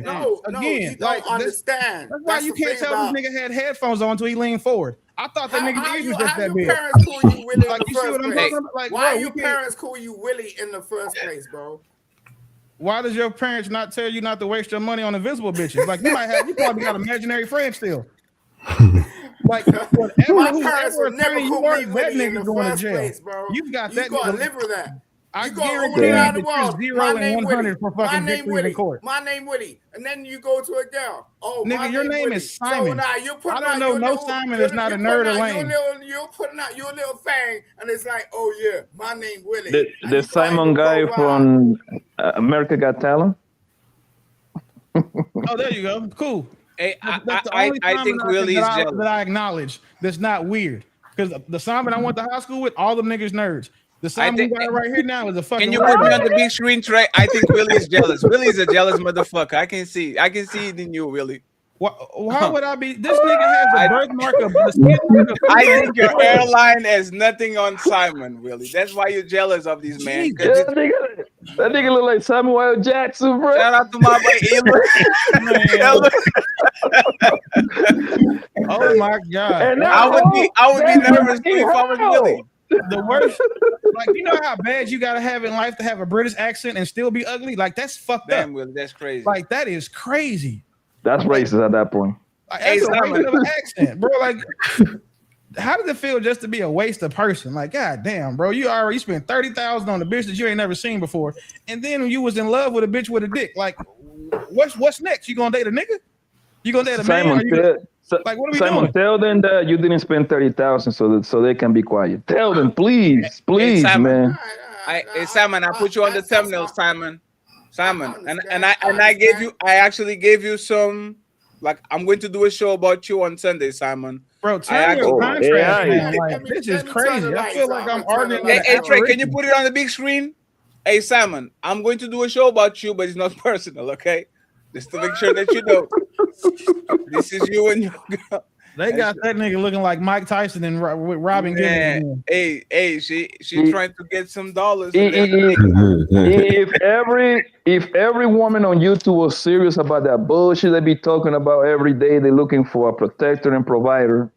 You don't understand. That's why you can't tell this nigga had headphones on until he leaned forward. I thought that nigga ears was just that big. Parents call you Willie Like, in you the see what first I'm place? talking about? Like, Why bro, your parents call you Willie in the first place, bro? Why does your parents not tell you not to waste your money on invisible bitches? Like you probably got imaginary friends still. Like whatever, My parents would never you call are, me that Willie in nigga the going to first jail. place, bro. You got that. You gotta live with that. I You go guarantee all around the that world. you're 0 My and name 100 for My fucking name victory Willie. in court. My name Willie. And then you go to a girl. Oh, my Nigga, your name Willie. is Simon. So now you're putting I don't out know your no little, Simon that's not a you're nerd or putting out lame. You're putting out your little thing, and it's like, oh yeah, my name Willie. The Simon guy from America Got Talent. Oh, there you go. Cool. Hey, That's the I only think Simon Willie is that jealous. that I acknowledge that's not weird. Because the Simon I went to high school with, all them niggas nerds. The Simon we got right here now is a fucking. Can you put me on the big screen, Trey? I think Willie is jealous. Willie is a jealous motherfucker. I can see it in you, Willie. Why would I be? This nigga has the birthmark of the skin mark of. I think your airline has nothing on Simon, Willie. That's why you're jealous of these men. That nigga look like Samuel Jackson, bro. Shout out to my boy Oh my god! And I would be nervous if I was Willie. The worst, like you know how bad you gotta have in life to have a British accent and still be ugly. Like that's fucked up. Willie, that's crazy. Like that is crazy. That's racist at that point. Like, that's a waste of an accent, bro. Like, how does it feel just to be a waste of person? Like, god damn, bro, you already spent 30,000 on a bitch that you ain't never seen before, and then when you was in love with a bitch with a dick, like, what's next? You gonna date a nigga? You gonna date a man? Like, what are we Simon, doing? tell them that you didn't spend 30,000 so they can be quiet. Tell them, please, Hey, Simon, man. Hey Simon, I put you on the thumbnail, Simon, and I actually gave you some. Like, I'm going to do a show about you on Sunday, Simon. Bro, turn your contrast down. Like, Let me- this is let me turn crazy. the I lights feel on. like I'm I'ma turn the arguing. lights Hey, with Trey, an can you put it on the big screen? Hey, Simon, I'm going to do a show about you, but it's not personal, okay? Just to make sure that you know. This is you and your girl. They got that nigga looking like Mike Tyson and Robin Givens. Man, hey, she's trying to get some dollars. If every woman on YouTube was serious about that bullshit they be talking about every day, they're looking for a protector and provider,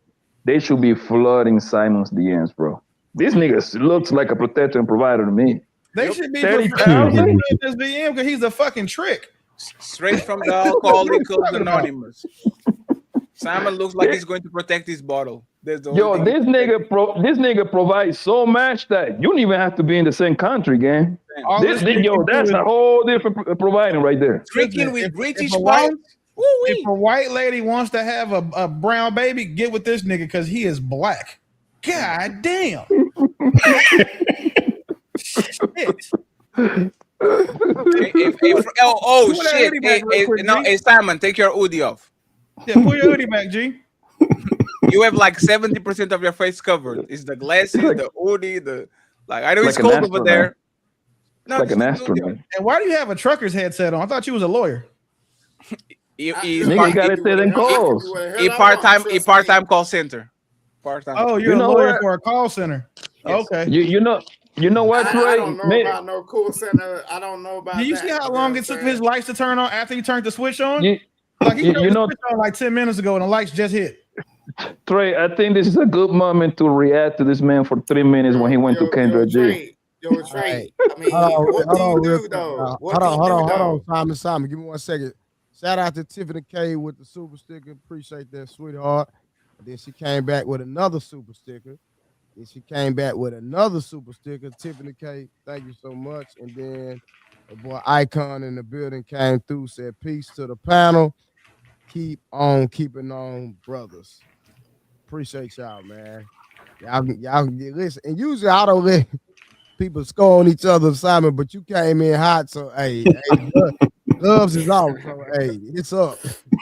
they should be flooding Simon's DMs, bro. This nigga looks like a protector and provider to me. They should be 30,000? this DM because he's a fucking trick. Straight from the Alcoholics Anonymous. Simon looks like he's going to protect his bottle. Yo, this nigga provides so much that you don't even have to be in the same country, gang. That's a whole different providing right there. Drinking with British pounds. If a white lady wants to have a brown baby, get with this nigga because he is black. God damn. Shit. Shit. Hey, Simon, take your hoodie off. Yeah, pull your hoodie back, G. You have like 70% of your face covered. It's the glasses, the hoodie, I know it's cold over there. No, like an astronaut. And why do you have a trucker's headset on? I thought you was a lawyer. He part-time call center. Part-time. Oh, you're a lawyer for a call center. Yes. Okay. You know what, Trey? I don't know about no call center. I don't know about. Do you see how long it took his lights to turn on after he turned the switch on? He turned the switch on like 10 minutes ago and the lights just hit. Trey, I think this is a good moment to react to this man for 3 minutes when he went to Kendra J. Trey. I mean, what do you do though? Hold on, Simon. Give me 1 second. Shout out to Tiffany K with the super sticker. Appreciate that, sweetheart. And then she came back with another super sticker. Tiffany K, thank you so much. And then the boy Icon in the building came through, said peace to the panel. Keep on keeping on, brothers. Appreciate y'all, man. Y'all listen. And usually I don't let people score on each other, Simon, but you came in hot, so hey, gloves is off. So hey, it's up.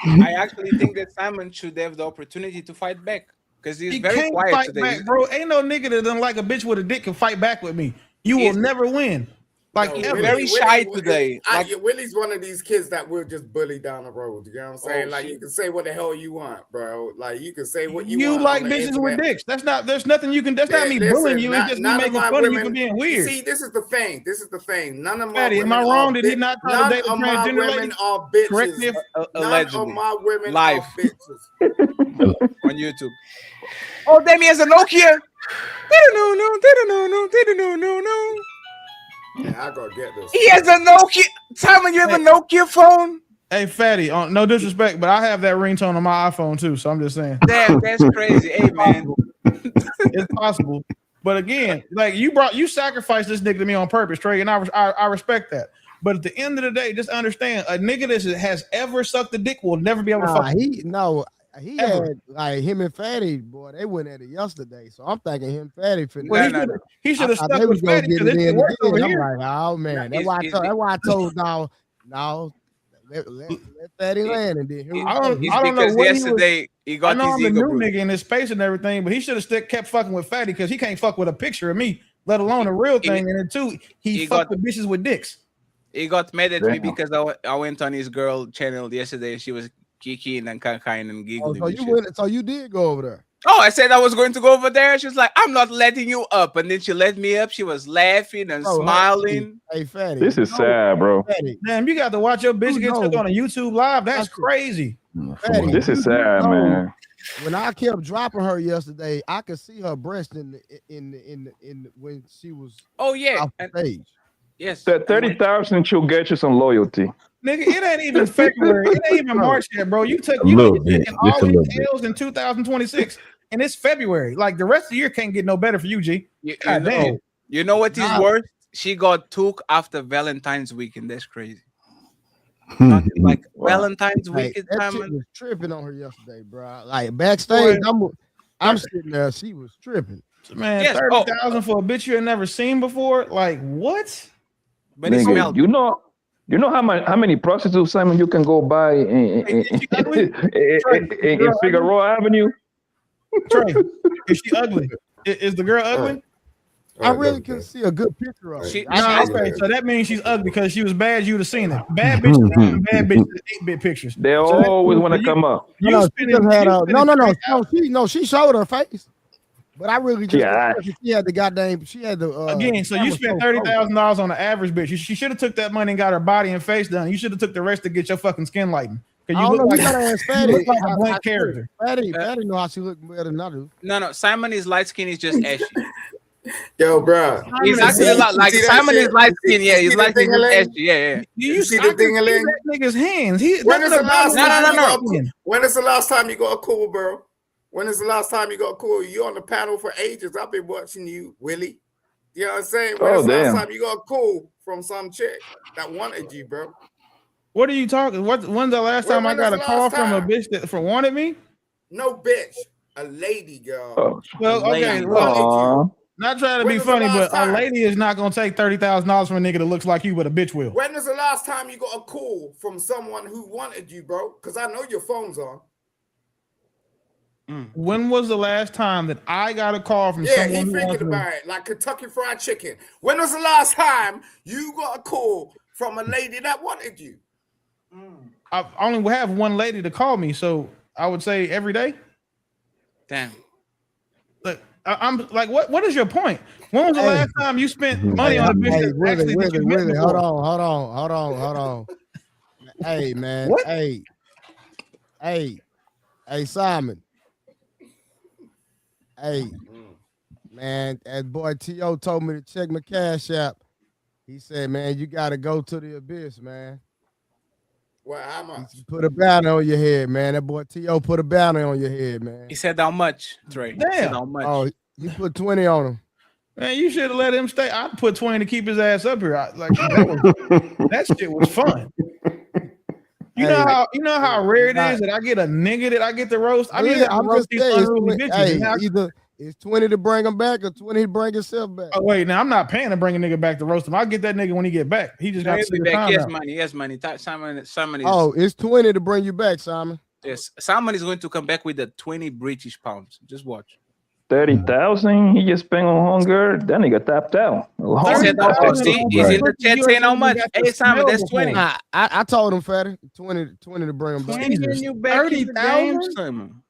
I actually think that Simon should have the opportunity to fight back because he's very quiet fight today. Back, bro. Ain't no nigga that doesn't like a bitch with a dick can fight back with me. You will never win. Like he's very shy today. Willie's one of these kids that will just bully down the road. You know what I'm saying? You can say what the hell you want, bro. Like you can say what you want. You like bitches with dicks. That's not. There's nothing you can. That's not me bullying you. It's just me making fun of you for being weird. See, this is the thing. None of my Fatty, am I wrong? Did he not try to date a transgender lady? Are bitches. Correct me if allegedly. None of my women live are bitches. On YouTube. Oh, Demi has a Nokia. No. Yeah, I gotta get this. He has a Nokia. Simon, you have a Nokia phone? Hey, Fatty, no disrespect, but I have that ringtone on my iPhone too, so I'm just saying. Damn, that's crazy. Hey, man. It's possible. But again, like you sacrificed this nigga to me on purpose, Trey, and I respect that. But at the end of the day, just understand a nigga that has ever sucked a dick will never be able to fuck. He had like him and Fatty, boy, they went at it yesterday. So I'm thinking him Fatty finna. Well, he should have stuck with Fatty because it worked over here. I'm like, oh man, that's why I told no, let Fatty land and then I don't know what yesterday he got. I know his I'm a ego new nigga in this space and everything, but he should have kept fucking with Fatty because he can't fuck with a picture of me, let alone a real thing. And then two, he fucked with bitches with dicks. He got mad at me because I went on his girl channel yesterday and she was kicking and cackling and giggling. So you did go over there. Oh, I said I was going to go over there. She was like, I'm not letting you up. And then she let me up. She was laughing and smiling. Hey, Fatty. This is sad, bro. Damn, you got to watch your bitch get took on a YouTube live. That's crazy. Fatty, this is sad, man. When I kept dropping her yesterday, I could see her breast in when she was off the stage. Yes. That 30,000 should get you some loyalty. Nigga, it ain't even February. It ain't even March yet, bro. You taking all these L's in 2026, and it's February. Like the rest of the year can't get no better for you, G. You know what is worse? She got took after Valentine's weekend. That's crazy. Like Valentine's weekend that time. Shit was tripping on her yesterday, bro. Like backstage, I'm sitting there. She was tripping. Man, 30,000 for a bitch you had never seen before. Like what? But it smelled. You know how many prostitutes, Simon, you can go buy in Figueroa Avenue? Trey, is she ugly? Is the girl ugly? I really can see a good picture of it. Okay, so that means she's ugly because she was bad. You'd have seen it. Bad bitches, bad bitches, 8-bit pictures. They always want to come up. No, she just had a no. She showed her face, but I really just she had the goddamn. She had the again. So you spent $30,000 on the average bitch. She should have took that money and got her body and face done. You should have took the rest to get your fucking skin lightened. Because you look like a blank character. Fatty know how she look better than I do. No. Simon is light skin. He's just ashy. Yo, bro. He's actually like Simon is light skin. Yeah, he's light skin. Ashy. Yeah. You see the ding-a-ling? Nigga's hands. When is the last time? No. When is the last time you got cool, bro? When is the last time you got cool? You on the panel for ages. I've been watching you, Willie. You know what I'm saying? When is the last time you got cool from some chick that wanted you, bro? What are you talking? When's the last time I got a call from a bitch that wanted me? No bitch, a lady, girl. Oh, well, okay. Well, not trying to be funny, but a lady is not gonna take $30,000 from a nigga that looks like you, but a bitch will. When was the last time you got a call from someone who wanted you, bro? Because I know your phone's on. When was the last time that I got a call from someone who thinking wanted about it, like Kentucky Fried Chicken. When was the last time you got a call from a lady that wanted you? I only have one lady to call me, so I would say every day. Damn. Look, I'm like, what is your point? When was the last time you spent money on a bitch? Really, hold on. Hey, man. What? Hey, Simon. Hey, man, that boy T.O. told me to check my Cash App. He said, man, you got to go to the abyss, man. Well, how much? Put a bounty on your head, man. That boy T.O. put a bounty on your head, man. He said how much, Trey? Damn. How much? Oh, you put 20 on him. Man, you should have let him stay. I put 20 to keep his ass up here. That shit was fun. You know how rare it is that I get a nigga that I get to roast. I need to roast these unruly bitches. Either it's 20 to bring him back or 20 to bring himself back. Oh wait, now I'm not paying to bring a nigga back to roast him. I'll get that nigga when he get back. He just got to see the time. He has money. Simon is. Oh, it's 20 to bring you back, Simon. Yes, Simon is going to come back with the 20 British pounds. Just watch. 30,000. He just spent on hunger. That nigga tapped out. He said, see, he's in the chat saying how much. Hey, Simon, that's 20. I told him, Fatty, 20 to bring him back. 30,000, Simon.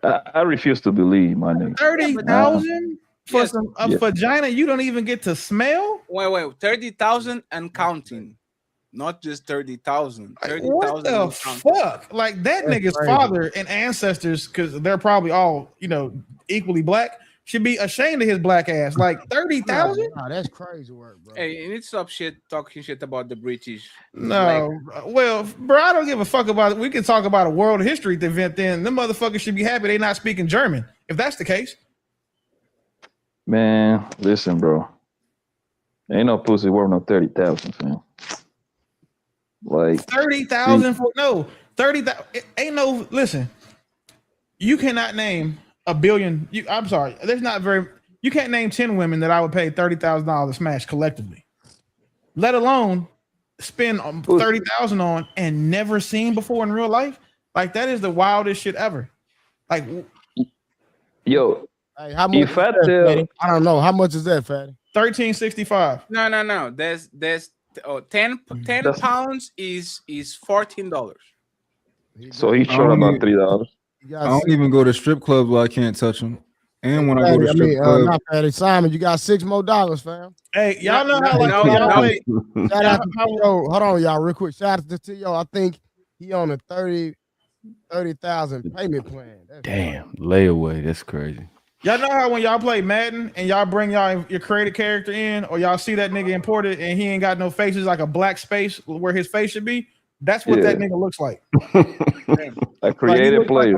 I refuse to believe, my nigga. 30,000 for a vagina you don't even get to smell? Wait, 30,000 and counting. Not just 30,000. 30,000. What the fuck? Like that nigga's father and ancestors, because they're probably all, equally black, should be ashamed of his black ass. Like 30,000? Nah, that's crazy work, bro. Hey, you need to stop talking shit about the British. No, well, bro, I don't give a fuck about it. We can talk about a world history event. Then them motherfuckers should be happy they not speaking German. If that's the case, man, listen, bro. Ain't no pussy worth no 30,000, fam. Like 30,000 for 30,000. Ain't no. Listen, you cannot name a billion. I'm sorry. There's not very. You can't name 10 women that I would pay $30,000 to smash collectively, let alone spend 30,000 on and never seen before in real life. Like that is the wildest shit ever. Like, yo, hey, how much? I don't know how much is that, Fatty. $13.65. No. There's 10 pounds is $14. So he's short about $3. I don't even go to strip clubs where I can't touch them. And when I go to strip clubs, not Fatty, Simon, you got $6 more, fam. Hey, y'all know how shout out to T.O. Hold on, y'all, real quick. Shout out to T.O. I think he on a 30,000 payment plan. Damn, layaway. That's crazy. Y'all know how when y'all play Madden and y'all bring your created character in, or y'all see that nigga imported and he ain't got no faces, like a black space where his face should be? That's what that nigga looks like. A creative player.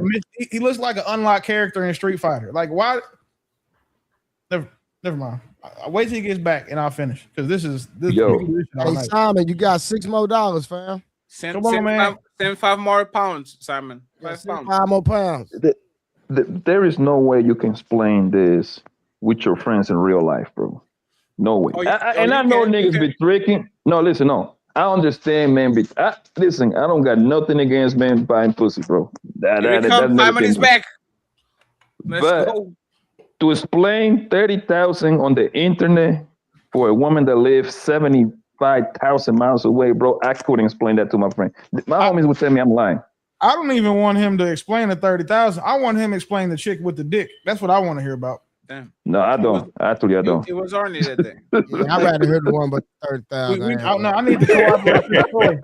He looks like an unlocked character in Street Fighter. Like, why? Never mind. I'll wait till he gets back and I'll finish. Because this is hey, Simon, you got $6 more, fam. Come on, man. Send 5 more pounds, Simon. 5 pounds. 5 more pounds. There is no way you can explain this with your friends in real life, bro. No way. I know niggas be tricking. No, listen, no. I understand, man. Listen, I don't got nothing against men buying pussy, bro. Simon is back. Let's But go. to explain 30,000 on the internet for a woman that lives 75,000 miles away, bro, I couldn't explain that to my friend. My homies would tell me I'm lying. I don't even want him to explain the 30,000. I want him to explain the chick with the dick. That's what I want to hear about. Damn. No, I don't. Actually, I don't. It was Arnie that day. Yeah, I'd rather hear the one but 30,000. I need to corroborate this story.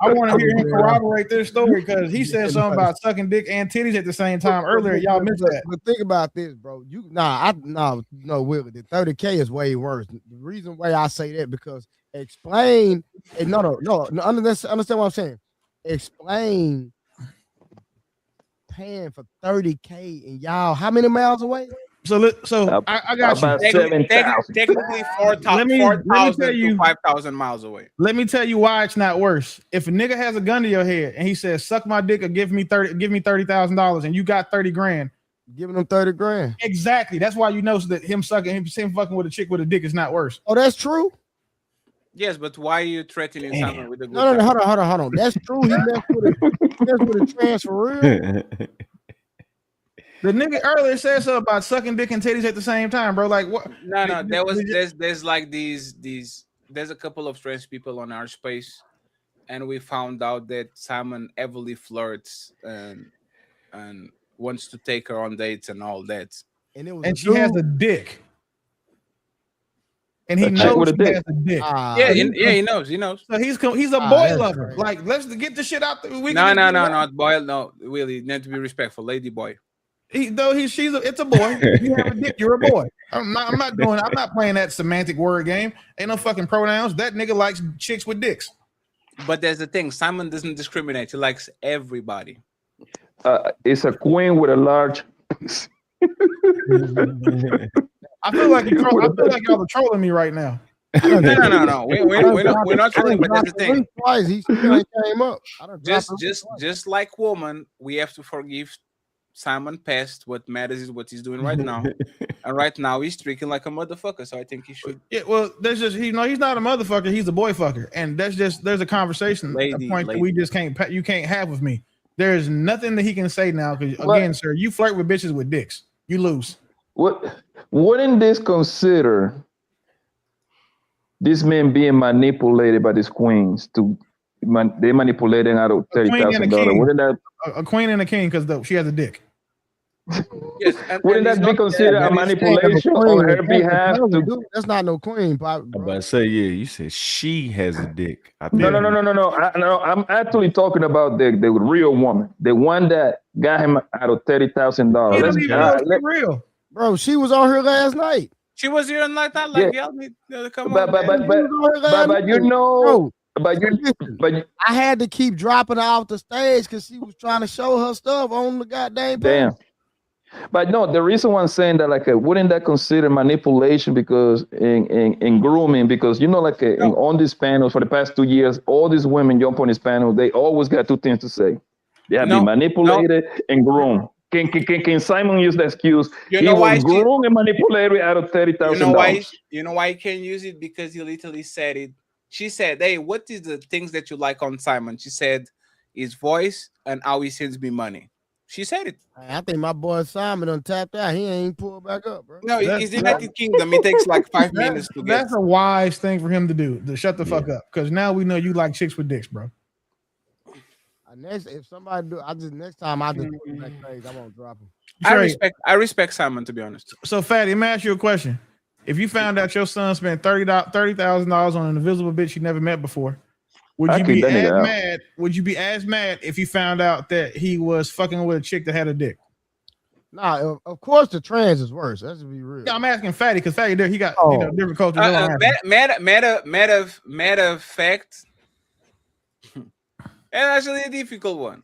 I want to hear him corroborate this story because he said something about sucking dick and titties at the same time earlier. Y'all missed that. But think about this, bro. No, Will, the 30K is way worse. The reason why I say that because explain. No. Understand what I'm saying. Explain paying for 30K and y'all how many miles away? So I got you. Technically 4,000 to 5,000 miles away. Let me tell you why it's not worse. If a nigga has a gun to your head and he says, "Suck my dick or give me $30,000," and you got 30 grand, giving him 30 grand. Exactly. That's why you know that him fucking with a chick with a dick is not worse. Oh, that's true. Yes, but why are you threatening someone with a good No, hold on. That's true. He messed with a trans for real. The nigga earlier said something about sucking dick and titties at the same time, bro. Like what? No. There's like these. There's a couple of trans people on our space, and we found out that Simon heavily flirts and wants to take her on dates and all that. And she has a dick. And he knows she has a dick. He knows. So he's a boy lover. Like, let's get the shit out there. No, boy. No, really, need to be respectful, lady boy. It's a boy. You have a dick, you're a boy. I'm not playing that semantic word game. Ain't no fucking pronouns. That nigga likes chicks with dicks. But there's the thing, Simon doesn't discriminate. He likes everybody. It's a queen with a large. I feel like y'all are trolling me right now. No. We're not trolling, but that's the thing. Twice he came up. Just like woman, we have to forgive Simon past. What matters is what he's doing right now. And right now he's streaking like a motherfucker. So I think he should. Yeah, well, there's just he's not a motherfucker, he's a boy fucker. And there's a conversation, a point that we just can't have with me. There's nothing that he can say now, because again, sir, you flirt with bitches with dicks. You lose. Wouldn't this consider this man being manipulated by these queens they manipulating out of $30,000? Wouldn't that a queen and a king because she has a dick? Yes, wouldn't that be considered a manipulation on her behalf? That's not no queen, I'm about to say, yeah, you said she has a dick. No. I'm actually talking about the real woman, the one that got him out of $30,000. He don't even know she's real. Bro, she was on here last night. She was here on night. Come on. But I had to keep dropping her off the stage because she was trying to show her stuff on the goddamn page. Damn. But no, the reason why I'm saying that, wouldn't that consider manipulation? Because in grooming, because on these panels for the past 2 years, all these women jump on this panel, they always got two things to say. They have been manipulated and groomed. Can Simon use the excuse? He was groomed and manipulated out of $30,000. You know why he can't use it? Because he literally said it. She said, "Hey, what is the things that you like on Simon?" She said, "His voice and how he sends me money." She said it. I think my boy Simon done tapped out. He ain't pulled back up, bro. No, he's in United Kingdom. It takes like 5 minutes to get. That's a wise thing for him to do. To shut the fuck up, because now we know you like chicks with dicks, bro. If somebody do, next time I just put that page, I won't drop him. I respect Simon, to be honest. So, Fatty, let me ask you a question. If you found out your son spent $30,000 on an invisible bitch you never met before, would you be as mad? Would you be as mad if you found out that he was fucking with a chick that had a dick? Nah, of course the trans is worse. That's to be real. Yeah, I'm asking Fatty because Fatty there he got different culture. Matter of fact, that's actually a difficult one.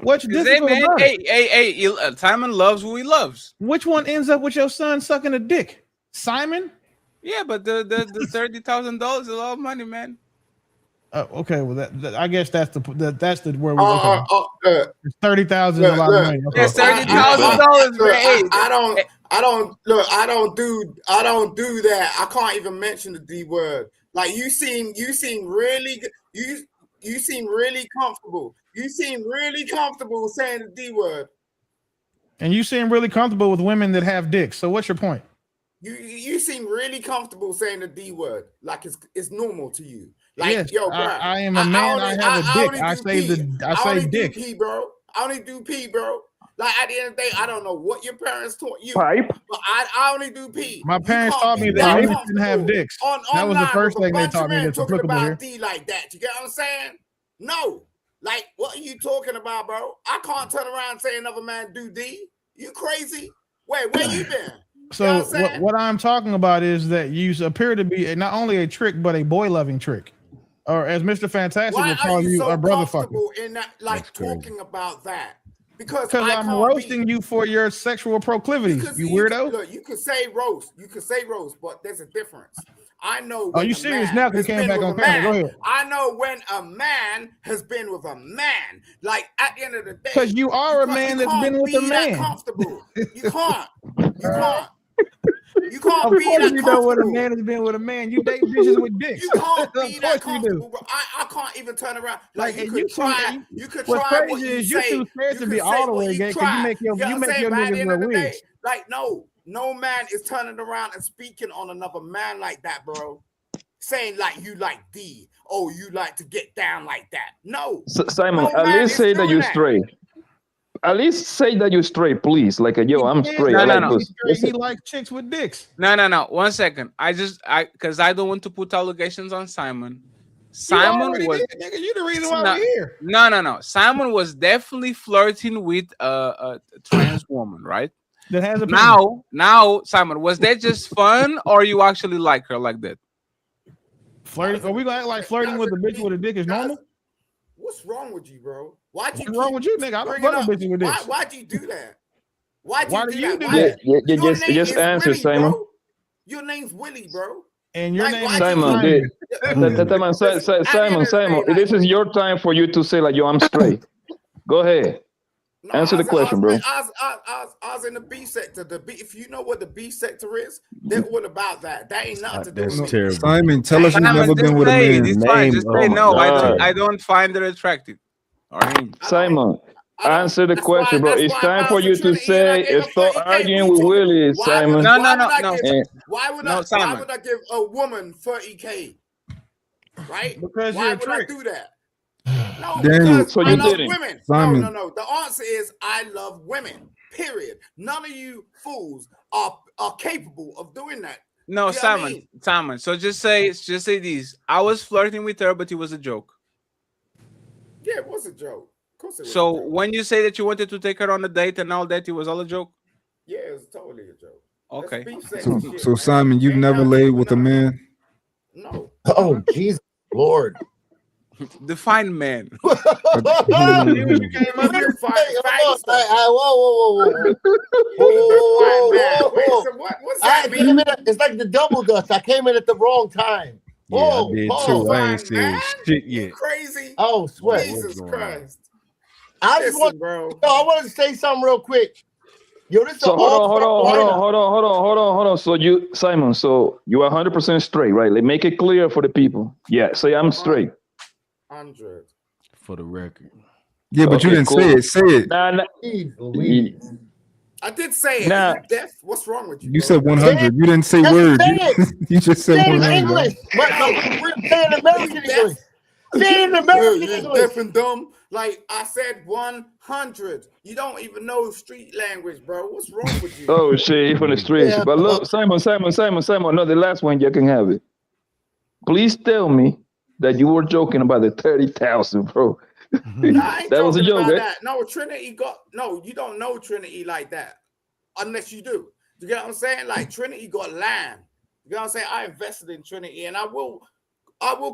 What's difficult about it? Hey, Simon loves who he loves. Which one ends up with your son sucking a dick? Simon? Yeah, but the $30,000 is a lot of money, man. Okay, well that I guess that's the where we're looking. 30,000 is a lot of money. Okay. It's $30,000. I don't do that. I can't even mention the D word. Like you seem really good. You seem really comfortable. You seem really comfortable saying the D word. And you seem really comfortable with women that have dicks. So what's your point? You seem really comfortable saying the D word, like it's normal to you. Like, yes, yo, bro, I am a man. I have a dick. I say dick. P, bro. I only do P, bro. Like at the end of the day, I don't know what your parents taught you, Pipe. but I only do P. My parents taught me that women didn't have dicks. That was the first thing they taught me that's applicable here. D like that. You get what I'm saying? No. Like, what are you talking about, bro? I can't turn around and say another man do D. You crazy? Wait, where you been? So what I'm talking about is that you appear to be not only a trick, but a boy-loving trick. Or as Mr. Fantastic would call you, a brother fucker. In that, like talking about that. Because I'm roasting you for your sexual proclivities, you weirdo. Look, you could say roast. You could say roast, but there's a difference. I know. Are you serious now? Because you came back on camera. Go ahead. I know when a man has been with a man. Like at the end of the day. Because you are a man that's been with a man. Comfortable. You can't. You can't. You can't of be course that you know what a man has been with a man. You date bitches with dicks. You can't be that comfortable, bro. I can't even turn around. Like you could try. You could try. What's crazy is you're too scared to be all the way gay because you make your niggas wear wigs. Like no man is turning around and speaking on another man like that, bro. Saying like you like D. Oh, you like to get down like that. No. Simon, at least say that you're straight. At least say that you're straight, please. Like, yo, I'm straight. No. He likes chicks with dicks. No. 1 second. Because I don't want to put allegations on Simon. Simon was nigga, you the reason why we're here. No. Simon was definitely flirting with a trans woman, right? That has a now, Simon, was that just fun, or you actually like her like that? Flirting? Are we gonna act like flirting with a bitch with a dick is normal? What's wrong with you, bro? What's wrong with you, nigga? I don't fuck with bitches with dicks. Why'd you do that? Why do you do that? Just answer, Willie, Simon. Bro. Your name's Willie, bro. And your name is Simon. Simon. This is your time for you to say like, yo, I'm straight. Go ahead. Answer the question, bro. I was in the B sector. If you know what the B sector is, then what about that? That ain't nothing to do with terrible. Simon, tell us you've never been with a man. It's fine. Just say no. I don't find her attractive. Simon, answer the question, bro. It's time for you to say, stop arguing with Willie, Simon. No. Why would I give a woman 30K? Right? Because why you're a would trick. I do that? No, Daniel, because so I you love didn't. women. Simon. No. The answer is I love women. Period. None of you fools are capable of doing that. No, You know what I Simon. mean? Simon. So just say this. I was flirting with her, but it was a joke. Yeah, it was a joke. Of course it was. So a joke. when you say that you wanted to take her on a date and all that, it was all a joke. Yeah, it was totally a joke. Okay. So Simon, you've never laid with a man? No. Oh, Jesus Lord. Define man. Whoa. What's that mean? It's like the double dutch. I came in at the wrong time. Yeah, I did too. I ain't said shit yet. Crazy. Oh, sweat. Jesus Christ. I just want, I wanted to say something real quick. Yo, this So hold on. So you, Simon, so you are 100% straight, right? Like, make it clear for the people. Yeah, say I'm straight. 100. For the record. Yeah, but you didn't say it. Say it. I did say it. Nah. You deaf? What's wrong with you? You said 100. You didn't say word. You just said Say it in 100. English. But no, we're saying American English. Say it in American You're English. deaf and dumb. Like I said, 100. You don't even know street language, bro. What's wrong with you? Oh shit, he from the streets. Yeah. But look, Simon. No, the last one you can have it. Please tell me that you were joking about the 30,000, bro. That was a joke, right? That. No, Trinity you don't know Trinity like that. Unless you do. You get what I'm saying? Like Trinity got land. You get what I'm saying? I invested in Trinity and I will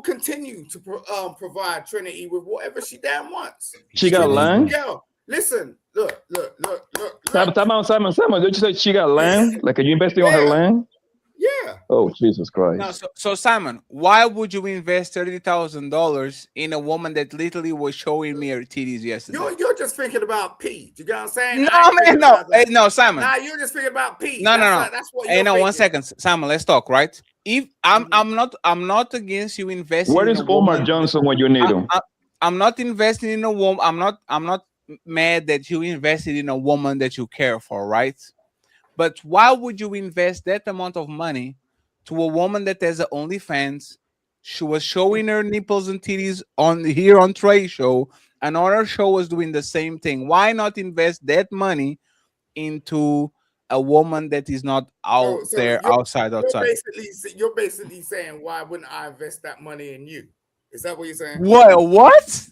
continue to provide Trinity with whatever she damn wants. She got land? Yo, listen, look. Simon. Did you say she got land? Like, are you investing on her land? Yeah. Oh, Jesus Christ. No, so Simon, why would you invest $30,000 in a woman that literally was showing me her titties yesterday? You're just thinking about P. You get what I'm saying? No, man, no. Hey, no, Simon. Nah, you're just thinking about P. No. That's what you're Hey, no, thinking. 1 second, Simon. Let's talk, right? If I'm not against you investing. Where in is a Omar woman. Johnson when you need him? I'm not investing in a woman. I'm not mad that you invested in a woman that you care for, right? But why would you invest that amount of money to a woman that has an OnlyFans? She was showing her nipples and titties on Trey show, and on her show was doing the same thing. Why not invest that money into a woman that is not out So there outside? you're basically saying, why wouldn't I invest that money in you? Is that what you're saying? What?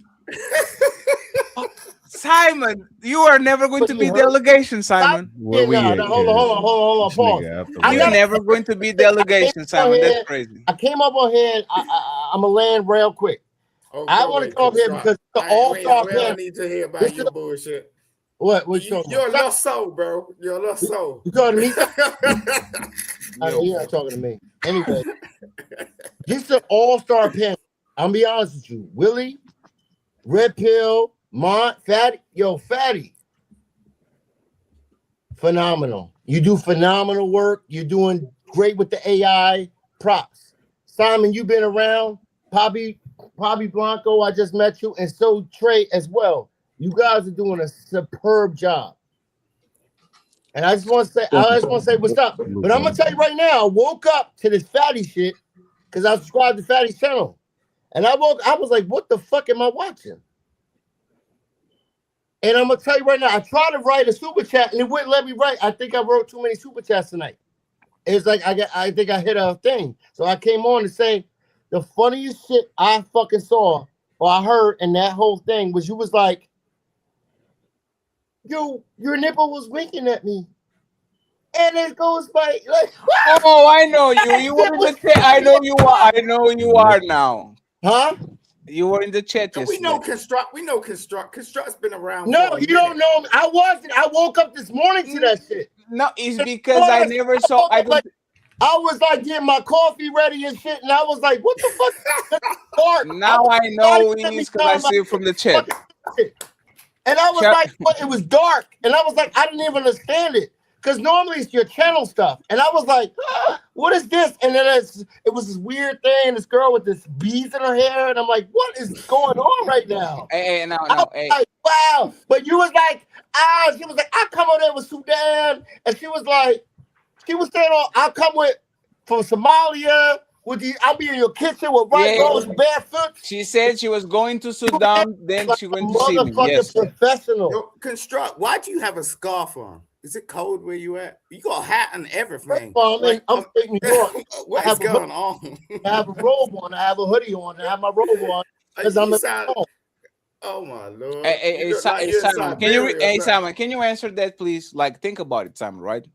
Simon, you are never going to be delegation, Simon. Hold on, pause. You're never going to be delegation, Simon. That's crazy. I came up on here and I'm going to land real quick. I want to come here because the all-star panel. I need to hear about your bullshit. What you talking about? You're a lost soul, bro. You're a lost soul. You talking to me? You're not talking to me. Anyway, this is an all-star panel. I'm going to be honest with you. Willie, Red Pill, Mont, Fatty. Yo, Fatty. Phenomenal. You do phenomenal work. You're doing great with the AI props. Simon, you've been around. Poppy Blanco, I just met you. And so Trey as well. You guys are doing a superb job. And I just want to say what's up. But I'm going to tell you right now, I woke up to this Fatty shit because I subscribed to Fatty's channel. And I was like, what the fuck am I watching? And I'm going to tell you right now, I tried to write a super chat and it wouldn't let me write. I think I wrote too many super chats tonight. It's like I think I hit a thing. So I came on to say the funniest shit I fucking saw or I heard in that whole thing was you was like, yo, your nipple was winking at me. And it goes by like, oh, I know you. You were in the chat. I know you are. I know you are now. Huh? You were in the chat. We know Construct. Construct's been around. No, you don't know me. I wasn't. I woke up this morning to that shit. No, it's because I never saw. I was like getting my coffee ready and shit, and I was like, "What the fuck?" Dark. Now I know it is because I see it from the chat. And I was like, "What?" It was dark, and I was like, I didn't even understand it. Because normally it's your channel stuff. And I was like, what is this? And then it was this weird thing, this girl with this beads in her hair. And I'm like, what is going on right now? Hey. Like, wow. But you was like, she was like, I come over there with Sudan. And she was saying, I'll come from Somalia. I'll be in your kitchen with rose barefoot. She said she was going to Sudan, then she went to see me. Yes. Professional. Yo, Construct, why do you have a scarf on? Is it cold where you at? You got a hat and everything. I'm in New York. What is going on? I have a robe on. I have a hoodie on. I have my robe on because I'm at home. Oh my Lord. Hey, Simon, can you answer that, please? Like, think about it, Simon, right?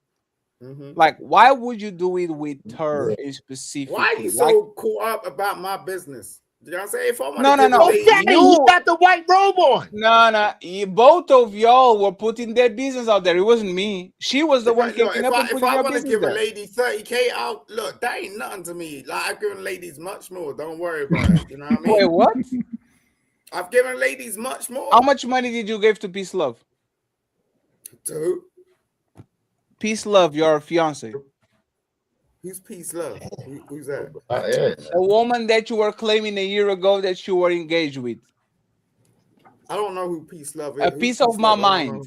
Mm-hmm. Like, why would you do it with her in specific? Why are you so caught up about my business? You know what I'm saying? If I no. You got the white robe on. No. Both of y'all were putting their business out there. It wasn't me. She was the one kicking up and putting her business. If I want to give a lady 30K out, look, that ain't nothing to me. Like, I've given ladies much more. Don't worry about it. You know what I mean? Wait, what? I've given ladies much more. How much money did you give to Peace Love? To who? Peace Love, your fiance. Who's Peace Love? Who's that? A woman that you were claiming a year ago that you were engaged with. I don't know who Peace Love is. A piece of my mind.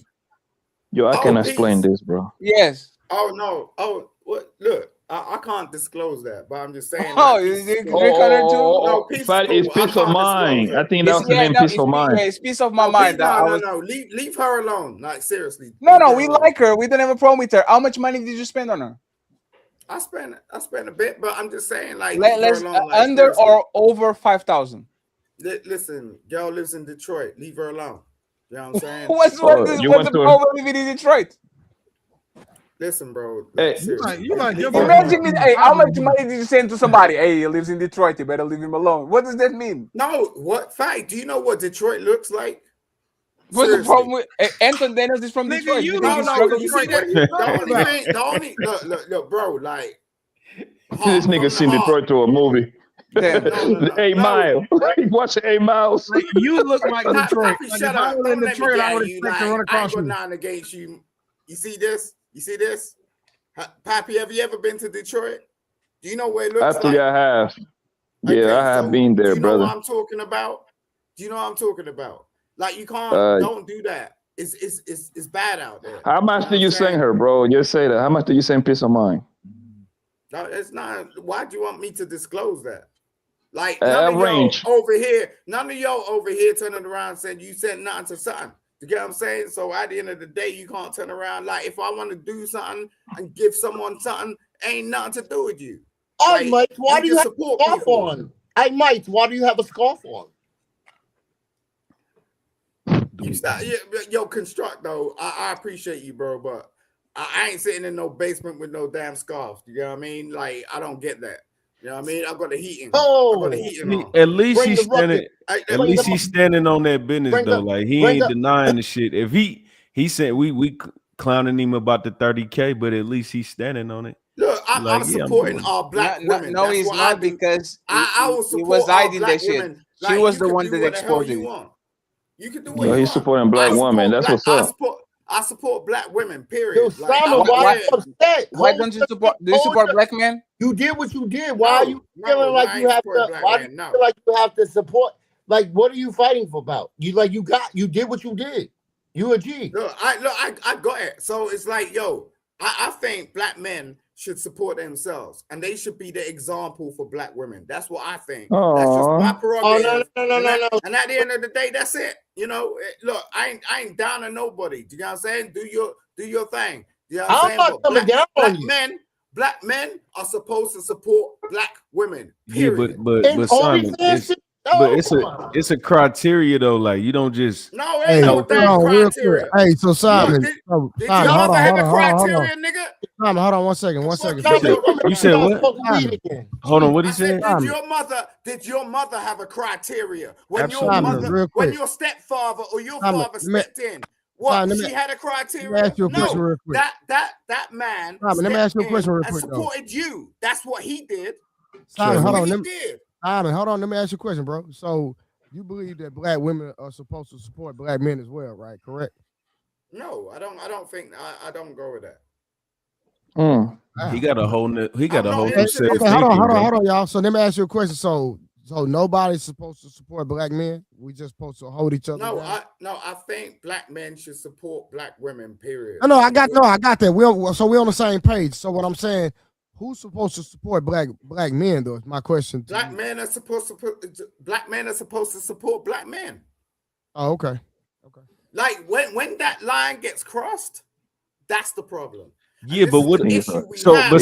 Yo, I can explain this, bro. Yes. Oh no. Oh, what? Look, I can't disclose that, but I'm just saying. It's peace of mind. I think that's the name, peace of mind. It's peace of my mind. No. Leave her alone. Like seriously. No. We like her. We don't have a problem with her. How much money did you spend on her? I spent a bit, but I'm just saying, like, let's under or over 5,000. Listen, girl lives in Detroit. Leave her alone. You know what I'm saying? What's the problem living in Detroit? Listen, bro. Imagine me. Hey, how much money did you send to somebody? Hey, he lives in Detroit. You better leave him alone. What does that mean? No. What fact? Do you know what Detroit looks like? What's the problem with Anthony Daniels is from Detroit? You know, the only look, bro, like this nigga seen Detroit to a movie. Hey, Miles. Watch 8 Miles. You look like Detroit. Like, shut up. Don't let me get you. Like, I ain't going down against you. You see this? Pappy, have you ever been to Detroit? Do you know where it looks like? Actually, I have. Yeah, I have been there, brother. Do you know what I'm talking about? Like you can't, don't do that. It's bad out there. How much do you saying? send her, bro? Just say that. How much do you send Peace of Mind? No, it's not. Why do you want me to disclose that? Like Range. None of y'all over here turning around and saying you said nothing to something. You get what I'm saying? So at the end of the day, you can't turn around like if I want to do something and give someone something, ain't nothing to do with you. Hey, Like, Mike, why do you have a support scarf people. on? Hey, Mike, why do you have a scarf on? You stop, yo, construct though. I appreciate you, bro, but I ain't sitting in no basement with no damn scarf. You know what I mean? Like I don't get that. You know what I mean? I got the heating. Oh, I got the heating on. At least Bring he's the ruckus. standing. At least he's standing on that business Bring though. the- Like he bring ain't the- denying the shit. If he said we clowning him about the 30K, but at least he's standing on it. Look, I'm Like, yeah, I'm supporting doing it. all black No, women. no, That's he's what not I do. because I will he support was all hiding black that shit. women. She was you the can one do that what the hell exposed you it. want. You can do what So you he's want. supporting black women. That's what's up. I support black women. Period. Yo, Like, Simon, I- why are you upset? Why Hold don't you your- support? Do you hold support your- black men? You did what you did. Why are you feeling like I you ain't have to? supporting black Why do men, you no. feel like you have to support? Like, what are you fighting for? About you? Like, you did what you did. You a G. I got it. So it's like, yo, I think black men should support themselves and they should be the example for black women. That's what I think. That's just my Aw. prerogative. No. And at the end of the day, that's it. You know, look, I ain't down on nobody. Do you know what I'm saying? Do your thing. You know what I'm I'm saying? not But coming down on you. black men are supposed to support black women. Yeah, Period. And but Simon, OnlyFans shit? but Oh, it's come on. a criteria though. Like you don't just No, Hey, ain't no hold damn on, real quick. criteria. Hey, so Simon, Did Simon, your hold mother on, have hold a on, hold on, hold criteria, on. nigga? Simon, hold on one second, one second. You said what? Simon, Hold on, what he I said, said? did your mother have a criteria when Absolutely. your Simon, mother, real when quick. your stepfather or your Simon, father let me- stepped in? What Simon, let me- she had a let me criteria? ask you a question real quick. That man. Simon, let me ask you a stepped question in real and quick, though. supported you. That's what he did. Simon, hold That's on. what Let he me, did. Simon, hold on. Let me ask you a question, bro. So you believe that black women are supposed to support black men as well, right? Correct? No, I don't think I don't go with that. He got a whole new set of Okay, thinking, hold bro. on, y'all. So let me ask you a question. So nobody's supposed to support black men. We just supposed to hold each other No, down. I think black men should support black women. Period. No, I got that. We're on the same page. So what I'm saying, who's supposed to support black men though? Is my question. Black men are supposed to support black men. Oh, okay. Like when that line gets crossed, that's the problem. Yeah, but what? But It's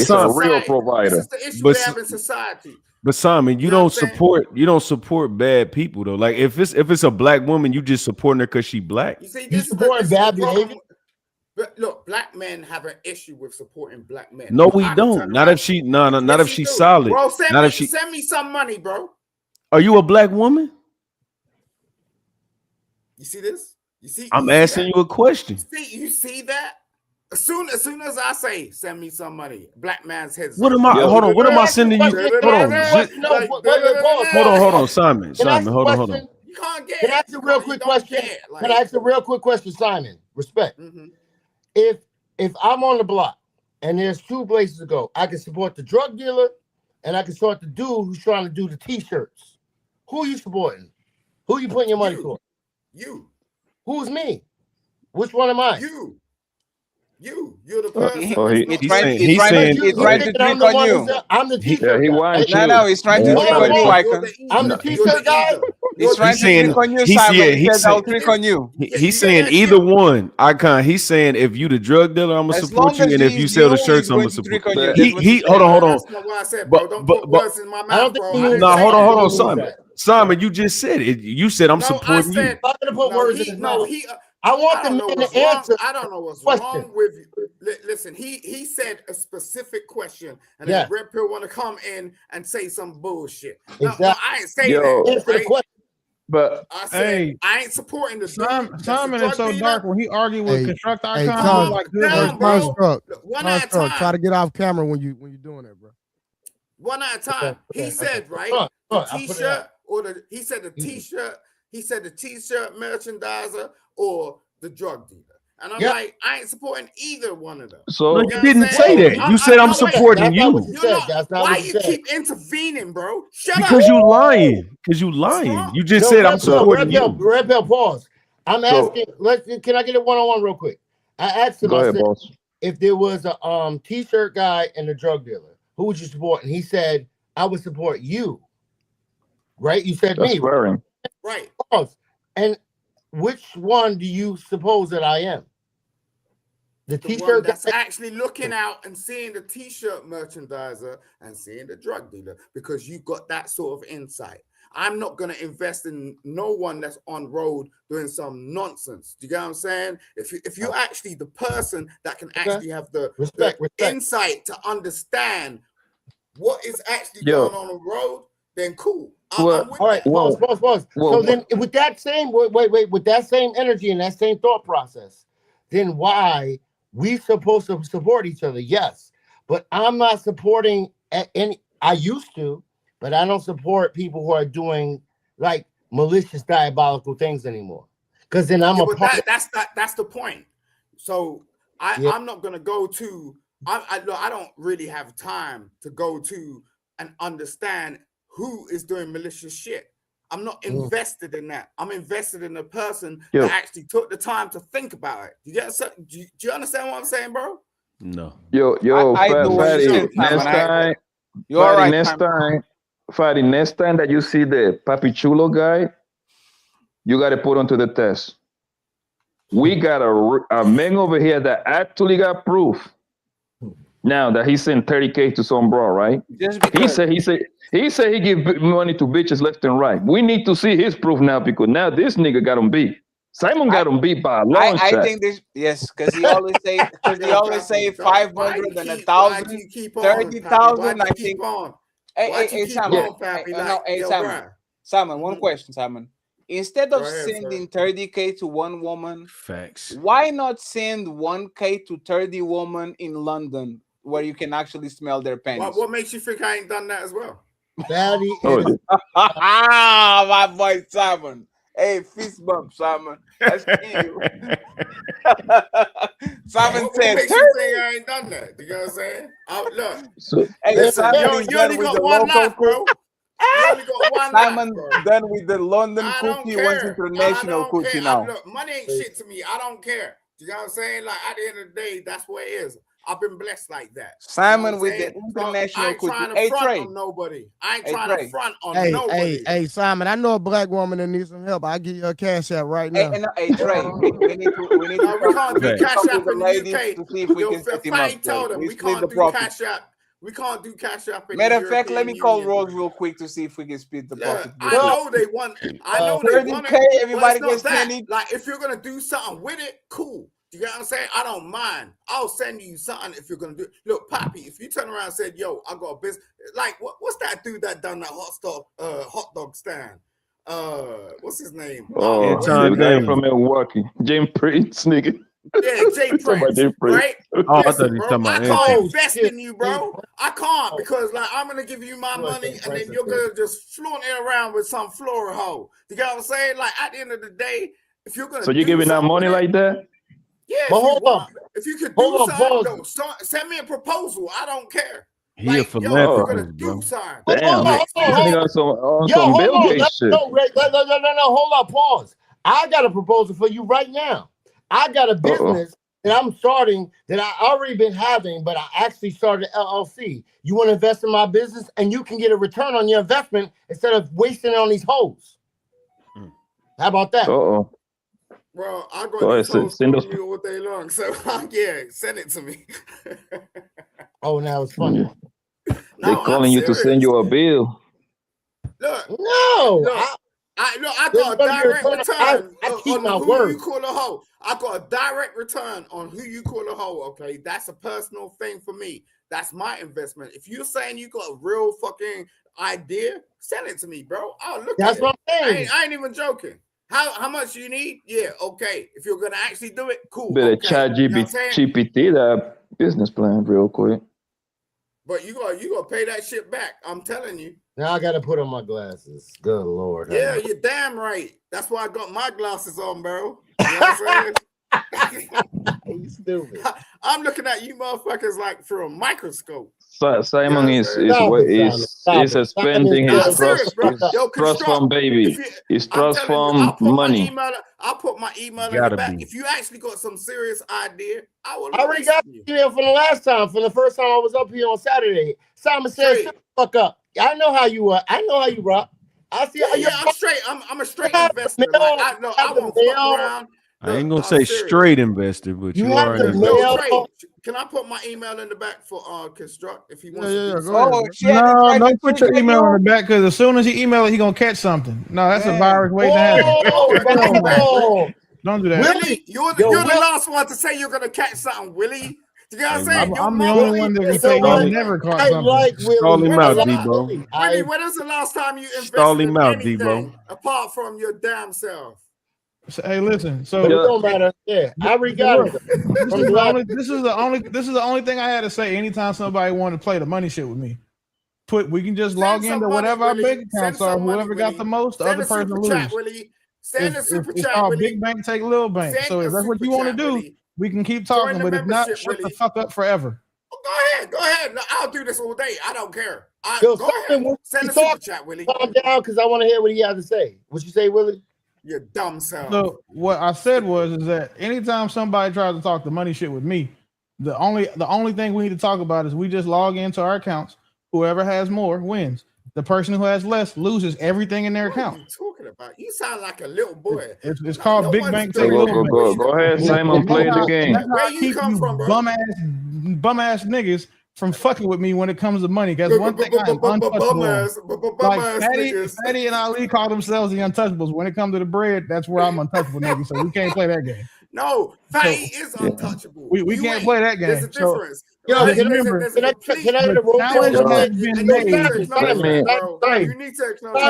a real provider. This is the issue we have in society. But Simon, you don't support bad people though. Like if it's a black woman, you just supporting her because she black. You see, this is the problem. But look, black men have an issue with supporting black men. No, we don't. Not if she not if she's solid. Bro, Not if send me some money, bro. Are you a black woman? You see this? You see? I'm you see asking that? you a question. You see that? As soon as I say send me some money, black man's head. What am I? Hold on. What am I sending you? Hold on. Hold on, Simon. Hold on. You can't get Can I ask you a real quick question? Can I ask you a real quick question, Simon? Respect. If I'm on the block and there's two places to go, I can support the drug dealer and I can support the dude who's trying to do the t-shirts. Who are you supporting? Who are you putting your money for? You. Who's me? Which one am I? You're the person. He's trying to drink on you. I'm the t-shirt guy. No, he's trying to drink on you, Icon. I'm the t-shirt guy. He's trying to drink on you, Simon. He said, I'll drink on you. He's saying either one. Icon. He's saying if you the drug dealer, I'm gonna support you, and if you sell the shirts, I'm gonna support you. He hold on. No, hold on, Simon. Simon, you just said it. You said I'm supporting you. I'm gonna put words in his mouth. I want the man to answer. I don't know what's wrong with you. Listen, he said a specific question, and then Red Pill want to come in and say some bullshit. No, I ain't saying that. Right? But I said I ain't supporting the Simon is so dark when he argued with Construct Icon. Tom, Like one at a time. Try to get off camera when you're doing that, bro. One at a time. He said the t-shirt or he said the t-shirt. He said the t-shirt merchandiser or the drug dealer. And I'm like, I ain't supporting either one of them. So you didn't say that. You said I'm supporting you. Why you keep intervening, bro? Shut up. Because you lying. You just said I'm supporting you. Red Pill, pause. I'm asking. Can I get a one-on-one real quick? I asked him. Go I ahead, said, boss. if there was a t-shirt guy and a drug dealer, who would you support? And he said, I would support you. Right? You said That's me. swearing. Right. And which one do you suppose that I am? The The one t-shirt that's guy. actually looking out and seeing the t-shirt merchandiser and seeing the drug dealer, because you got that sort of insight. I'm not going to invest in no one that's on road doing some nonsense. Do you get what I'm saying? If you're actually the person that can actually have the insight to understand what is actually going on the road, then cool. I'm with all right, that. pause. So then with that same with that same energy and that same thought process, then why we supposed to support each other? Yes, but I'm not supporting any. I used to, but I don't support people who are doing like malicious, diabolical things anymore. Because then I'm that's the point. So I'm not gonna go to. I don't really have time to go to and understand who is doing malicious shit. I'm not invested in that. I'm invested in the person that actually took the time to think about it. Do you understand what I'm saying, bro? No. Yo, Fatty, next time that you see the Papi Chulo guy, you got to put onto the test. We got a man over here that actually got proof. Now that he sent 30K to some bro, right? He said he give money to bitches left and right. We need to see his proof now, because now this nigga got him beat. Simon got him beat by a long shot. I think this, yes, because he always say 500 and 1,000, 30,000. I think. Hey, Simon. Simon, one question, Simon. Instead of sending 30K to one woman, why not send 1K to 30 women in London where you can actually smell their panties? What makes you think I ain't done that as well? Daddy is my boy Simon. Hey, fist bump, Simon. That's you. Simon said, makes you think I ain't done that? You know what I'm saying? Look, hey, Simon, you only got one life, bro. You only got one Simon life, bro. done with the London cookie, wants international cookie now. Look, money ain't shit to me. I don't care. You know what I'm saying? Like, at the end of the day, that's what it is. I've been blessed like that. Simon with the international cookie. Hey, Trey. On nobody. I ain't trying to front on nobody. Hey, Simon, I know a black woman that needs some help. I'll give you a cash app right now. Hey, Trey, we need to we can't do cash app in the UK. To see if we can set him up. Told them we can't do cash app. We can't do cash app. Matter of fact, let me call Rose real quick to see if we can split the profit. I know they want. I know they want 30K. Everybody gets 20. Like, if you're gonna do something with it, cool. You get what I'm saying? I don't mind. I'll send you something if you're gonna do it. Look, Poppy, if you turn around and said, "Yo, I got a business," like what's that dude that done that hot dog stand? What's his name? Oh, the guy from Milwaukee, James Prince, nigga. Yeah, Jay Prince, right? Oh, I thought he was talking about. I can't invest in you, bro. I can't, because like I'm gonna give you my money and then you're gonna just flaunt it around with some floral hoe. You get what I'm saying? Like, at the end of the day, if you're gonna, so you're giving out money like that? Yeah, if you could do something, send me a proposal. I don't care. He a philanthropist, bro. Damn, on some Bill Gates shit. No, hold on, pause. I got a proposal for you right now. I got a business that I'm starting that I already been having, but I actually started LLC. You want to invest in my business, and you can get a return on your investment instead of wasting it on these hoes. How about that? Well, I'm going to send you all day long, so yeah, send it to me. Oh, now it's funny. They're calling you to send you a bill. Look, no, I got a direct return. I keep my who word. You call a hoe. I got a direct return on who you call a hoe. Okay, that's a personal thing for me. That's my investment. If you're saying you got a real fucking idea, send it to me, bro. I'll look. That's at what it. I'm saying. I ain't even joking. How much you need? Yeah, okay. If you're gonna actually do it, cool. Better chat GPT that business plan real quick. But you gotta pay that shit back. I'm telling you. Now I gotta put on my glasses. Good Lord. Yeah, you're damn right. That's why I got my glasses on, bro. You know what I'm saying? You stupid. I'm looking at you motherfuckers like through a microscope. Simon is spending his trust fund, baby. His trust fund money. I'll put my email in the back. If you actually got some serious idea, I will. I already got the email from the last time, from the first time I was up here on Saturday. Simon said, "Shut the fuck up." I know how you are. I know how you rock. I see how I'm straight. I'm a straight investor. Like, I won't fuck around. I ain't gonna say straight investor, but you are. Can I put my email in the back for Construct if he wants to? No, don't put your email in the back because as soon as he email it, he gonna catch something. No, that's a virus waiting to happen. Don't do that. Willie, you're the last one to say you're gonna catch something, Willie. You know what I'm saying? I'm the only one that can say I never caught something. Stall him out, Debo. Willie, when was the last time you invested in anything apart from your damn self? Hey, listen. So it don't matter. Yeah, I already got it. This is the only thing I had to say. Anytime somebody wanted to play the money shit with me, we can just log into whatever our bank accounts are. Whoever got the most, the other person loses. Send a super chat. It's big bank take little bank. So if that's what you want to do, we can keep talking. But if not, shut the fuck up forever. Go ahead. No, I'll do this all day. I don't care. Go ahead. Send a super chat, Willie. Calm down, because I want to hear what he has to say. What you say, Willie? Your dumb self. So what I said is that anytime somebody tries to talk the money shit with me, the only thing we need to talk about is we just log into our accounts. Whoever has more wins. The person who has less loses everything in their account. What are you talking about? You sound like a little boy. It's called Big Bank Take Little Bank. Go ahead, Simon. Play the game. Where you come from, bro? Bum ass niggas from fucking with me when it comes to money. Because one thing I'm untouchable. Like Fatty and Ali call themselves the untouchables. When it comes to the bread, that's where I'm untouchable, nigga. So we can't play that game. No, Fatty is untouchable. We can't play that game. There's a difference. Yo, can I get a roll call? You need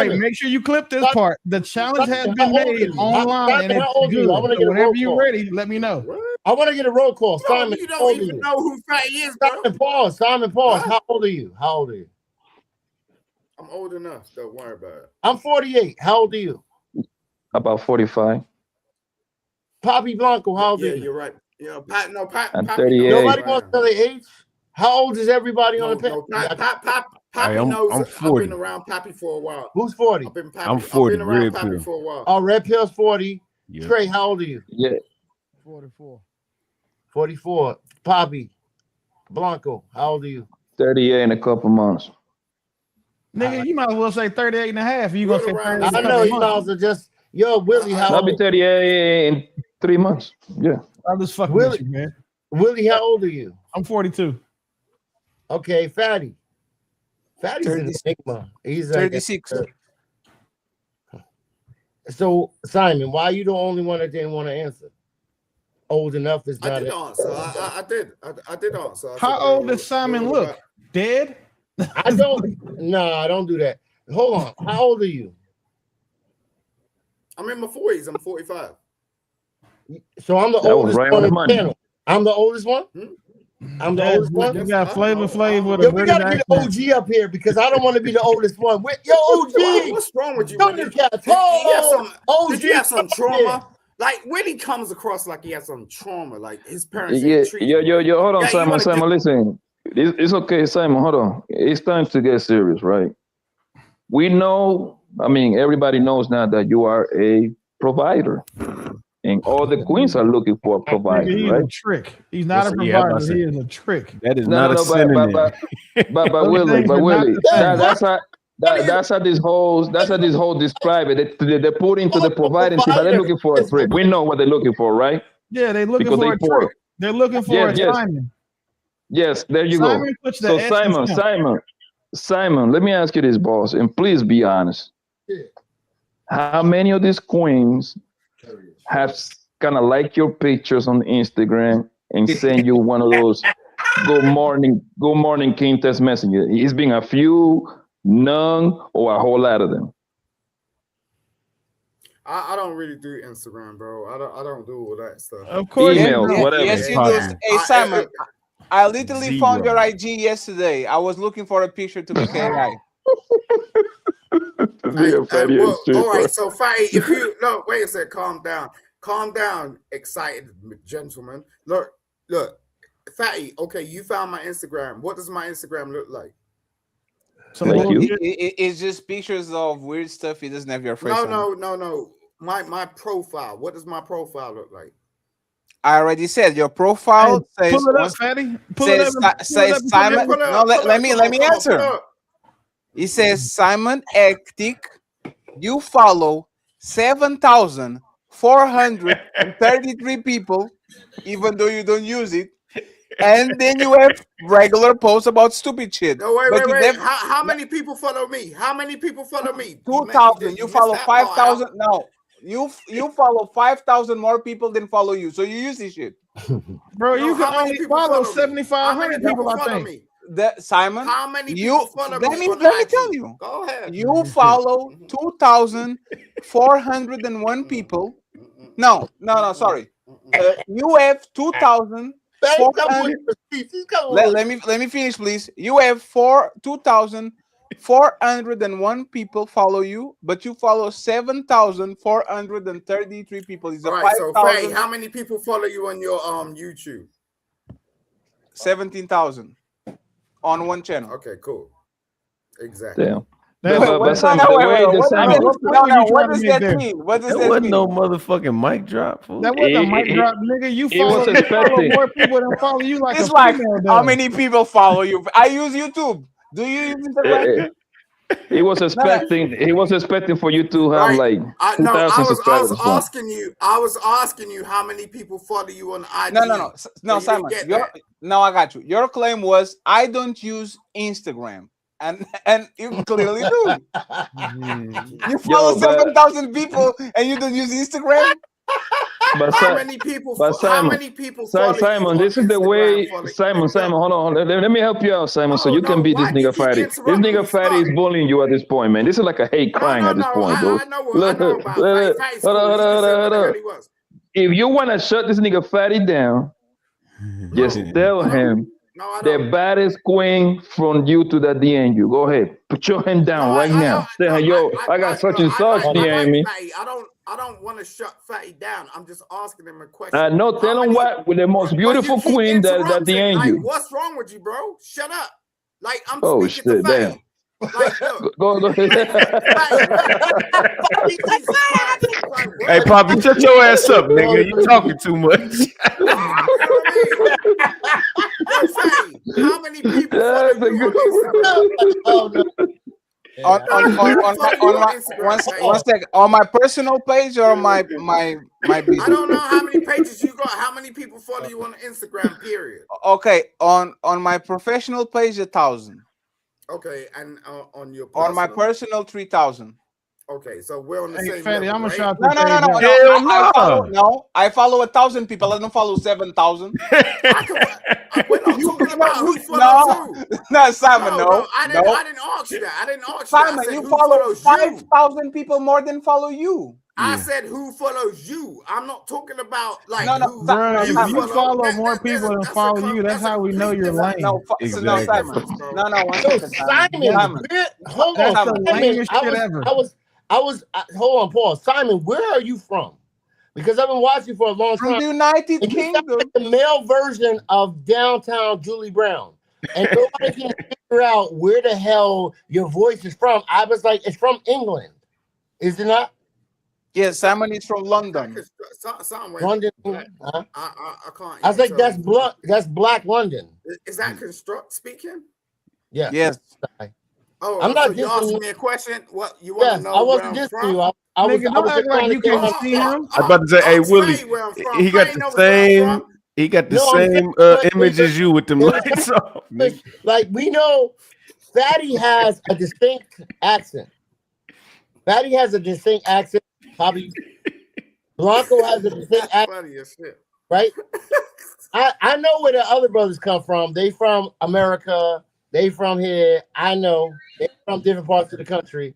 to make sure you clip this part. The challenge has been made online and it's good. So whenever you're ready, let me know. I want to get a roll call. Simon, you don't even know who Fatty is, bro. Simon Paul. How old are you? I'm old enough. Don't worry about it. I'm 48. How old are you? About 45. Poppy Blanco, how old are you? You're right. Pat. I'm 38. Nobody wants to know their age. How old is everybody on the panel? Pappy knows. I'm 40. I've been around Pappy for a while. Who's 40? I'm 40. I've been around Pappy for a while. Oh, Red Pill's 40. Yep. Trey, how old are you? Yeah. 44. Poppy Blanco, how old are you? 38 in a couple months. Nigga, you might as well say 38 and a half. You gonna say 38? I know you might as well just Willie, how old? I'll be 38 in 3 months. Yeah. I'm just fucking Willie, with you, man. Willie, how old are you? I'm 42. Okay, Fatty's an enigma. He's 36. So Simon, why are you the only one that didn't want to answer? Old enough is not. I did answer. I did answer. How old does Simon look? Dead? I don't. No, I don't do that. Hold on. How old are you? I'm in my 40s. I'm 45. So I'm the oldest one on the panel. I'm the oldest one. I'm the oldest one. You got Flavor with a Yo, we gotta get the OG up here because I don't want to be the oldest one. Yo, OG, what's wrong with you? Did you have some trauma? Like Willie comes across like he has some trauma, like his parents. Yo, hold on, Simon, listen. It's okay, Simon, hold on. It's time to get serious, right? We know, everybody knows now that you are a provider. And all the queens are looking for a provider, he's right? A trick. He's not a provider. He is a trick. That is not a synonym. But Willie, that's how this whole describe it. They put into the providing thing, but they're looking for a trick. We know what they're looking for, right? Yeah, they're looking for a trick. They're looking for a Simon. Yes, there you go. So Simon, let me ask you this, boss, and please be honest. How many of these queens have kind of like your pictures on Instagram and send you one of those good morning King text messenger? It's been a few, none, or a whole lot of them. I don't really do Instagram, bro. I don't do all that stuff. Of course, emails, whatever. Yes, you do. Hey, Simon, I literally found your IG yesterday. I was looking for a picture to be live. All right, so Fatty, wait a second, calm calm down, excited gentlemen. Look, Fatty. Okay, you found my Instagram. What does my Instagram look like? Thank you. It's just pictures of weird stuff. He doesn't have your face. No. My profile. What does my profile look like? I already said your profile says. Pull it up, Fatty. Says Simon. No, let me answer. It says Simon Ektik. You follow 7,433 people, even though you don't use it. And then you have regular posts about stupid shit. No, wait. How many people follow me? 2,000. You follow 5,000. No, you follow 5,000 more people than follow you. So you use this shit, bro. You can only follow 7,500 people. I think. Simon, how many people follow me? Let me tell you. Go ahead. You follow 2,401 people. No. Sorry. You have 2,000. Let me finish, please. You have 2,401 people follow you, but you follow 7,433 people. It's All right, so Faye, how many people follow you on your YouTube? 17,000 on one channel. Okay, cool. Exactly. Damn. What does that mean? What does that mean? wasn't no motherfucking mic drop. Fool. That wasn't a mic drop, nigga. You follow more people than follow you. Like it's like how many people follow you? I use YouTube. Do you use Instagram? He was expecting. He was expecting for you to have like 2,000 subscribers. I was asking you how many people follow you on IG. No, Simon. I got you. Your claim was I don't use Instagram. And you clearly do. You follow 7,000 people and you don't use Instagram. But how many people follow Simon, this is the way. Simon, hold on. Let me help you out, Simon, so you can beat this nigga Fatty. This nigga Fatty is bullying you at this point, man. This is like a hate crime at this point, bro. If you want to shut this nigga Fatty down, just tell him the baddest queen from you to the DNU. Go ahead. Put your hand down right now. Say, yo, I got such and such near me. I don't want to shut Fatty down. I'm just asking him a question. No, tell him what with the most beautiful queen that DNU. What's wrong with you, bro? Shut up. Like I'm speaking to damn. Fatty. Like, go ahead. Hey, Poppy, shut your ass up, nigga. You talking too much. How many people one second. On my personal page or my business? I don't know how many pages you got. How many people follow you on Instagram? Period. Okay, on my professional page, 1,000. Okay, and on your personal? On my personal 3,000. Okay, so we're on the same Fatty, level, I'm right? No. I follow 1,000 people. I don't follow 7,000. We're not talking about who follows who. No, Simon, no. I didn't ask you that. I didn't ask you Simon, that. you follow 5,000 people more than follow you. I said who follows you. I'm not talking about like who. Bro, if you follow more people than follow you, that's how we know you're lame. No, Simon. No, one second, Simon, hold on. Hold on, Paul. Simon, where are you from? Because I've been watching for a long time. From the United Kingdom. Like the male version of Downtown Julie Brown. And nobody can figure out where the hell your voice is from. I was like, it's from England. Is it not? Yes, Simon is from London. London. I can't. I was like, that's Black London. Is that construct speaking? Yeah. Yes. Oh, I'm not so you asking me a question? What you want to know? I wasn't just you. I was like you can see him. I was about to say, hey Willie, he got the same. He got the same image as you with them lights off. Like we know, Fatty has a distinct accent. Fatty has a distinct accent. Bobby Blanco has a distinct accent. Right? I know where the other brothers come from. They from America. They from here. I know they from different parts of the country.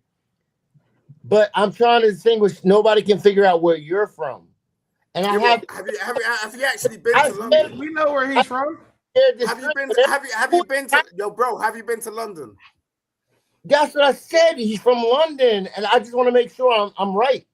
But I'm trying to distinguish. Nobody can figure out where you're from. And I have you actually been to London? We know where he's from. Have you been to have you been to London? That's what I said. He's from London, and I just want to make sure I'm right.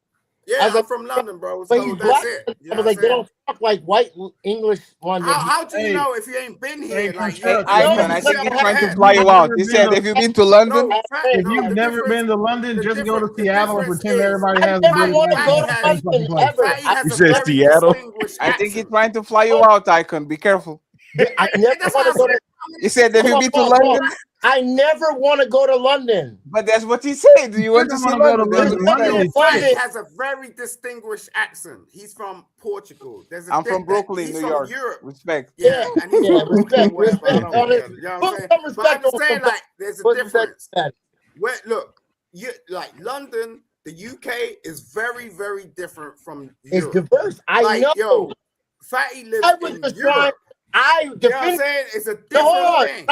Yeah, I'm from London, bro. But So he's that's black. it. You I know was what like, I'm they saying? don't talk like white English London. How do you Hey. know if you ain't been here? Like, Hey, you Iceman, I see think he's our trying to hat. fly you out. He said, No, "If you've been to London, No, fact, if no, you've the never difference- been to London, the just go to difference- the Seattle and difference pretend is- everybody I has a never big want to black go to ass London fucking place. ever. Fatty has You a said very Seattle? distinguished I think he's accent. trying to fly you out, Icon. Be careful." I never That's want how to go to. He said, "If you been to Hold on. London," I never want to go to London. but that's what he said. Do you want to don't see wanna go to London? That's London. what he London said. is Fatty has a very distinguished accent. He's from Portugal. There's a I'm from Brooklyn, he's New from York. Europe. Respect. Yeah, and he's Yeah, from Brooklyn, respect. whatever. I don't On care. it. You know what I'm Put saying? some But I'm respect just on saying, the like, there's a put respect difference. on that. Where, look, you like London, the UK is very, very different from It's Europe. diverse. I Like, know. yo, Fatty lives I was in just Europe. trying. You know what I'm saying? It's a No, different hold on. thing.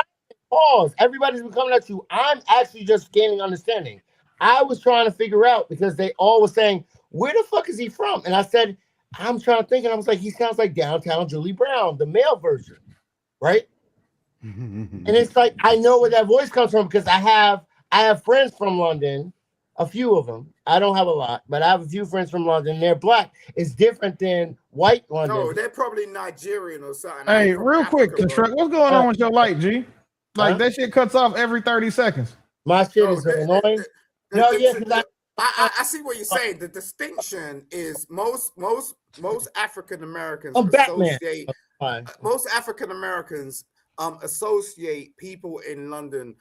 Pause. Everybody's been coming at you. I'm actually just gaining understanding. I was trying to figure out because they all were saying, where the fuck is he from? And I said, I'm trying to think. And I was like, he sounds like Downtown Julie Brown, the male version. Right? And it's like, I know where that voice comes from because I have friends from London, a few of them. I don't have a lot, but I have a few friends from London. They're black. It's different than white London. No, they're probably Nigerian or something. Hey, I'm from real quick, Africa, bro. Construct, what's going on with your light, G? Like that shit cuts off every 30 seconds. My shit is annoying. No, yeah, because I see what you're saying. The distinction is most African Americans I'm Batman. associate most African Americans associate people in London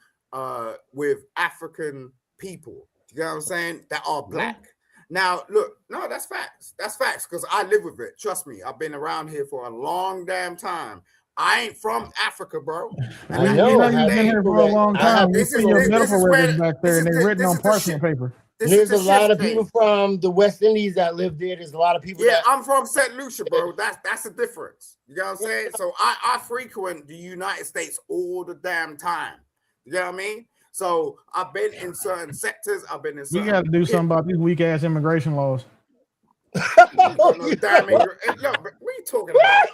with African people. You know what I'm saying? That are black. Now, look, no, that's facts. That's facts because I live with it. Trust me, I've been around here for a long damn time. I ain't from Africa, bro. And I know you've been here for a long time. You see your medical records back there, and they're written on parchment paper. There's a lot of people from the West Indies that live there. There's a lot of people. Yeah, I'm from St. Lucia, bro. That's the difference. You know what I'm saying? So I frequent the United States all the damn time. You know what I mean? So I've been in certain sectors. I've been in certain. We got to do something about these weak ass immigration laws. Look, what are you talking about?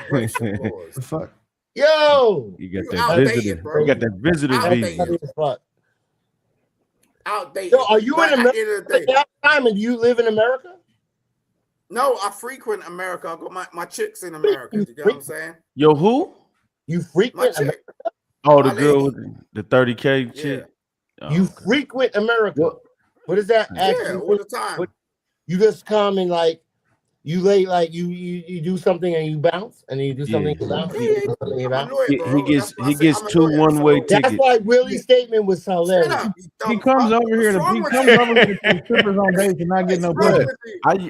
The fuck? Yo, You got You that outdated, visitor. bro. You got that visitor Outdated. visa. Outdated. Yo, are you But in at the end of the day- America? Simon, do you live in America? No, I frequent America. I got my chicks in America. You get what I'm saying? Yo, who? You My frequent chick. Oh, the My girl lady. with the 30K chick. Oh. You frequent America. What is that? Yeah, actually? all the time. You just come and like you lay like you do something and you bounce and then you do something and you bounce. You do something and you bounce. He gets two one-way That's tickets. why Willie's statement was hilarious. He comes over here to put strippers on dates and not get no pussy.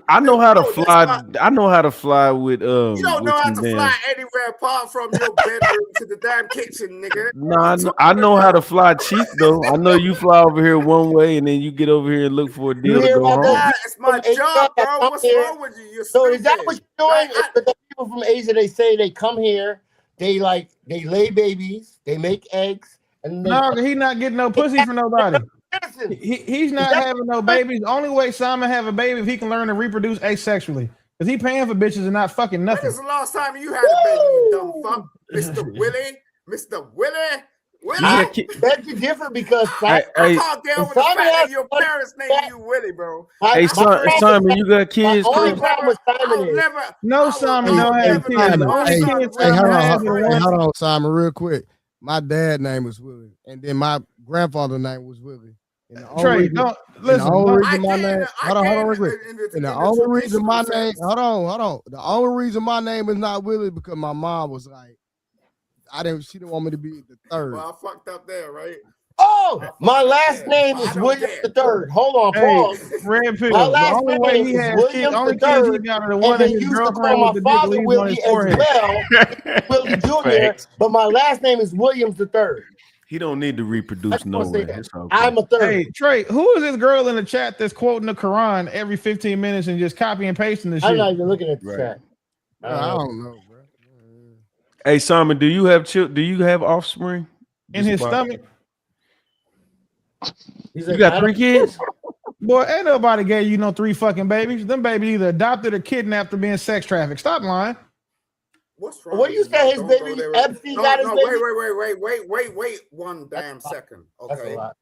I know how to fly. I know how to fly with You don't know how with to some fly damn. anywhere apart from your bedroom to the damn kitchen, nigga. Nah, I know how to fly cheap though. I know you fly over here one way and then you get over here and look for a deal to go home. Yeah, it's my job, bro. What's wrong with you? You're So stupid. is that what you're doing? With the people from Asia, they say they come here, they lay babies, they make eggs, and they No, he not getting no pussy for nobody. He's not having no babies. The only way Simon have a baby if he can learn to reproduce asexually. Because he paying for bitches and not fucking When nothing. is the last time you had a baby, you dumb fuck? Mr. Willie? Mr. Willie? I beg to differ because I Hey, can't get over the Simon fact has that your parents named you Willie, bro. Hey, Simon, you got kids? My only Chris? problem with Simon is No, Simon don't have kids. Simon, The only hey, kids hey, Simon has hold are on, one. hold on, Simon, real quick. My dad's name was Willie, and then my grandfather's name was Willie. And the only Trey, reason- don't and listen. the only don't- reason my name, hold on, real quick. And the only reason my name, hold on. The only reason my name is not Willie is because my mom was like, she didn't want me to be the third. Well, I fucked up there, right? Oh, my last name is William the Third. Hold on, Hey, pause. Red Pill. My The last only way name he is has William kids, only the kids he Third, got are the and one they that his used to girlfriend call with the my dick father leaves on Willie his as forehead. well, Willie Jr. Facts. But my last name is Williams the Third. He don't need to reproduce no way. It's okay. I'm a third. Hey, Trey, who is this girl in the chat that's quoting the Quran every 15 minutes and just copy and pasting this shit? I'm not even looking at the Right. chat. I don't know, bro. Hey, Simon, do you have do you have offspring? In his stomach? You got 3 kids? Boy, ain't nobody gave you no 3 fucking babies. Them babies either adopted or kidnapped or being sex trafficked. Stop lying. What's wrong? What you with say his Don't baby go there. Epstein No, got his no, baby? wait one damn second. That's Okay. a lot.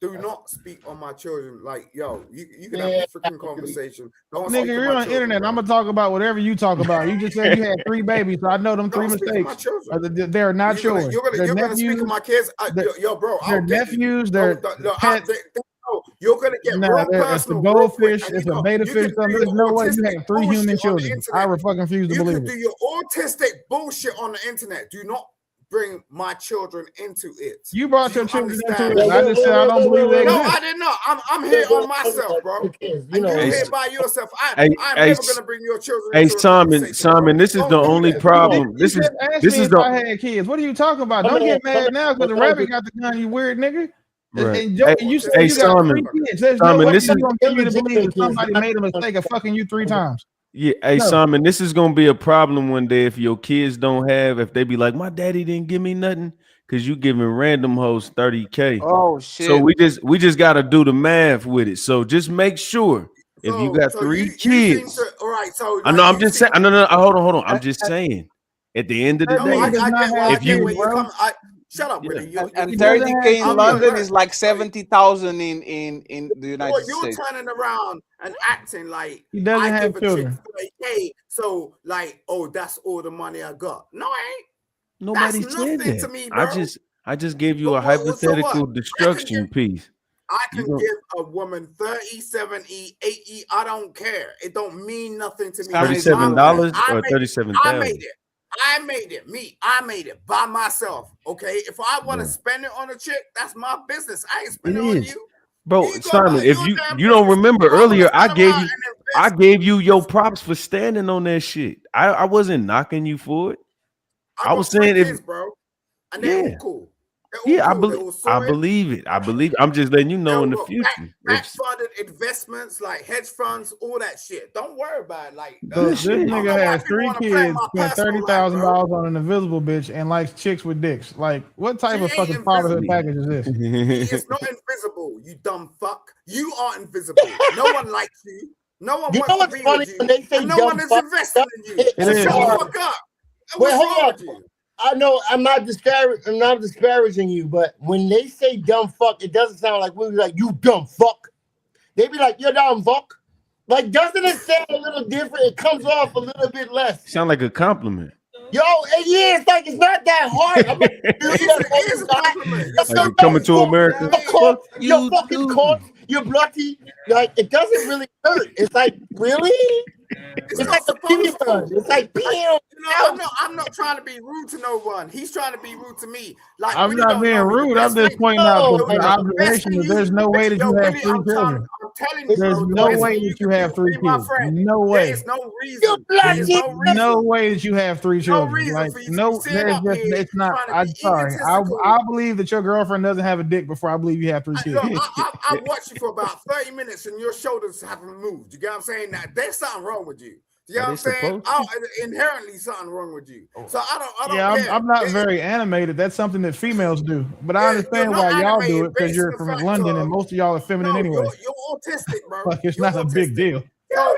Do not speak on my children. Like, yo, you can have a freaking conversation. Don't Nigga, you're on the internet. I'm gonna talk about whatever you talk about. You just said you had 3 babies, so I know them 3 mistakes. They're not yours. You're gonna speak of my kids. Yo, bro. Their nephews, their pets. You're gonna get real personal. It's a goldfish. It's a beta fish. There's no way you have 3 human children. I fucking refuse to believe it. You can do your autistic bullshit on the internet. Do not bring my children into it. You brought your children into it. I just said I don't believe they exist. No, I didn't know. I'm here on myself, bro. And you're here by yourself. I'm never gonna bring your children. Hey, Simon, this is the only problem. This is the. I had kids. What are you talking about? Don't get mad now because the rabbit got the gun. You weird nigga. Right. And you said you got 3 kids. There's no way you're gonna get me to believe that somebody made a mistake of fucking you 3 times. Yeah, hey Simon, this is gonna be a problem one day if your kids don't have. If they be like, my daddy didn't give me nothing, because you giving random hoes 30K. Oh shit! So we just got to do the math with it. So just make sure if you got 3 kids. All right. So I know. I'm just saying. No. Hold on. I'm just saying. At the end of the day, if you shut up with it. And 30K in London is like 70,000 in the United States. You're turning around and acting like he doesn't have children. 30K, so like, oh, that's all the money I got. No, I ain't. Nobody That's said nothing that. to me, bro. I just gave you a hypothetical destruction piece. I can give a woman 30, 70, 80. I don't care. It don't mean nothing to me. $37 or $37,000. I made it. I made it by myself. Okay. If I want to spend it on a chick, that's my business. I ain't spending it on you. Bro, Simon, if you don't remember earlier, I gave you your props for standing on that shit. I wasn't knocking you for it. I was saying kids, bro, and they're all cool. Yeah, I believe it. I'm just letting you know in the future. Back-funded investments like hedge funds, all that shit. Don't worry about it. Like this nigga has 3 kids, spent $30,000 on an invisible bitch, and likes chicks with dicks. Like, what type of fucking fatherhood package is this? He is not invisible, you dumb fuck. You are invisible. No one likes you. No one wants to be with you. And no one is investing in you. So shut the fuck up. Wait, hold on. I know I'm not disparaging you, but when they say dumb fuck, it doesn't sound like we're like, you dumb fuck. They be like, you dumb fuck. Like, doesn't it sound a little different? It comes off a little bit less. Sound like a compliment. Yo, yeah, it's like it's not that hard. I'm like Coming to America. You're fucking caught. You're bloody. Like, it doesn't really hurt. It's like, really? It's like a peanut. It's like peanut. I'm not trying to be rude to no one. He's trying to be rude to me. Like, I'm not being rude. I'm just pointing out the observation that there's no way that you have 3 children. I'm telling you, there's no way that you have 3 kids. No way. There's no reason. No way that you have 3 children. Like, no, there's just, it's not. I'm sorry. I believe that your girlfriend doesn't have a dick before I believe you have 3 kids. I watched you for about 30 minutes and your shoulders haven't moved. You get what I'm saying? Now, there's something wrong with you. You know what I'm saying? Inherently something wrong with you. So I don't care. I'm not very animated. That's something that females do. But I understand why y'all do it because you're from London and most of y'all are feminine anyway. You're autistic, bro. Like, it's not a big deal.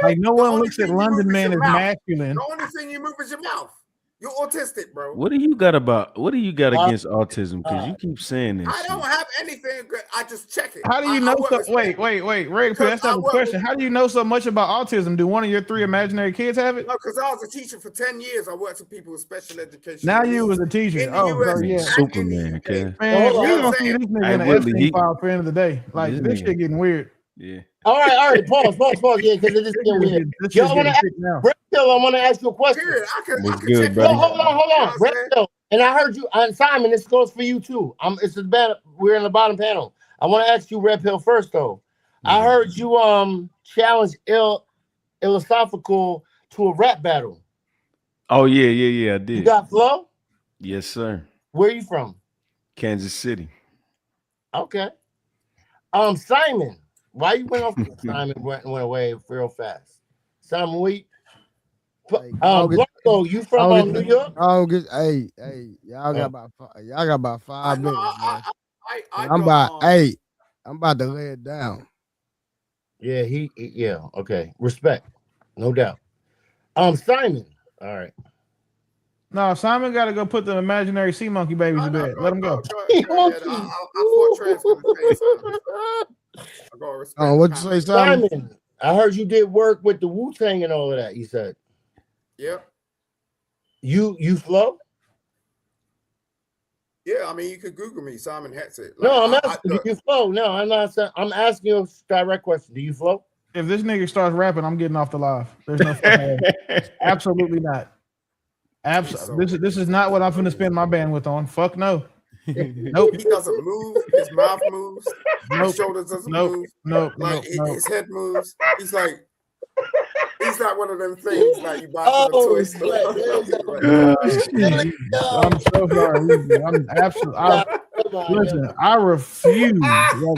Like, no one looks at London men as masculine. The only thing you move is your mouth. You're autistic, bro. What do you got against autism? Because you keep saying this. I don't have anything good. I just check it. How do you know? Wait. Ray, that's not a question. How do you know so much about autism? Do one of your 3 imaginary kids have it? No, because I was a teacher for 10 years. I worked with people with special education. Now you was a teacher. Oh, yeah. Superman, okay. Man, you don't see this nigga in the Epstein file for the end of the day. Like, this shit getting weird. Yeah. All right. Pause. Yeah, because it is getting weird. Yo, I want to ask you a question. What's good, buddy? Hold on. Red Pill, and I heard you, and Simon, this goes for you too. We're in the bottom panel. I want to ask you, Red Pill, first though. I heard you challenge Philosophical to a rap battle. Oh yeah, I did. You got flow? Yes, sir. Where are you from? Kansas City. Okay. Simon. Why you went off? Simon went away real fast. Simon, Blanco, you from New York? Hey, y'all got about 5 minutes, man. I'm about to lay it down. Yeah, yeah, okay. Respect, no doubt. Simon, all right. No, Simon got to go put the imaginary sea monkey babies to bed. Let him go. I fought trans for the face. I gotta respect. Oh, what'd you say, Simon? Simon, I heard you did work with the Wu-Tang and all of that. You said. Yep. You flow? Yeah, I mean, you could Google me, Simon Hetzit. No, I'm asking. Do you flow? No, I'm not. I'm asking you a direct question. Do you flow? If this nigga starts rapping, I'm getting off the live. There's no fucking way. Absolutely not. Absolutely. This is not what I'm finna spend my bandwidth on. Fuck no. Nope. He doesn't move. His mouth moves. Nope. His shoulders doesn't Nope. move. Nope. Like Nope. his head moves. He's like one of them things like you buy from the toy store. I'm so sorry. I'm absolutely. Listen, I refuse.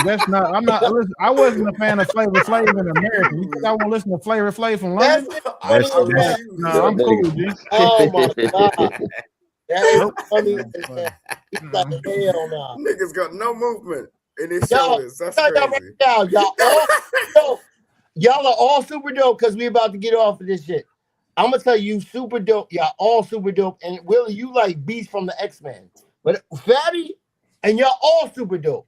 That's not. I'm not. Listen, I wasn't a fan of Flavor Flav in America. You think I want to listen to Flavor Flav from London? No, I'm cool, G. Oh my god. That is funny. He's like, hell no. Niggas got no movement in his Y'all, shoulders. That's crazy. right now, y'all are all super dope because we about to get off of this shit. I'm gonna tell you, super dope. Y'all all super dope. And Willie, you like Beast from the X-Men. But Fatty, and y'all all super dope.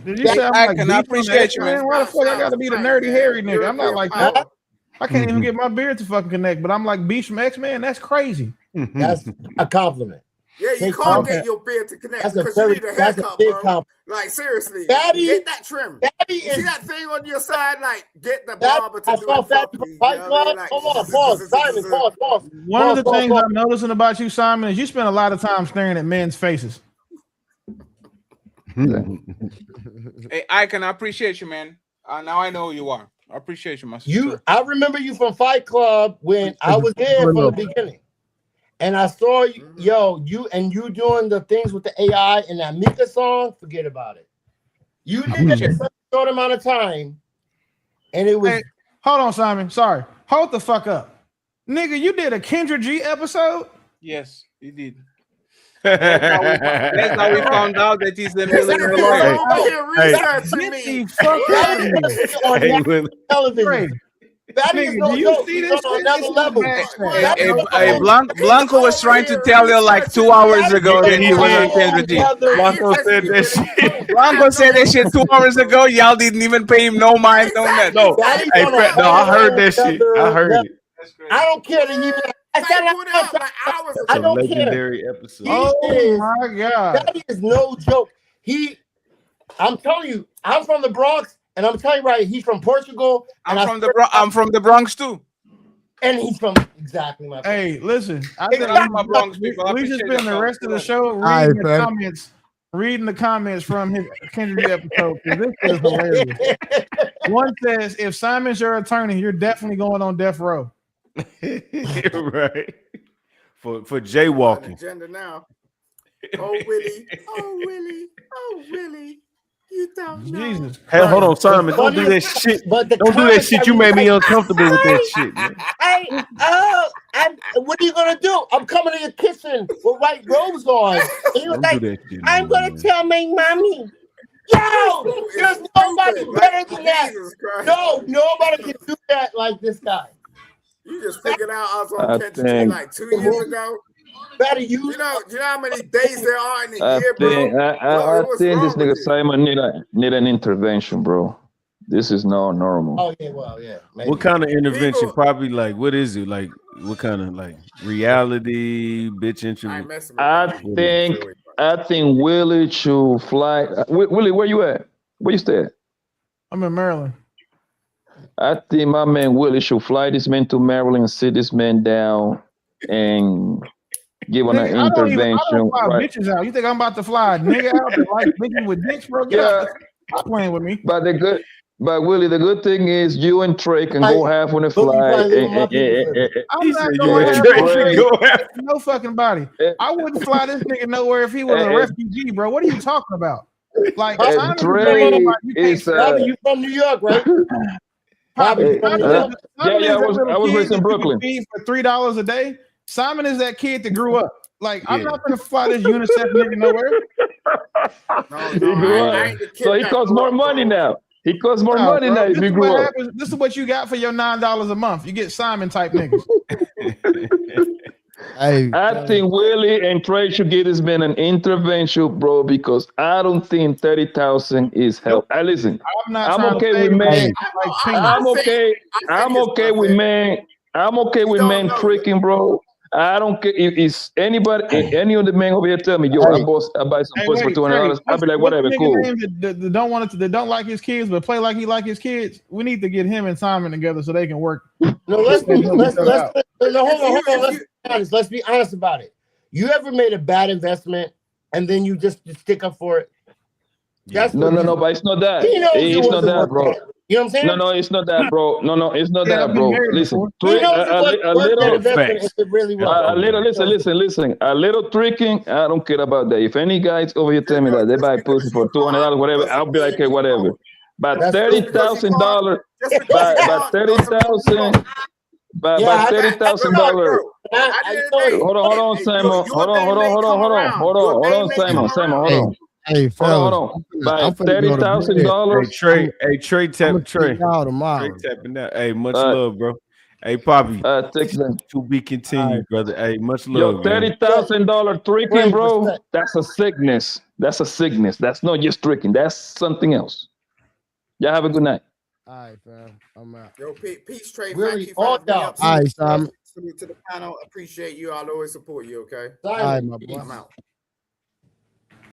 Did you say I'm like, I appreciate you, man. Why the fuck I gotta be the nerdy hairy nigga? I'm not like that. I can't even get my beard to fucking connect, but I'm like Beast from X-Men. That's crazy. That's a compliment. Yeah, you can't get your beard to connect because you need a haircut, bro. Like seriously, Fatty, get that trim. Fatty you see that thing on your side? Like get the barber to do it. Fatty from Fight Club. Come on, pause, Simon, pause. One of the things I'm noticing about you, Simon, is you spend a lot of time staring at men's faces. Hey, Icon, I appreciate you, man. Now I know who you are. I appreciate you, my sister. I remember you from Fight Club when I was there from the beginning. And I saw you, you doing the things with the AI and that Mika song, forget about it. You did it in such a short amount of time. And it was hold on, Simon. Sorry. Hold the fuck up. Nigga, you did a Kendra G episode? Yes, he did. That's how we found out that he's the millionaire lawyer. Television. Nigga, do you see this on another level? Hey, Blanco was trying to tell you like 2 hours ago that he was on Kendra G. Blanco said that shit. Blanco said that shit 2 hours ago. Y'all didn't even pay him no mind on that. No, I heard that shit. I heard it. I don't care that you. I don't legendary care. Episode. Oh my god, that is no joke. I'm telling you, I'm from the Bronx, and I'm telling you right, he's from Portugal. I'm from the Bronx too, and he's from exactly my. Hey, listen, I think my Bronx people. We just spend the rest of the show reading the comments from his Kendrick episode. This is hilarious. One says, "If Simon's your attorney, you're definitely going on death row." Right. For jaywalking. Agenda now. Oh Willie, oh Willie, you don't know. Jesus. Hey, hold on, Simon. Don't do that shit. Don't do that shit. You made me uncomfortable with that shit, man. Hey, what are you gonna do? I'm coming to your kitchen with white robes on. And he was like, I'm gonna tell my mommy. Yo, there's nobody better than that. No, nobody can do that like this guy. You just figured out I was on Kendrick like 2 years ago. You know how many days there are in the year, bro? I think this nigga Simon need an intervention, bro. This is not normal. Oh yeah, well, yeah. Maybe. What kind of intervention? Probably like, what is it? Like, what kind of like reality bitch intervention? I think Willie should fly. Willie, where you at? Where you stay at? I'm in Maryland. I think my man Willie should fly this man to Maryland, sit this man down, and give him an intervention. I don't fly bitches out. You think I'm about to fly a nigga out to like bitches with dicks, bro? Get out. Stop playing with me. But Willie, the good thing is you and Trey can go half on the fly. I'm not going no fucking body. I wouldn't fly this nigga nowhere if he was a refugee, bro. What are you talking about? Like, Trey is you from New York, right? I was raised in Brooklyn. For $3 a day. Simon is that kid that grew up. Like, I'm not gonna fly this UNICEF nigga nowhere. He grew up. So he costs more money now. He costs more money now if he grew up. This is what you got for your $9 a month. You get Simon type niggas. Hey, I think Willie and Trey should give this man an intervention, bro, because I don't think 30,000 is help. Listen, I'm okay with men. I'm okay. I'm okay with men. I'm okay with men tricking, bro. I don't care if it's anybody, any of the men over here tell me, yo, I buy some pussy for $200. I'll be like, whatever, cool. That don't want to, that don't like his kids, but play like he like his kids. We need to get him and Simon together so they can work. No, let's hold on. Let's be honest about it. You ever made a bad investment and then you just stick up for it? That's No, but it's not that. It's not that, bro. You know what I'm saying? No, it's not that, bro. No, it's not that, bro. Listen, listen. A little tricking, I don't care about that. If any guys over here tell me that they buy pussy for $200, whatever, I'll be like, okay, whatever. But $30,000, by $30,000. By $30,000. Hold on, Simon. Hold on, Simon. Hold on. Hey, hold on. By $30,000. Hey, Trey tapping that. Hey, much love, bro. Hey, Poppy. To be continued, brother. Hey, much love. Yo, $30,000 tricking, bro. That's a sickness. That's not just tricking. That's something else. Y'all have a good night. All right, fam. I'm out. Yo, peace, Trey. Really, Thank you for being up. All right, Simon. To the panel. Appreciate you. I'll always support you. Okay. All right, my boy. I'm out.